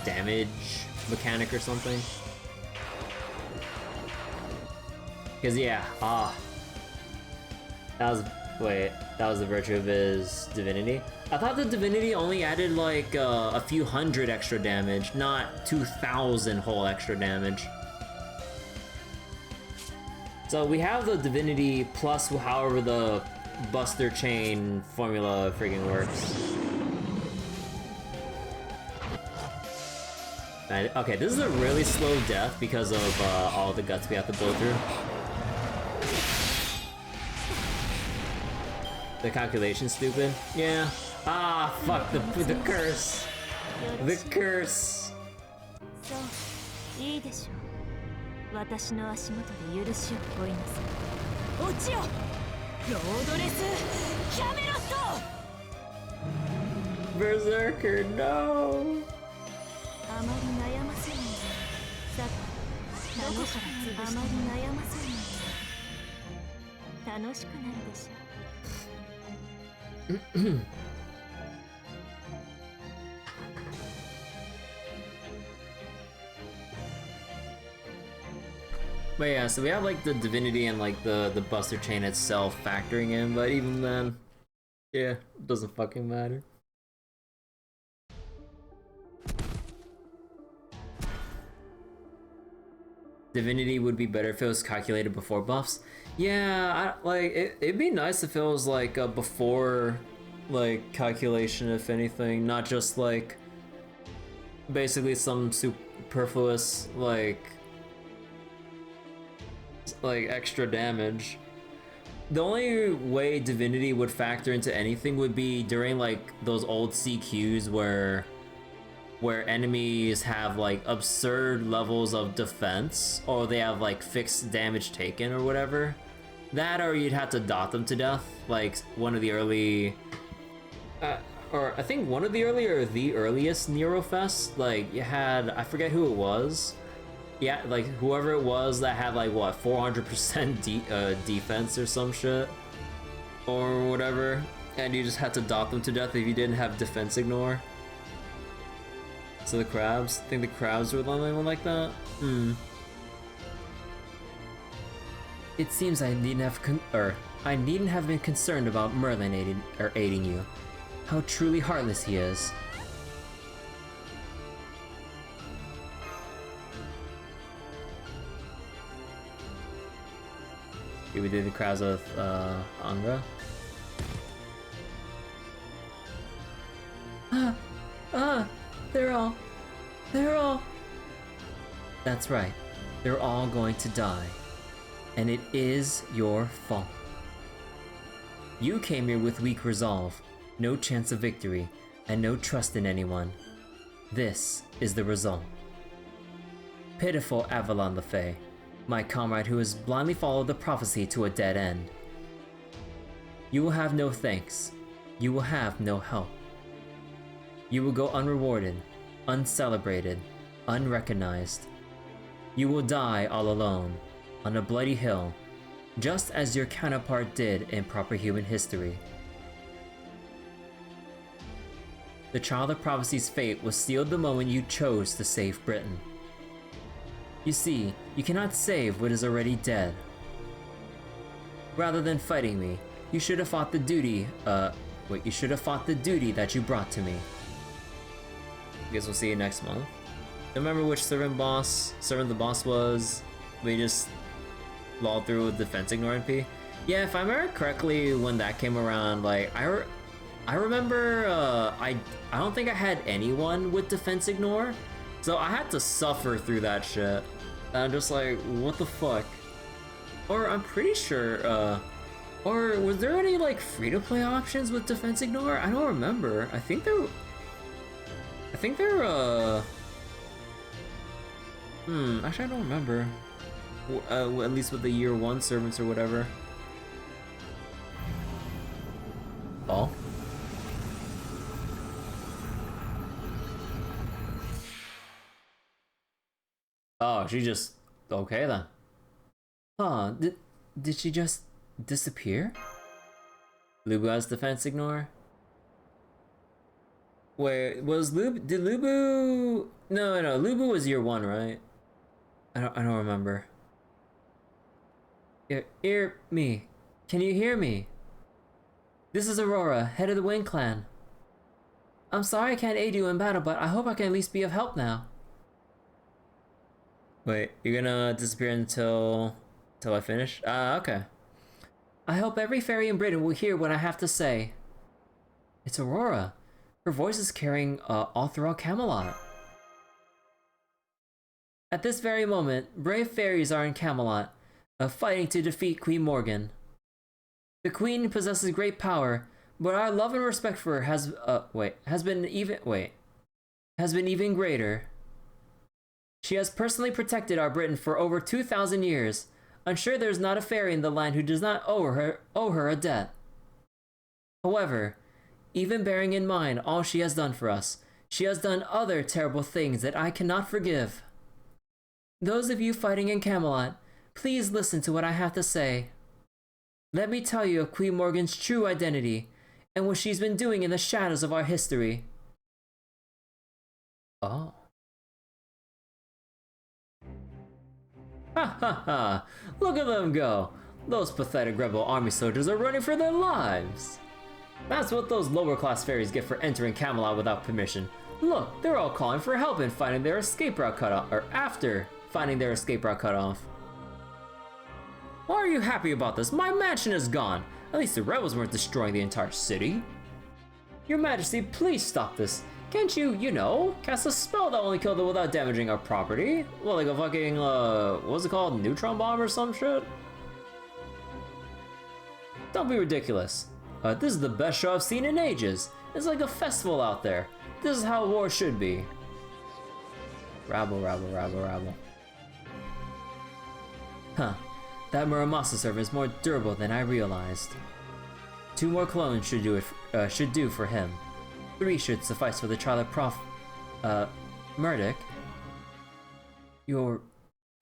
damage mechanic or something. Because, yeah, that was the virtue of his divinity? I thought the divinity only added, like, a few hundred extra damage, not 2,000 whole extra damage. So we have the divinity plus however the Buster Chain formula freaking works. And, okay, this is a really slow death because of all the guts we have to blow through. The calculation's stupid. Yeah. Ah, fuck, the curse. The curse. 私の足元で許しを請いなさい。落ちよ、ロードレスキャメロット。Berserker, no. あまり悩ませないで。さて、楽しくあまり悩ませないで。楽しくなるでしょう。But yeah, so we have like the divinity and like the Buster Chain itself factoring in, but even then, yeah, it doesn't fucking matter. Divinity would be better if it was calculated before buffs. Yeah, it'd be nice if it was like before, like, calculation, if anything, not just like basically some superfluous like extra damage. The only way divinity would factor into anything would be during like those old CQs where enemies have like absurd levels of defense, or they have like fixed damage taken or whatever. That, or you'd have to dot them to death, like one of the early or I think one of the early or the earliest Neurofest, like you had, I forget who it was. Yeah, like whoever it was that had like what 400% defense or some shit or whatever, and you just had to dot them to death if you didn't have defense ignore. So the crabs, I think the crabs were the only one like that. It seems I needn't have been concerned about Merlin aiding you. How truly heartless he is. We did the crowds with Angra. They're all. That's right. They're all going to die. And it is your fault. You came here with weak resolve, no chance of victory, and no trust in anyone. This is the result. Pitiful Avalon le Fae, my comrade who has blindly followed the prophecy to a dead end. You will have no thanks. You will have no help. You will go unrewarded, uncelebrated, unrecognized. You will die all alone, on a bloody hill, just as your counterpart did in proper human history. The Child of Prophecy's fate was sealed the moment you chose to save Britain. You see, you cannot save what is already dead. Rather than fighting me, you should have fought the duty, you should have fought the duty that you brought to me. I guess we'll see you next month. Don't remember which servant the boss was. We just lolled through with defense ignore NP. Yeah, if I remember correctly, when that came around, like I remember I don't think I had anyone with defense ignore, so I had to suffer through that shit. And I'm just like, what the fuck? Or I'm pretty sure, or was there any like free-to-play options with defense ignore? I don't remember. I think there actually I don't remember. At least with the year 1 servants or whatever. Oh. Oh, she just... Okay then. Huh, did she just disappear? Lubu has defense ignore? Wait, was Lubu... Did Lubu... No, Lubu was year 1, right? I don't remember. Hear me. Can you hear me? This is Aurora, head of the Wind Clan. I'm sorry I can't aid you in battle, but I hope I can at least be of help now. Wait, you're gonna disappear until I finish? Okay. I hope every fairy in Britain will hear what I have to say. It's Aurora. Her voice is carrying all throughout Camelot. At this very moment, brave fairies are in Camelot, fighting to defeat Queen Morgan. The Queen possesses great power, but our love and respect for her has been even greater. She has personally protected our Britain for over 2,000 years. I'm sure there's not a fairy in the land who does not owe her a debt. However, even bearing in mind all she has done for us, she has done other terrible things that I cannot forgive. Those of you fighting in Camelot, please listen to what I have to say. Let me tell you of Queen Morgan's true identity, and what she's been doing in the shadows of our history. Oh. Ha ha ha! Look at them go! Those pathetic rebel army soldiers are running for their lives! That's what those lower class fairies get for entering Camelot without permission. Look, they're all calling for help in finding their escape route cut off, or after finding their escape route cut off. Why are you happy about this? My mansion is gone! At least the rebels weren't destroying the entire city. Your Majesty, please stop this. Can't you, cast a spell that only killed them without damaging our property? Well, like a fucking, what's it called? Neutron bomb or some shit? Don't be ridiculous. This is the best show I've seen in ages. It's like a festival out there. This is how war should be. Rabble, rabble, rabble, rabble. Huh. That Muramasa servant is more durable than I realized. 2 more clones should do for him. 3 should suffice for the trial of Murdoch. Your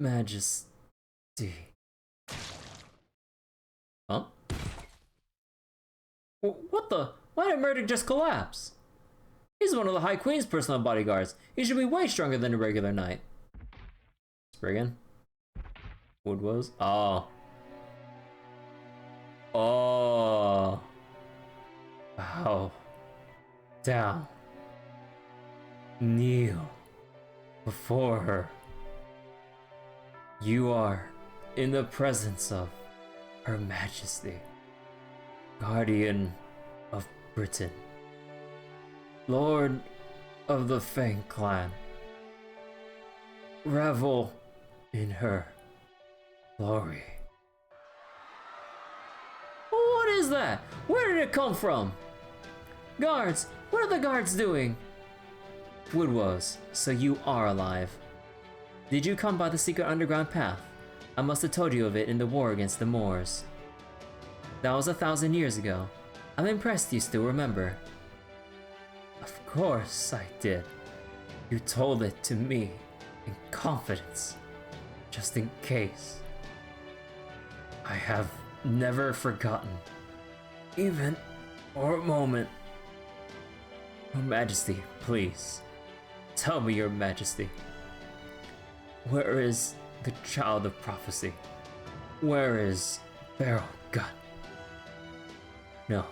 Majesty. Huh? What the? Why did Murdoch just collapse? He's one of the High Queen's personal bodyguards. He should be way stronger than a regular knight. Spriggan? Wood was? Oh. Oh. Bow down. Kneel before her. You are in the presence of Her Majesty, Guardian of Britain, Lord of the Fang Clan. Revel in her glory. What is that? Where did it come from? Guards! What are the guards doing? Wood was, so you are alive. Did you come by the secret underground path? I must have told you of it in the war against the Moors. That was 1,000 years ago. I'm impressed you still remember. Of course I did. You told it to me in confidence, just in case. I have never forgotten, even for a moment. Your Majesty, please, tell me, Your Majesty. Where is the child of prophecy? Where is Beryl Gut? No.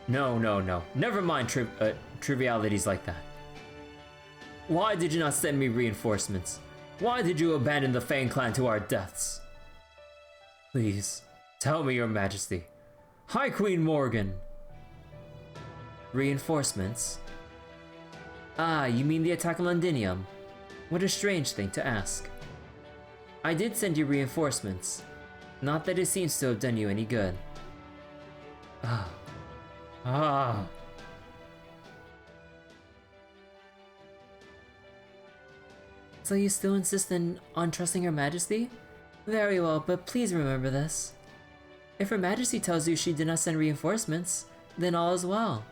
Never mind trivialities like that. Why did you not send me reinforcements? Why did you abandon the Fang Clan to our deaths? Please, tell me, Your Majesty. High Queen Morgan! Reinforcements? Ah, you mean the attack on Londinium? What a strange thing to ask. I did send you reinforcements. Not that it seems to have done you any good. So you still insist on trusting Her Majesty? Very well, but please remember this. If Her Majesty tells you she did not send reinforcements, then all is well.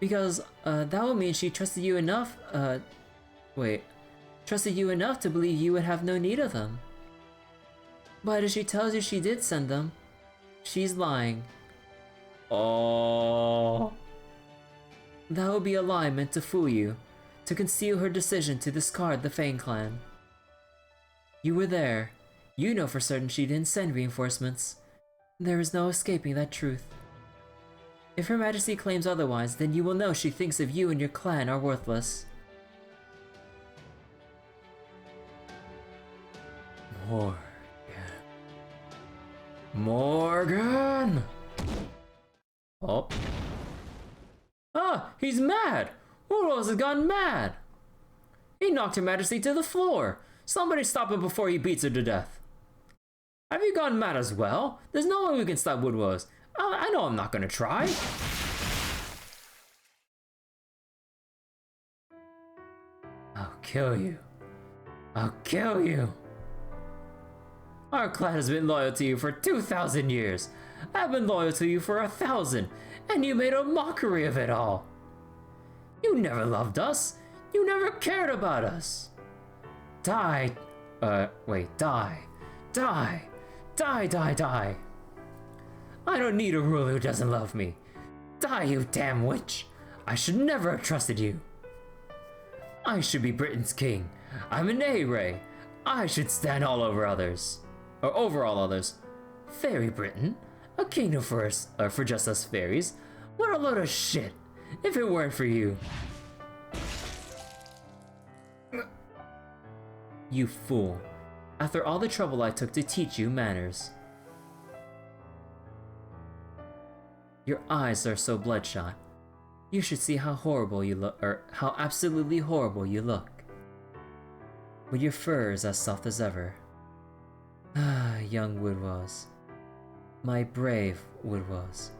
Because, that would mean she trusted you enough, trusted you enough to believe you would have no need of them. But if she tells you she did send them, she's lying. Oh. That would be a lie meant to fool you, to conceal her decision to discard the Fang clan. You were there. You know for certain she didn't send reinforcements. There is no escaping that truth. If Her Majesty claims otherwise, then you will know she thinks of you and your clan are worthless. Morgan! Oh. Ah, he's mad! Uros has gone mad! He knocked Her Majesty to the floor! Somebody stop him before he beats her to death! Have you gone mad as well? There's no way we can stop Woodrose. I know I'm not gonna try! I'll kill you. I'll kill you! Our clan has been loyal to you for 2,000 years. I've been loyal to you for 1,000, and you made a mockery of it all. You never loved us. You never cared about us. Die. Die. Die. Die, die, die. I don't need a ruler who doesn't love me. Die, you damn witch. I should never have trusted you. I should be Britain's king. I'm an A-ray. I should stand all over others. Or over all others. Fairy Britain? A kingdom for us, for just us fairies? What a load of shit, if it weren't for you. You fool. After all the trouble I took to teach you manners. Your eyes are so bloodshot. You should see how horrible you look, or how absolutely horrible you look. But your fur is as soft as ever. Ah, young Woodrose. My brave Woodrose.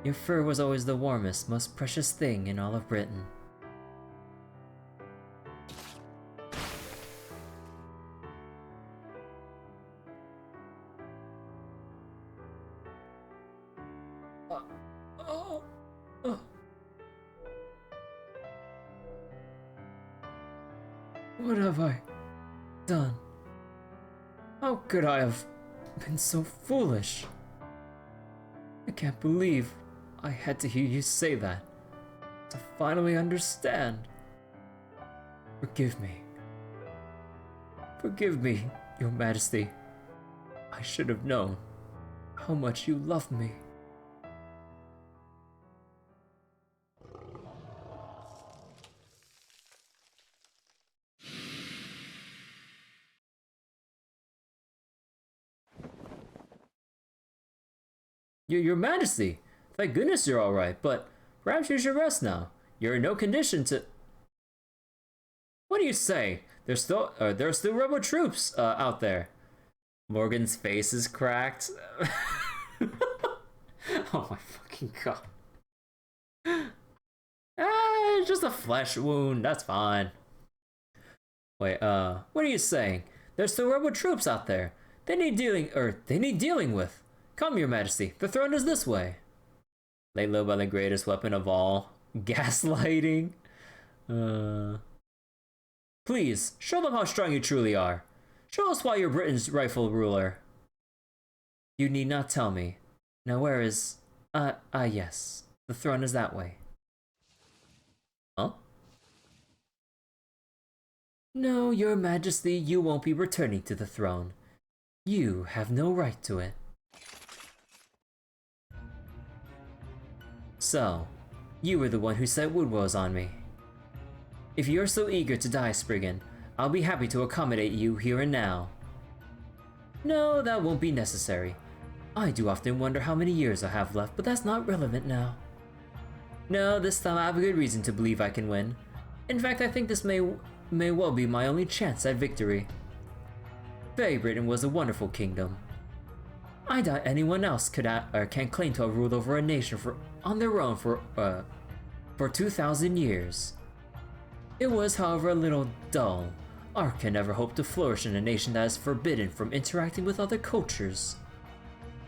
Your fur was always the warmest, most precious thing in all of Britain. What have I done? How could I have been so foolish? I can't believe I had to hear you say that, to finally understand. Forgive me. Forgive me, Your Majesty. I should have known how much you loved me. Your Majesty, thank goodness you're alright, but perhaps you should rest now. You're in no condition to... What do you say? There are still rebel troops out there. Morgan's face is cracked. Oh my fucking god. It's just a flesh wound, that's fine. Wait, what are you saying? There's still rebel troops out there. They need dealing with. Come, Your Majesty, the throne is this way. Laid low by the greatest weapon of all, gaslighting. Please, show them how strong you truly are. Show us why you're Britain's rightful ruler. You need not tell me. Now where is... yes. The throne is that way. Huh? No, Your Majesty, you won't be returning to the throne. You have no right to it. So, you were the one who set Woodrose on me. If you're so eager to die, Spriggan, I'll be happy to accommodate you here and now. No, that won't be necessary. I do often wonder how many years I have left, but that's not relevant now. No, this time I have a good reason to believe I can win. In fact, I think this may well be my only chance at victory. Fairy Britain was a wonderful kingdom. I doubt anyone else can claim to have ruled over a nation on their own for 2,000 years. It was, however, a little dull. Ark can never hope to flourish in a nation that is forbidden from interacting with other cultures.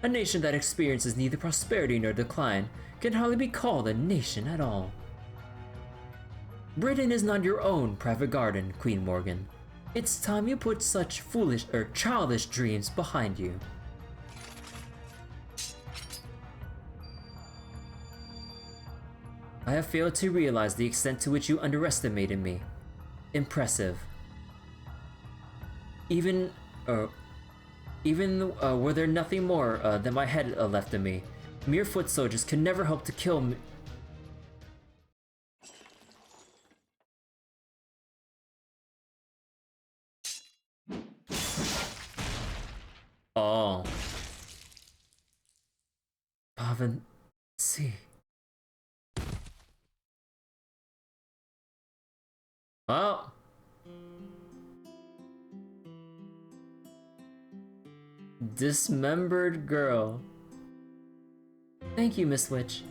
A nation that experiences neither prosperity nor decline can hardly be called a nation at all. Britain is not your own private garden, Queen Morgan. It's time you put such foolish or childish dreams behind you. I have failed to realize the extent to which you underestimated me. Impressive. Even were there nothing more than my head left of me, mere foot soldiers could never hope to kill me. Oh. Pavan... see. Well. Dismembered girl. Thank you, Miss Witch.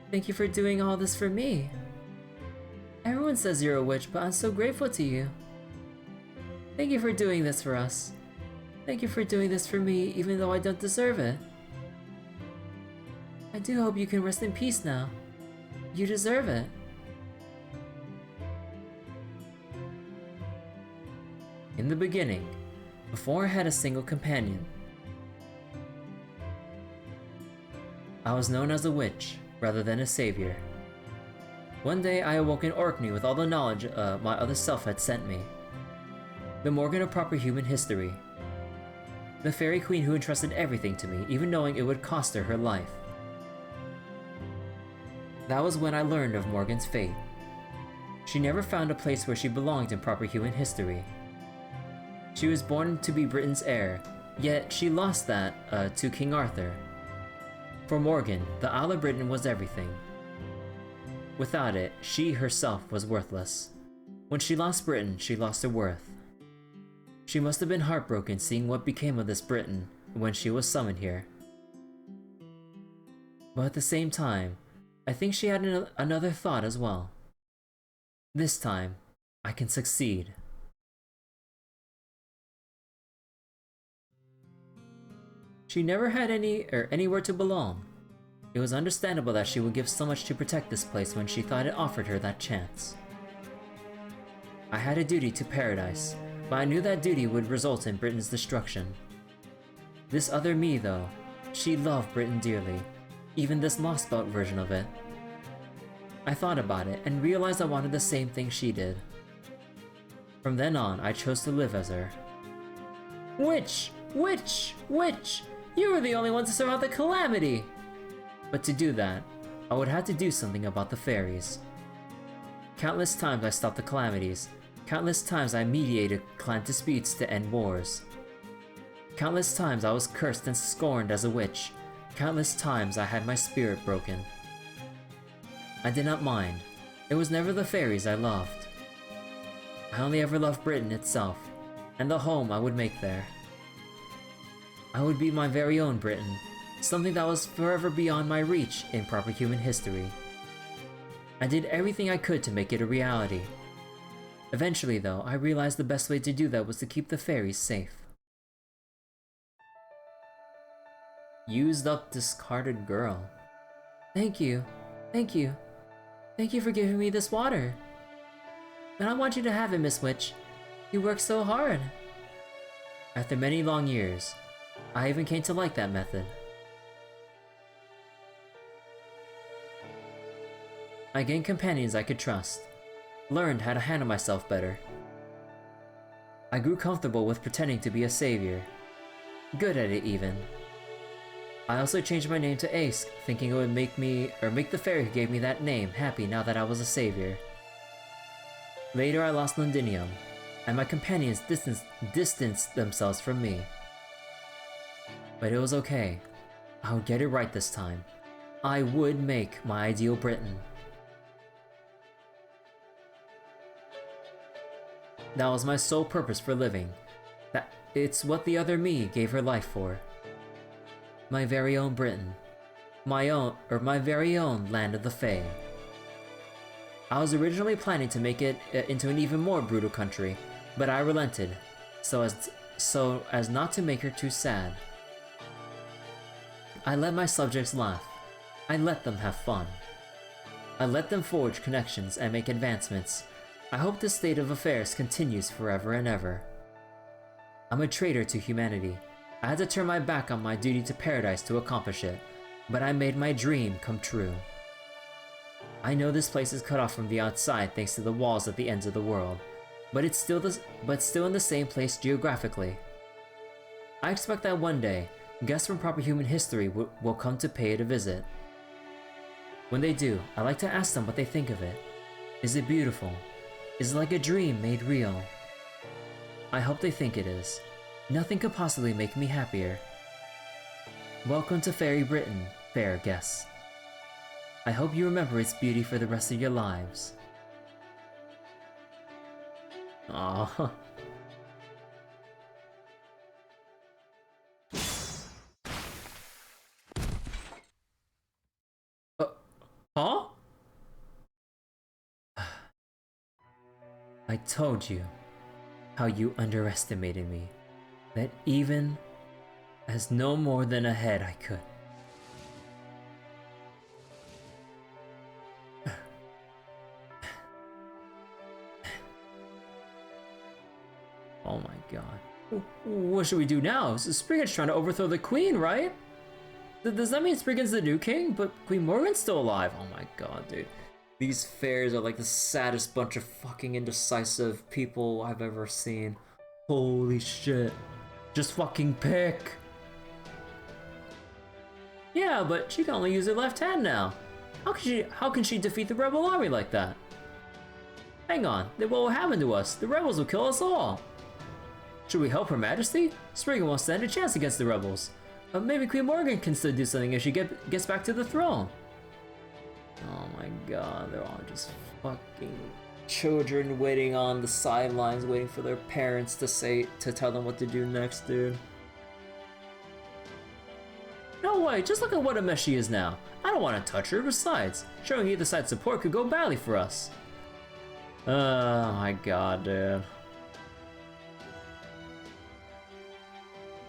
Thank you for doing all this for me. Everyone says you're a witch, but I'm so grateful to you. Thank you for doing this for us. Thank you for doing this for me, even though I don't deserve it. I do hope you can rest in peace now. You deserve it. In the beginning, before I had a single companion, I was known as a witch rather than a savior. One day I awoke in Orkney with all the knowledge my other self had sent me. The Morgan of proper human history. The fairy queen who entrusted everything to me, even knowing it would cost her her life. That was when I learned of Morgan's fate. She never found a place where she belonged in proper human history. She was born to be Britain's heir, yet she lost that to King Arthur. For Morgan, the Isle of Britain was everything. Without it, she herself was worthless. When she lost Britain, she lost her worth. She must have been heartbroken seeing what became of this Britain when she was summoned here. But at the same time, I think she had another thought as well. This time, I can succeed. She never had anywhere to belong. It was understandable that she would give so much to protect this place when she thought it offered her that chance. I had a duty to paradise, but I knew that duty would result in Britain's destruction. This other me, though, she loved Britain dearly, even this Lostbelt version of it. I thought about it and realized I wanted the same thing she did. From then on, I chose to live as her. Witch! Witch! Witch! You were the only one to survive the calamity! But to do that, I would have to do something about the fairies. Countless times I stopped the calamities. Countless times I mediated clan disputes to end wars. Countless times I was cursed and scorned as a witch. Countless times I had my spirit broken. I did not mind. It was never the fairies I loved. I only ever loved Britain itself, and the home I would make there. I would be my very own Britain, something that was forever beyond my reach in proper human history. I did everything I could to make it a reality. Eventually, though, I realized the best way to do that was to keep the fairies safe. Used up, discarded girl. Thank you. Thank you. Thank you for giving me this water. And I want you to have it, Miss Witch. You worked so hard. After many long years, I even came to like that method. I gained companions I could trust, learned how to handle myself better. I grew comfortable with pretending to be a savior, good at it even. I also changed my name to Ace, thinking it would make the fairy who gave me that name happy now that I was a savior. Later I lost Londinium, and my companions distanced themselves from me. But it was okay. I would get it right this time. I would make my ideal Britain. That was my sole purpose for living. It's what the other me gave her life for. My very own Britain. My very own land of the Fae. I was originally planning to make it into an even more brutal country, but I relented, so as not to make her too sad. I let my subjects laugh. I let them have fun. I let them forge connections and make advancements. I hope this state of affairs continues forever and ever. I'm a traitor to humanity. I had to turn my back on my duty to paradise to accomplish it, but I made my dream come true. I know this place is cut off from the outside thanks to the walls at the ends of the world, but it's still in the same place geographically. I expect that one day, guests from proper human history will come to pay it a visit. When they do, I like to ask them what they think of it. Is it beautiful? Is it like a dream made real? I hope they think it is. Nothing could possibly make me happier. Welcome to Fairy Britain, fair guests. I hope you remember its beauty for the rest of your lives. Aww. Huh? I told you how you underestimated me, that even as no more than a head I could. Oh my god. What should we do now? Spriggan's trying to overthrow the queen, right? Does that mean Spriggan's the new king? But Queen Morgan's still alive. Oh my god, dude. These fairies are like the saddest bunch of fucking indecisive people I've ever seen. Holy shit. Just fucking pick. Yeah, but she can only use her left hand now. How can she defeat the rebel army like that? Hang on, then what will happen to us? The rebels will kill us all. Should we help Her Majesty? Spriggan won't stand a chance against the rebels. Maybe Queen Morgan can still do something if she gets back to the throne. Oh my god, they're all just fucking children waiting on the sidelines, waiting for their parents to tell them what to do next, dude. No way, just look at what a mess she is now. I don't want to touch her. Besides, showing either side support could go badly for us. Oh my god, dude.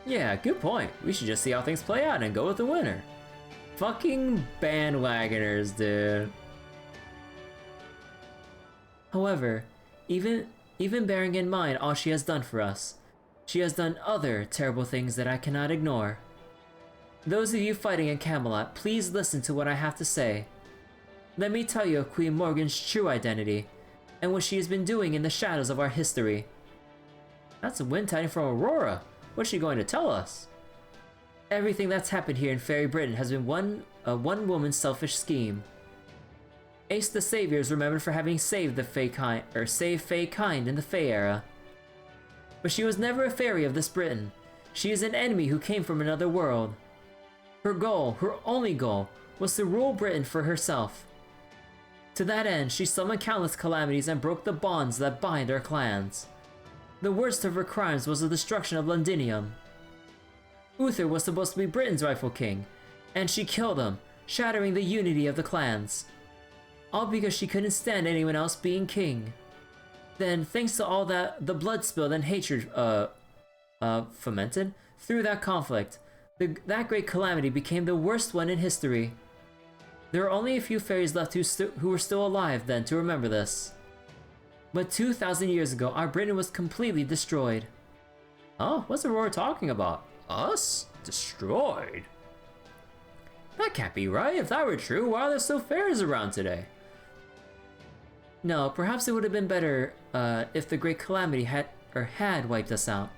Yeah, good point. We should just see how things play out and go with the winner. Fucking bandwagoners, dude. However, even bearing in mind all she has done for us, she has done other terrible things that I cannot ignore. Those of you fighting in Camelot, please listen to what I have to say. Let me tell you of Queen Morgan's true identity, and what she has been doing in the shadows of our history. That's a wind tiding from Aurora. What's she going to tell us? Everything that's happened here in Fairy Britain has been one woman's selfish scheme. Ace the Savior is remembered for having saved the Fae kind, saved Fae kind in the Fae era. But she was never a fairy of this Britain. She is an enemy who came from another world. Her goal, her only goal, was to rule Britain for herself. To that end, she summoned countless calamities and broke the bonds that bind our clans. The worst of her crimes was the destruction of Londinium. Uther was supposed to be Britain's rightful king, and she killed him, shattering the unity of the clans. All because she couldn't stand anyone else being king. Then, thanks to all that the blood spilled and hatred fomented through that conflict, that great calamity became the worst one in history. There are only a few fairies left who were still alive then to remember this. But 2,000 years ago, our Britain was completely destroyed. Oh, what's Aurora talking about? Us? Destroyed? That can't be right. If that were true, why are there still fairies around today? No, perhaps it would have been better if the Great Calamity had wiped us out.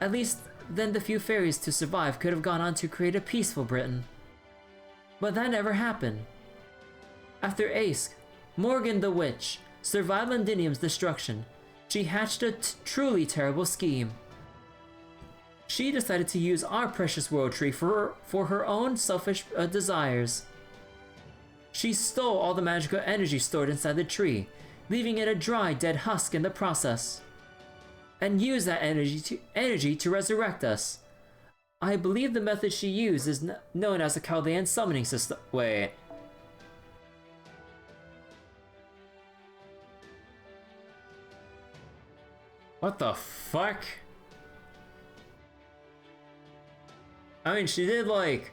At least, then the few fairies to survive could have gone on to create a peaceful Britain. But that never happened. After Ace, Morgan the Witch survived Londinium's destruction, she hatched a truly terrible scheme. She decided to use our precious world tree for her own selfish desires. She stole all the magical energy stored inside the tree, leaving it a dry, dead husk in the process, and used that energy to resurrect us. I believe the method she used is known as the Chaldean summoning system. Wait. What the fuck? I mean, she did like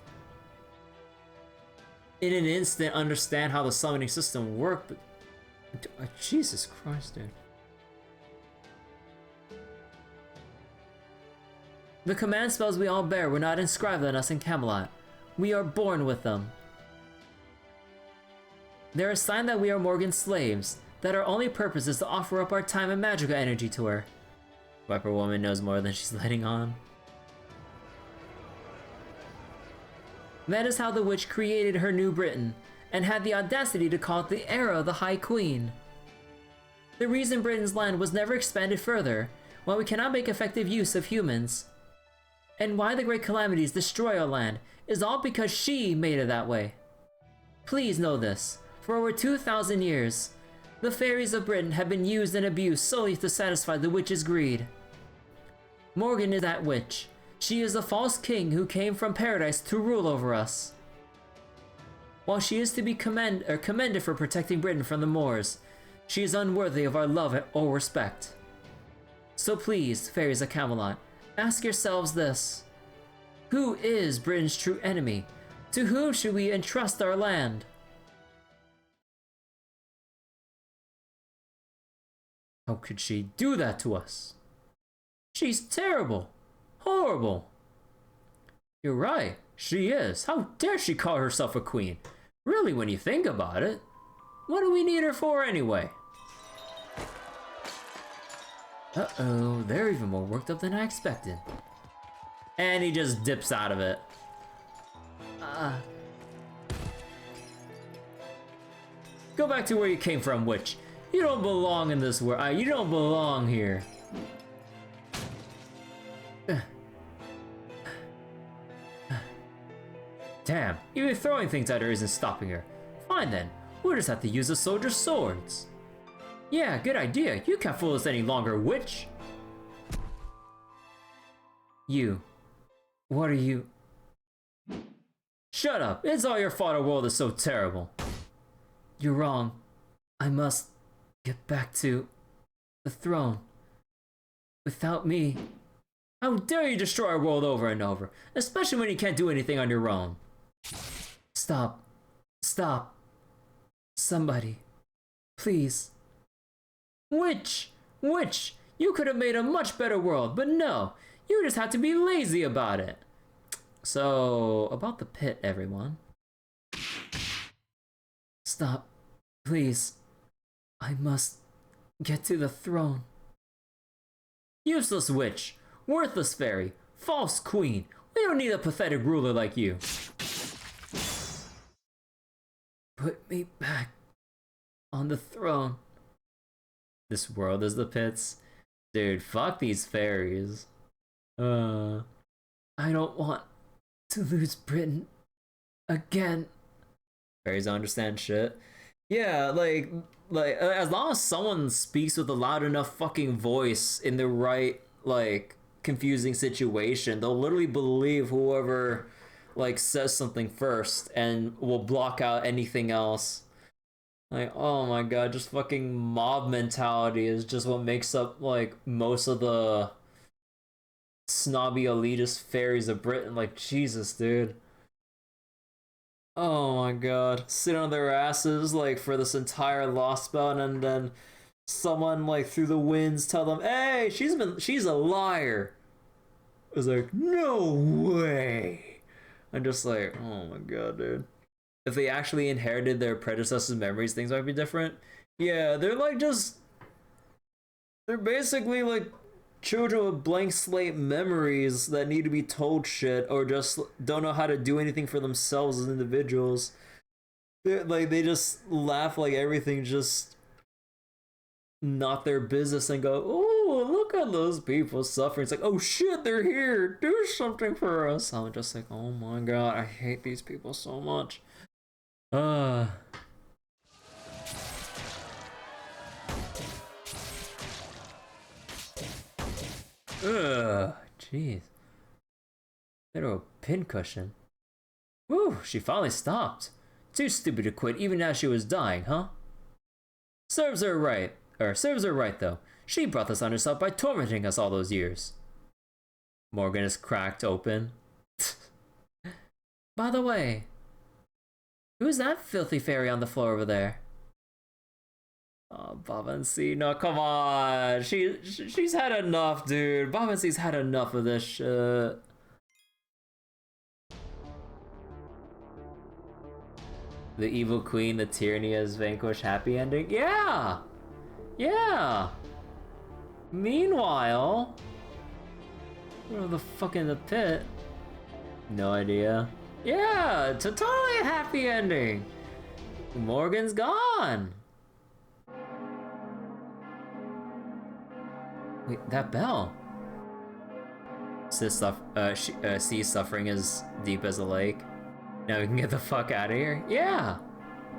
in an instant understand how the summoning system worked, but Jesus Christ, dude. The command spells we all bear were not inscribed on us in Camelot. We are born with them. They're a sign that we are Morgan's slaves, that our only purpose is to offer up our time and magical energy to her. Viper Woman knows more than she's letting on. That is how the witch created her New Britain, and had the audacity to call it the era of the High Queen. The reason Britain's land was never expanded further, why we cannot make effective use of humans, and why the great calamities destroy our land, is all because she made it that way. Please know this, for over 2,000 years, the fairies of Britain have been used and abused solely to satisfy the witch's greed. Morgan is that witch. She is a false king who came from paradise to rule over us. While she is to be commended for protecting Britain from the Moors, she is unworthy of our love or respect. So please, fairies of Camelot, ask yourselves this. Who is Britain's true enemy? To whom should we entrust our land? How could she do that to us? She's terrible. Horrible. You're right, she is. How dare she call herself a queen? Really, when you think about it. What do we need her for anyway? Uh-oh, they're even more worked up than I expected. And he just dips out of it. Go back to where you came from, witch. You don't belong in this world. You don't belong here. Damn, even throwing things at her isn't stopping her. Fine then, we'll just have to use the soldiers' swords. Yeah, good idea. You can't fool us any longer, witch. You. What are you? Shut up. It's all your fault our world is so terrible. You're wrong. I must get back to the throne. Without me. How dare you destroy our world over and over, especially when you can't do anything on your own. Stop. Stop. Somebody. Please. Witch! Witch! You could have made a much better world, but no. You just had to be lazy about it. So, about the pit, everyone. Stop. Please. I must get to the throne. Useless witch. Worthless fairy. False queen. We don't need a pathetic ruler like you. Put me back on the throne. This world is the pits. Dude, fuck these fairies. I don't want to lose Britain again. Fairies don't understand shit. Yeah, like as long as someone speaks with a loud enough fucking voice in the right, like, confusing situation, they'll literally believe whoever, like, says something first and will block out anything else. Like, oh my god, just fucking mob mentality is just what makes up, like, most of the snobby elitist fairies of Britain. Like, Jesus, dude. Oh my god. Sit on their asses, like, for this entire Lostbelt, and then someone, like, through the winds tell them, hey, she's a liar. It's like, no way. I'm just like, oh my god, dude. If they actually inherited their predecessors' memories, things might be different. Yeah, they're like they're basically like children with blank slate memories that need to be told shit, or just don't know how to do anything for themselves as individuals. They just laugh like everything's just not their business and go, oh, look at those people suffering. It's like, oh shit, they're here. Do something for us. I'm just like, oh my god, I hate these people so much. Ugh, jeez. Little pincushion. Whew, she finally stopped. Too stupid to quit even as she was dying, huh? Serves her right though. She brought this on herself by tormenting us all those years. Morgan is cracked open. By the way, Who's that filthy fairy on the floor over there? Oh, Babansi, no, come on. She's had enough, dude. Babansi's had enough of this shit. The evil queen, the tyranny has vanquished, happy ending? Yeah! Yeah! Meanwhile... Where the fuck in the pit? No idea. Yeah! It's a totally happy ending! Morgan's gone! Wait, that bell! Sea's suffering as deep as a lake. Now we can get the fuck out of here? Yeah!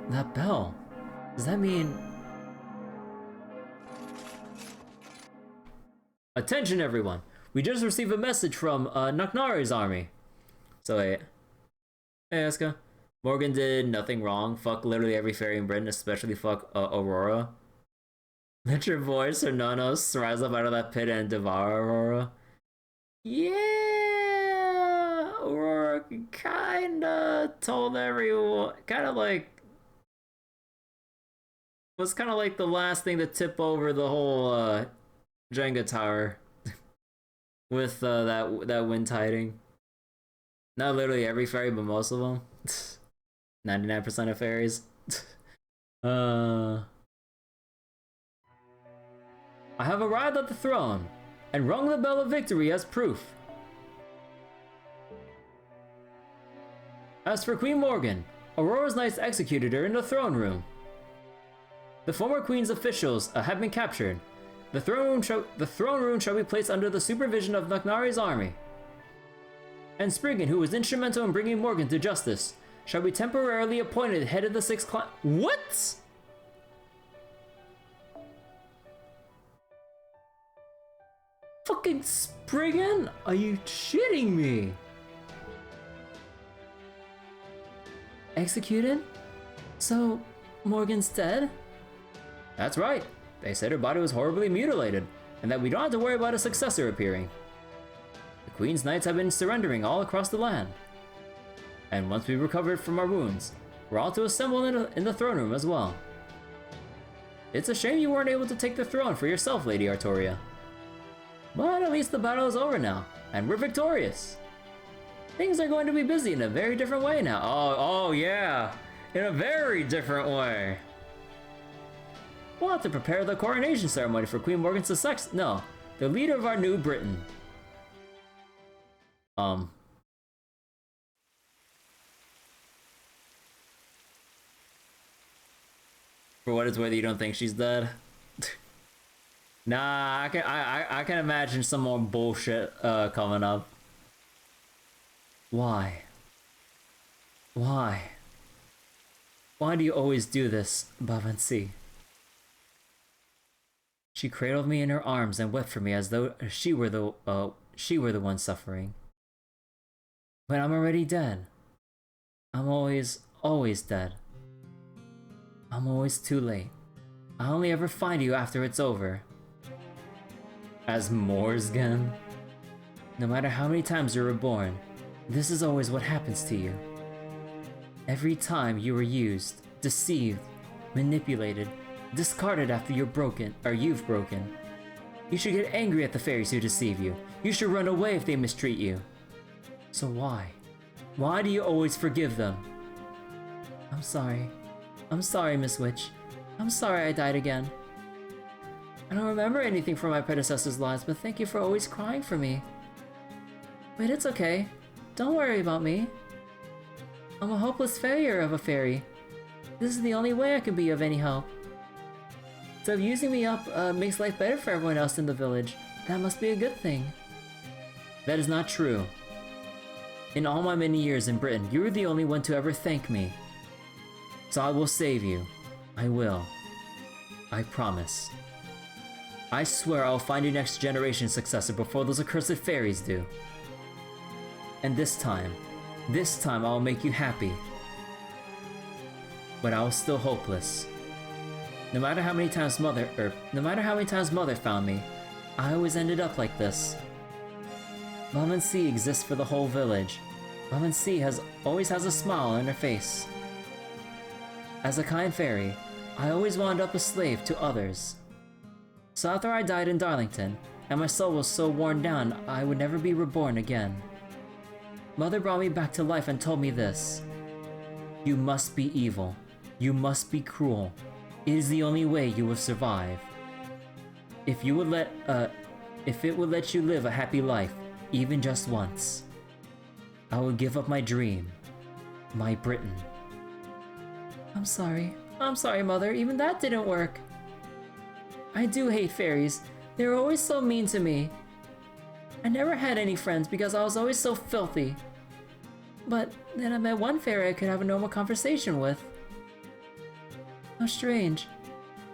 That bell. Does that mean... Attention everyone! We just received a message from Naknari's army. So wait. Hey Asuka. Morgan did nothing wrong. Fuck literally every fairy in Britain, especially fuck Aurora. Let your voice or Nonos rise up out of that pit and devour Aurora. Yeah! Aurora kinda told everyone, was kinda like the last thing to tip over the whole Jenga tower with that wind tiding. Not literally every fairy, but most of them. 99% of fairies. I have arrived at the throne and rung the bell of victory as proof. As for Queen Morgan, Aurora's knights executed her in the throne room. The former queen's officials have been captured. The throne room shall be placed under the supervision of Naknari's army. And Spriggan, who was instrumental in bringing Morgan to justice, shall be temporarily appointed head of the 6th clan. What? Fucking Spriggan? Are you shitting me? Executed? So, Morgan's dead? That's right. They said her body was horribly mutilated, and that we don't have to worry about a successor appearing. The Queen's knights have been surrendering all across the land. And once we recovered from our wounds, we're all to assemble in the throne room as well. It's a shame you weren't able to take the throne for yourself, Lady Artoria. But at least the battle is over now, and we're victorious. Things are going to be busy in a very different way now. Oh yeah, in a very different way. We'll have to prepare the coronation ceremony for Queen Morgan the leader of our new Britain. For what it's worth, you don't think she's dead? Nah, I can imagine some more bullshit coming up. Why? Why? Why do you always do this, Bavansi? She cradled me in her arms and wept for me as though she were the one suffering. But I'm already dead. I'm always dead. I'm always too late. I only ever find you after it's over. As Morsgan? No matter how many times you were born, this is always what happens to you. Every time you were used, deceived, manipulated, discarded after you've broken. You should get angry at the fairies who deceive you. You should run away if they mistreat you. So why? Why do you always forgive them? I'm sorry. I'm sorry, Miss Witch. I'm sorry I died again. I don't remember anything from my predecessor's lives, but thank you for always crying for me. But it's okay. Don't worry about me. I'm a hopeless failure of a fairy. This is the only way I can be of any help. So if using me up makes life better for everyone else in the village, that must be a good thing. That is not true. In all my many years in Britain, you were the only one to ever thank me. So I will save you. I will. I promise. I swear I'll find your next generation's successor before those accursed fairies do. And this time I'll make you happy. But I was still hopeless. No matter how many times Mother found me, I always ended up like this. Bavansi exists for the whole village. Bavansi always has a smile on her face. As a kind fairy, I always wound up a slave to others. So after I died in Darlington, and my soul was so worn down I would never be reborn again, Mother brought me back to life and told me this. You must be evil. You must be cruel. It is the only way you will survive. If it would let you live a happy life, even just once, I would give up my dream, my Britain. I'm sorry, Mother, even that didn't work. I do hate fairies. They were always so mean to me. I never had any friends because I was always so filthy. But then I met one fairy I could have a normal conversation with. How strange.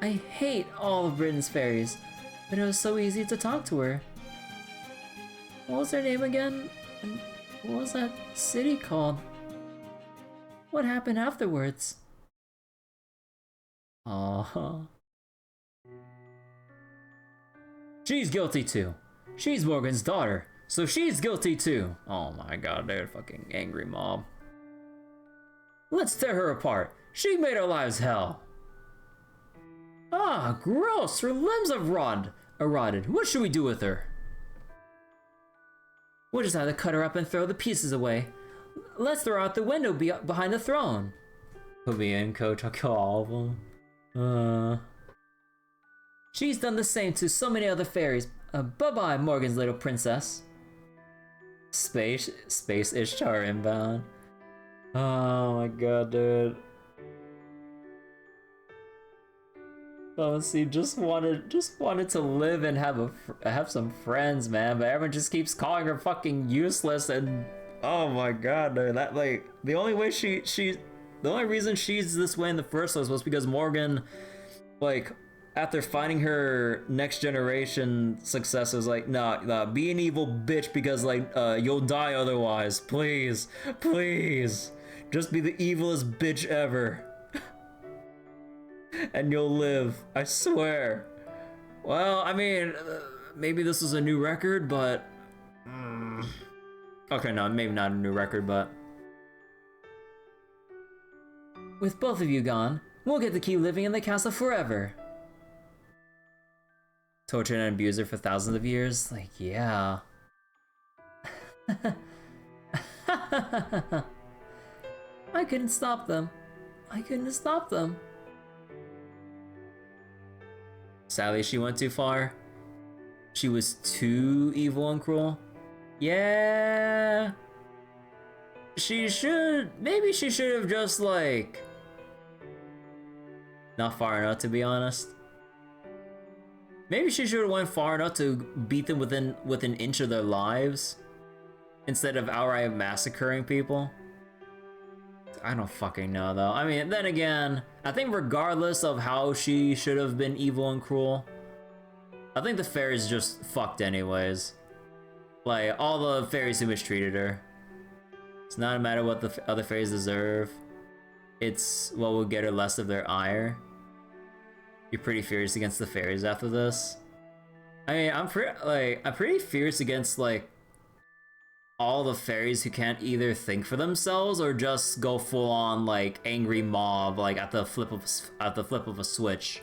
I hate all of Britain's fairies, but it was so easy to talk to her. What was her name again? And what was that city called? What happened afterwards? Aww. She's guilty too. She's Morgan's daughter, so she's guilty too. Oh my god, they're fucking angry mob. Let's tear her apart. She made our lives hell. Ah, gross. Her limbs have rotted. What should we do with her? We'll just have to cut her up and throw the pieces away. Let's throw her out the window behind the throne. Put me in, coach. I'll kill all of them. She's done the same to so many other fairies. Bye-bye, Morgan's little princess. Space Ishtar inbound. Oh my god, dude. She just wanted to live and have some friends, man. But everyone just keeps calling her fucking useless, and oh my god, dude. That like the only reason she's this way in the first place was because Morgan, like, after finding her next generation success, was like, nah, be an evil bitch because like you'll die otherwise. Please, just be the evilest bitch ever. And you'll live, I swear. Well, I mean, maybe this was a new record, but... Okay, no, maybe not a new record, but... With both of you gone, we'll get to keep living in the castle forever. Torture and abuse her for thousands of years? Like, yeah. I couldn't stop them. Sadly, she went too far. She was too evil and cruel. Yeah. Maybe she should have just like... Not far enough, to be honest. Maybe she should have went far enough to beat them within an inch of their lives, instead of outright massacring people. I don't fucking know though. I mean, then again, I think regardless of how she should have been evil and cruel, I think the fairies just fucked anyways. Like, all the fairies who mistreated her. It's not a matter what the other fairies deserve. It's what will get her less of their ire. You're pretty fierce against the fairies after this. I mean, I'm pretty fierce against like all the fairies who can't either think for themselves or just go full on like angry mob like at the flip of a switch,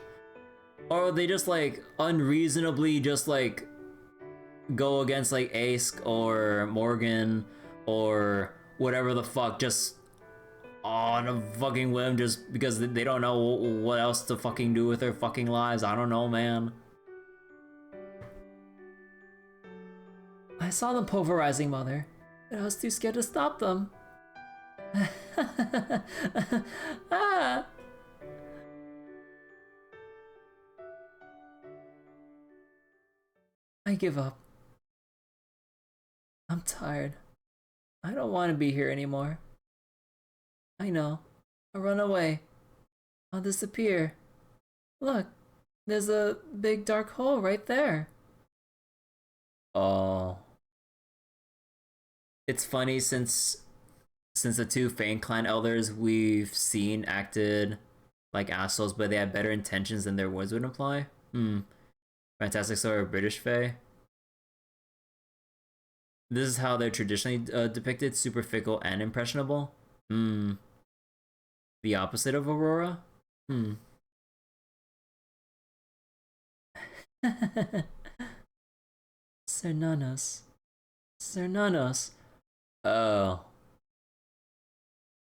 or they just like unreasonably just like go against like Ace or Morgan or whatever the fuck, just on a fucking whim, just because they don't know what else to fucking do with their fucking lives. I don't know, man. I saw them pulverizing Mother, but I was too scared to stop them. Ah. I give up. I'm tired. I don't want to be here anymore. I know. I'll run away. I'll disappear. Look, there's a big dark hole right there. Oh. It's funny since the two Fane Clan elders we've seen acted like assholes, but they had better intentions than their words would imply. Fantastic Story of British Fae. This is how they're traditionally depicted, super fickle and impressionable. The opposite of Aurora? Cernanos. Cernanos. Oh.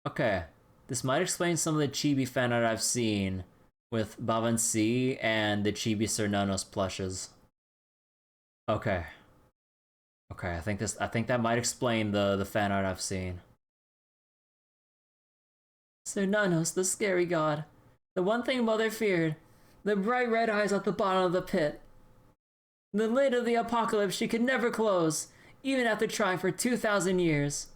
Okay. This might explain some of the chibi fan art I've seen with Bavansi and the chibi Cernanos plushes. Okay. Okay, I think that might explain the fan art I've seen. Cernanos, the scary god. The one thing Mother feared. The bright red eyes at the bottom of the pit. The lid of the apocalypse she could never close, even after trying for 2,000 years.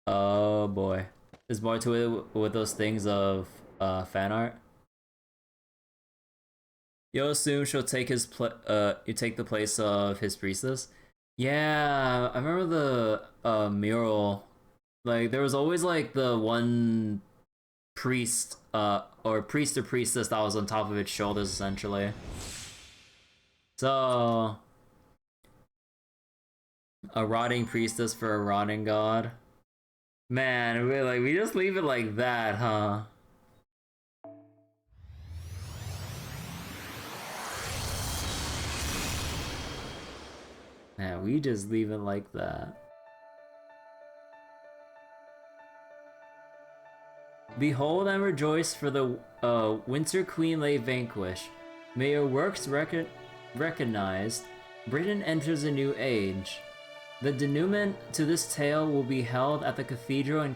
Oh boy. There's more to it with those things of fan art. You'll assume she'll take his you take the place of his priestess. Yeah, I remember the mural. Like there was always like the one priest or priest or priestess that was on top of its shoulders essentially. So a rotting priestess for a rotting god. Man, we just leave it like that, huh? Man, we just leave it like that. Behold and rejoice, for the Winter Queen lay vanquished. May your works recognized. Britain enters a new age. The denouement to this tale will be held at the cathedral in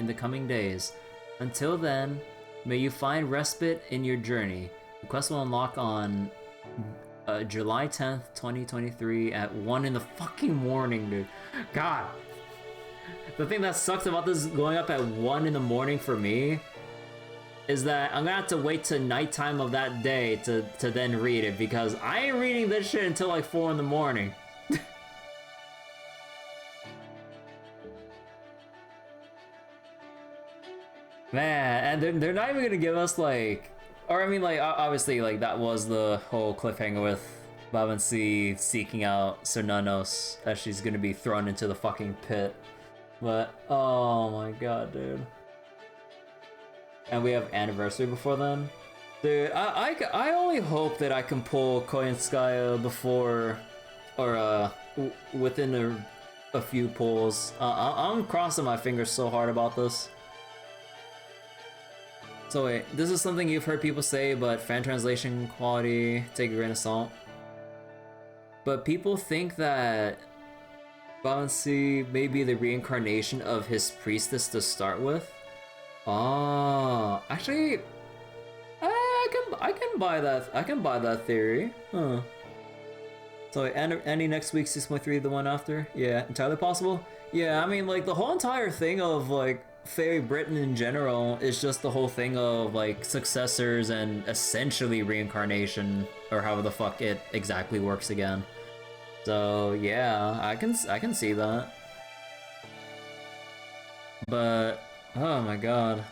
the coming days. Until then, may you find respite in your journey. The quest will unlock on July 10th, 2023 at 1 in the fucking morning, dude. God. The thing that sucks about this going up at 1 in the morning for me is that I'm gonna have to wait till nighttime of that day to then read it, because I ain't reading this shit until like 4 in the morning. Man, and they're not even gonna give us like, or I mean like obviously like that was the whole cliffhanger with Bavansi seeking out Cernanos as she's gonna be thrown into the fucking pit. But oh my god, dude. And we have anniversary before then. Dude, I only hope that I can pull Koyanskaya before, or within a few pulls. I'm crossing my fingers so hard about this. So wait, this is something you've heard people say, but fan translation quality, take a grain of salt. But people think that Bavansi may be the reincarnation of his priestess to start with. Oh, actually, I can buy that. I can buy that theory. Huh. So any next week 6.3 the one after? Yeah, entirely possible. Yeah, I mean like the whole entire thing of like Fairy Britain in general is just the whole thing of like successors and essentially reincarnation, or however the fuck it exactly works again. So yeah, I can see that. But oh my god.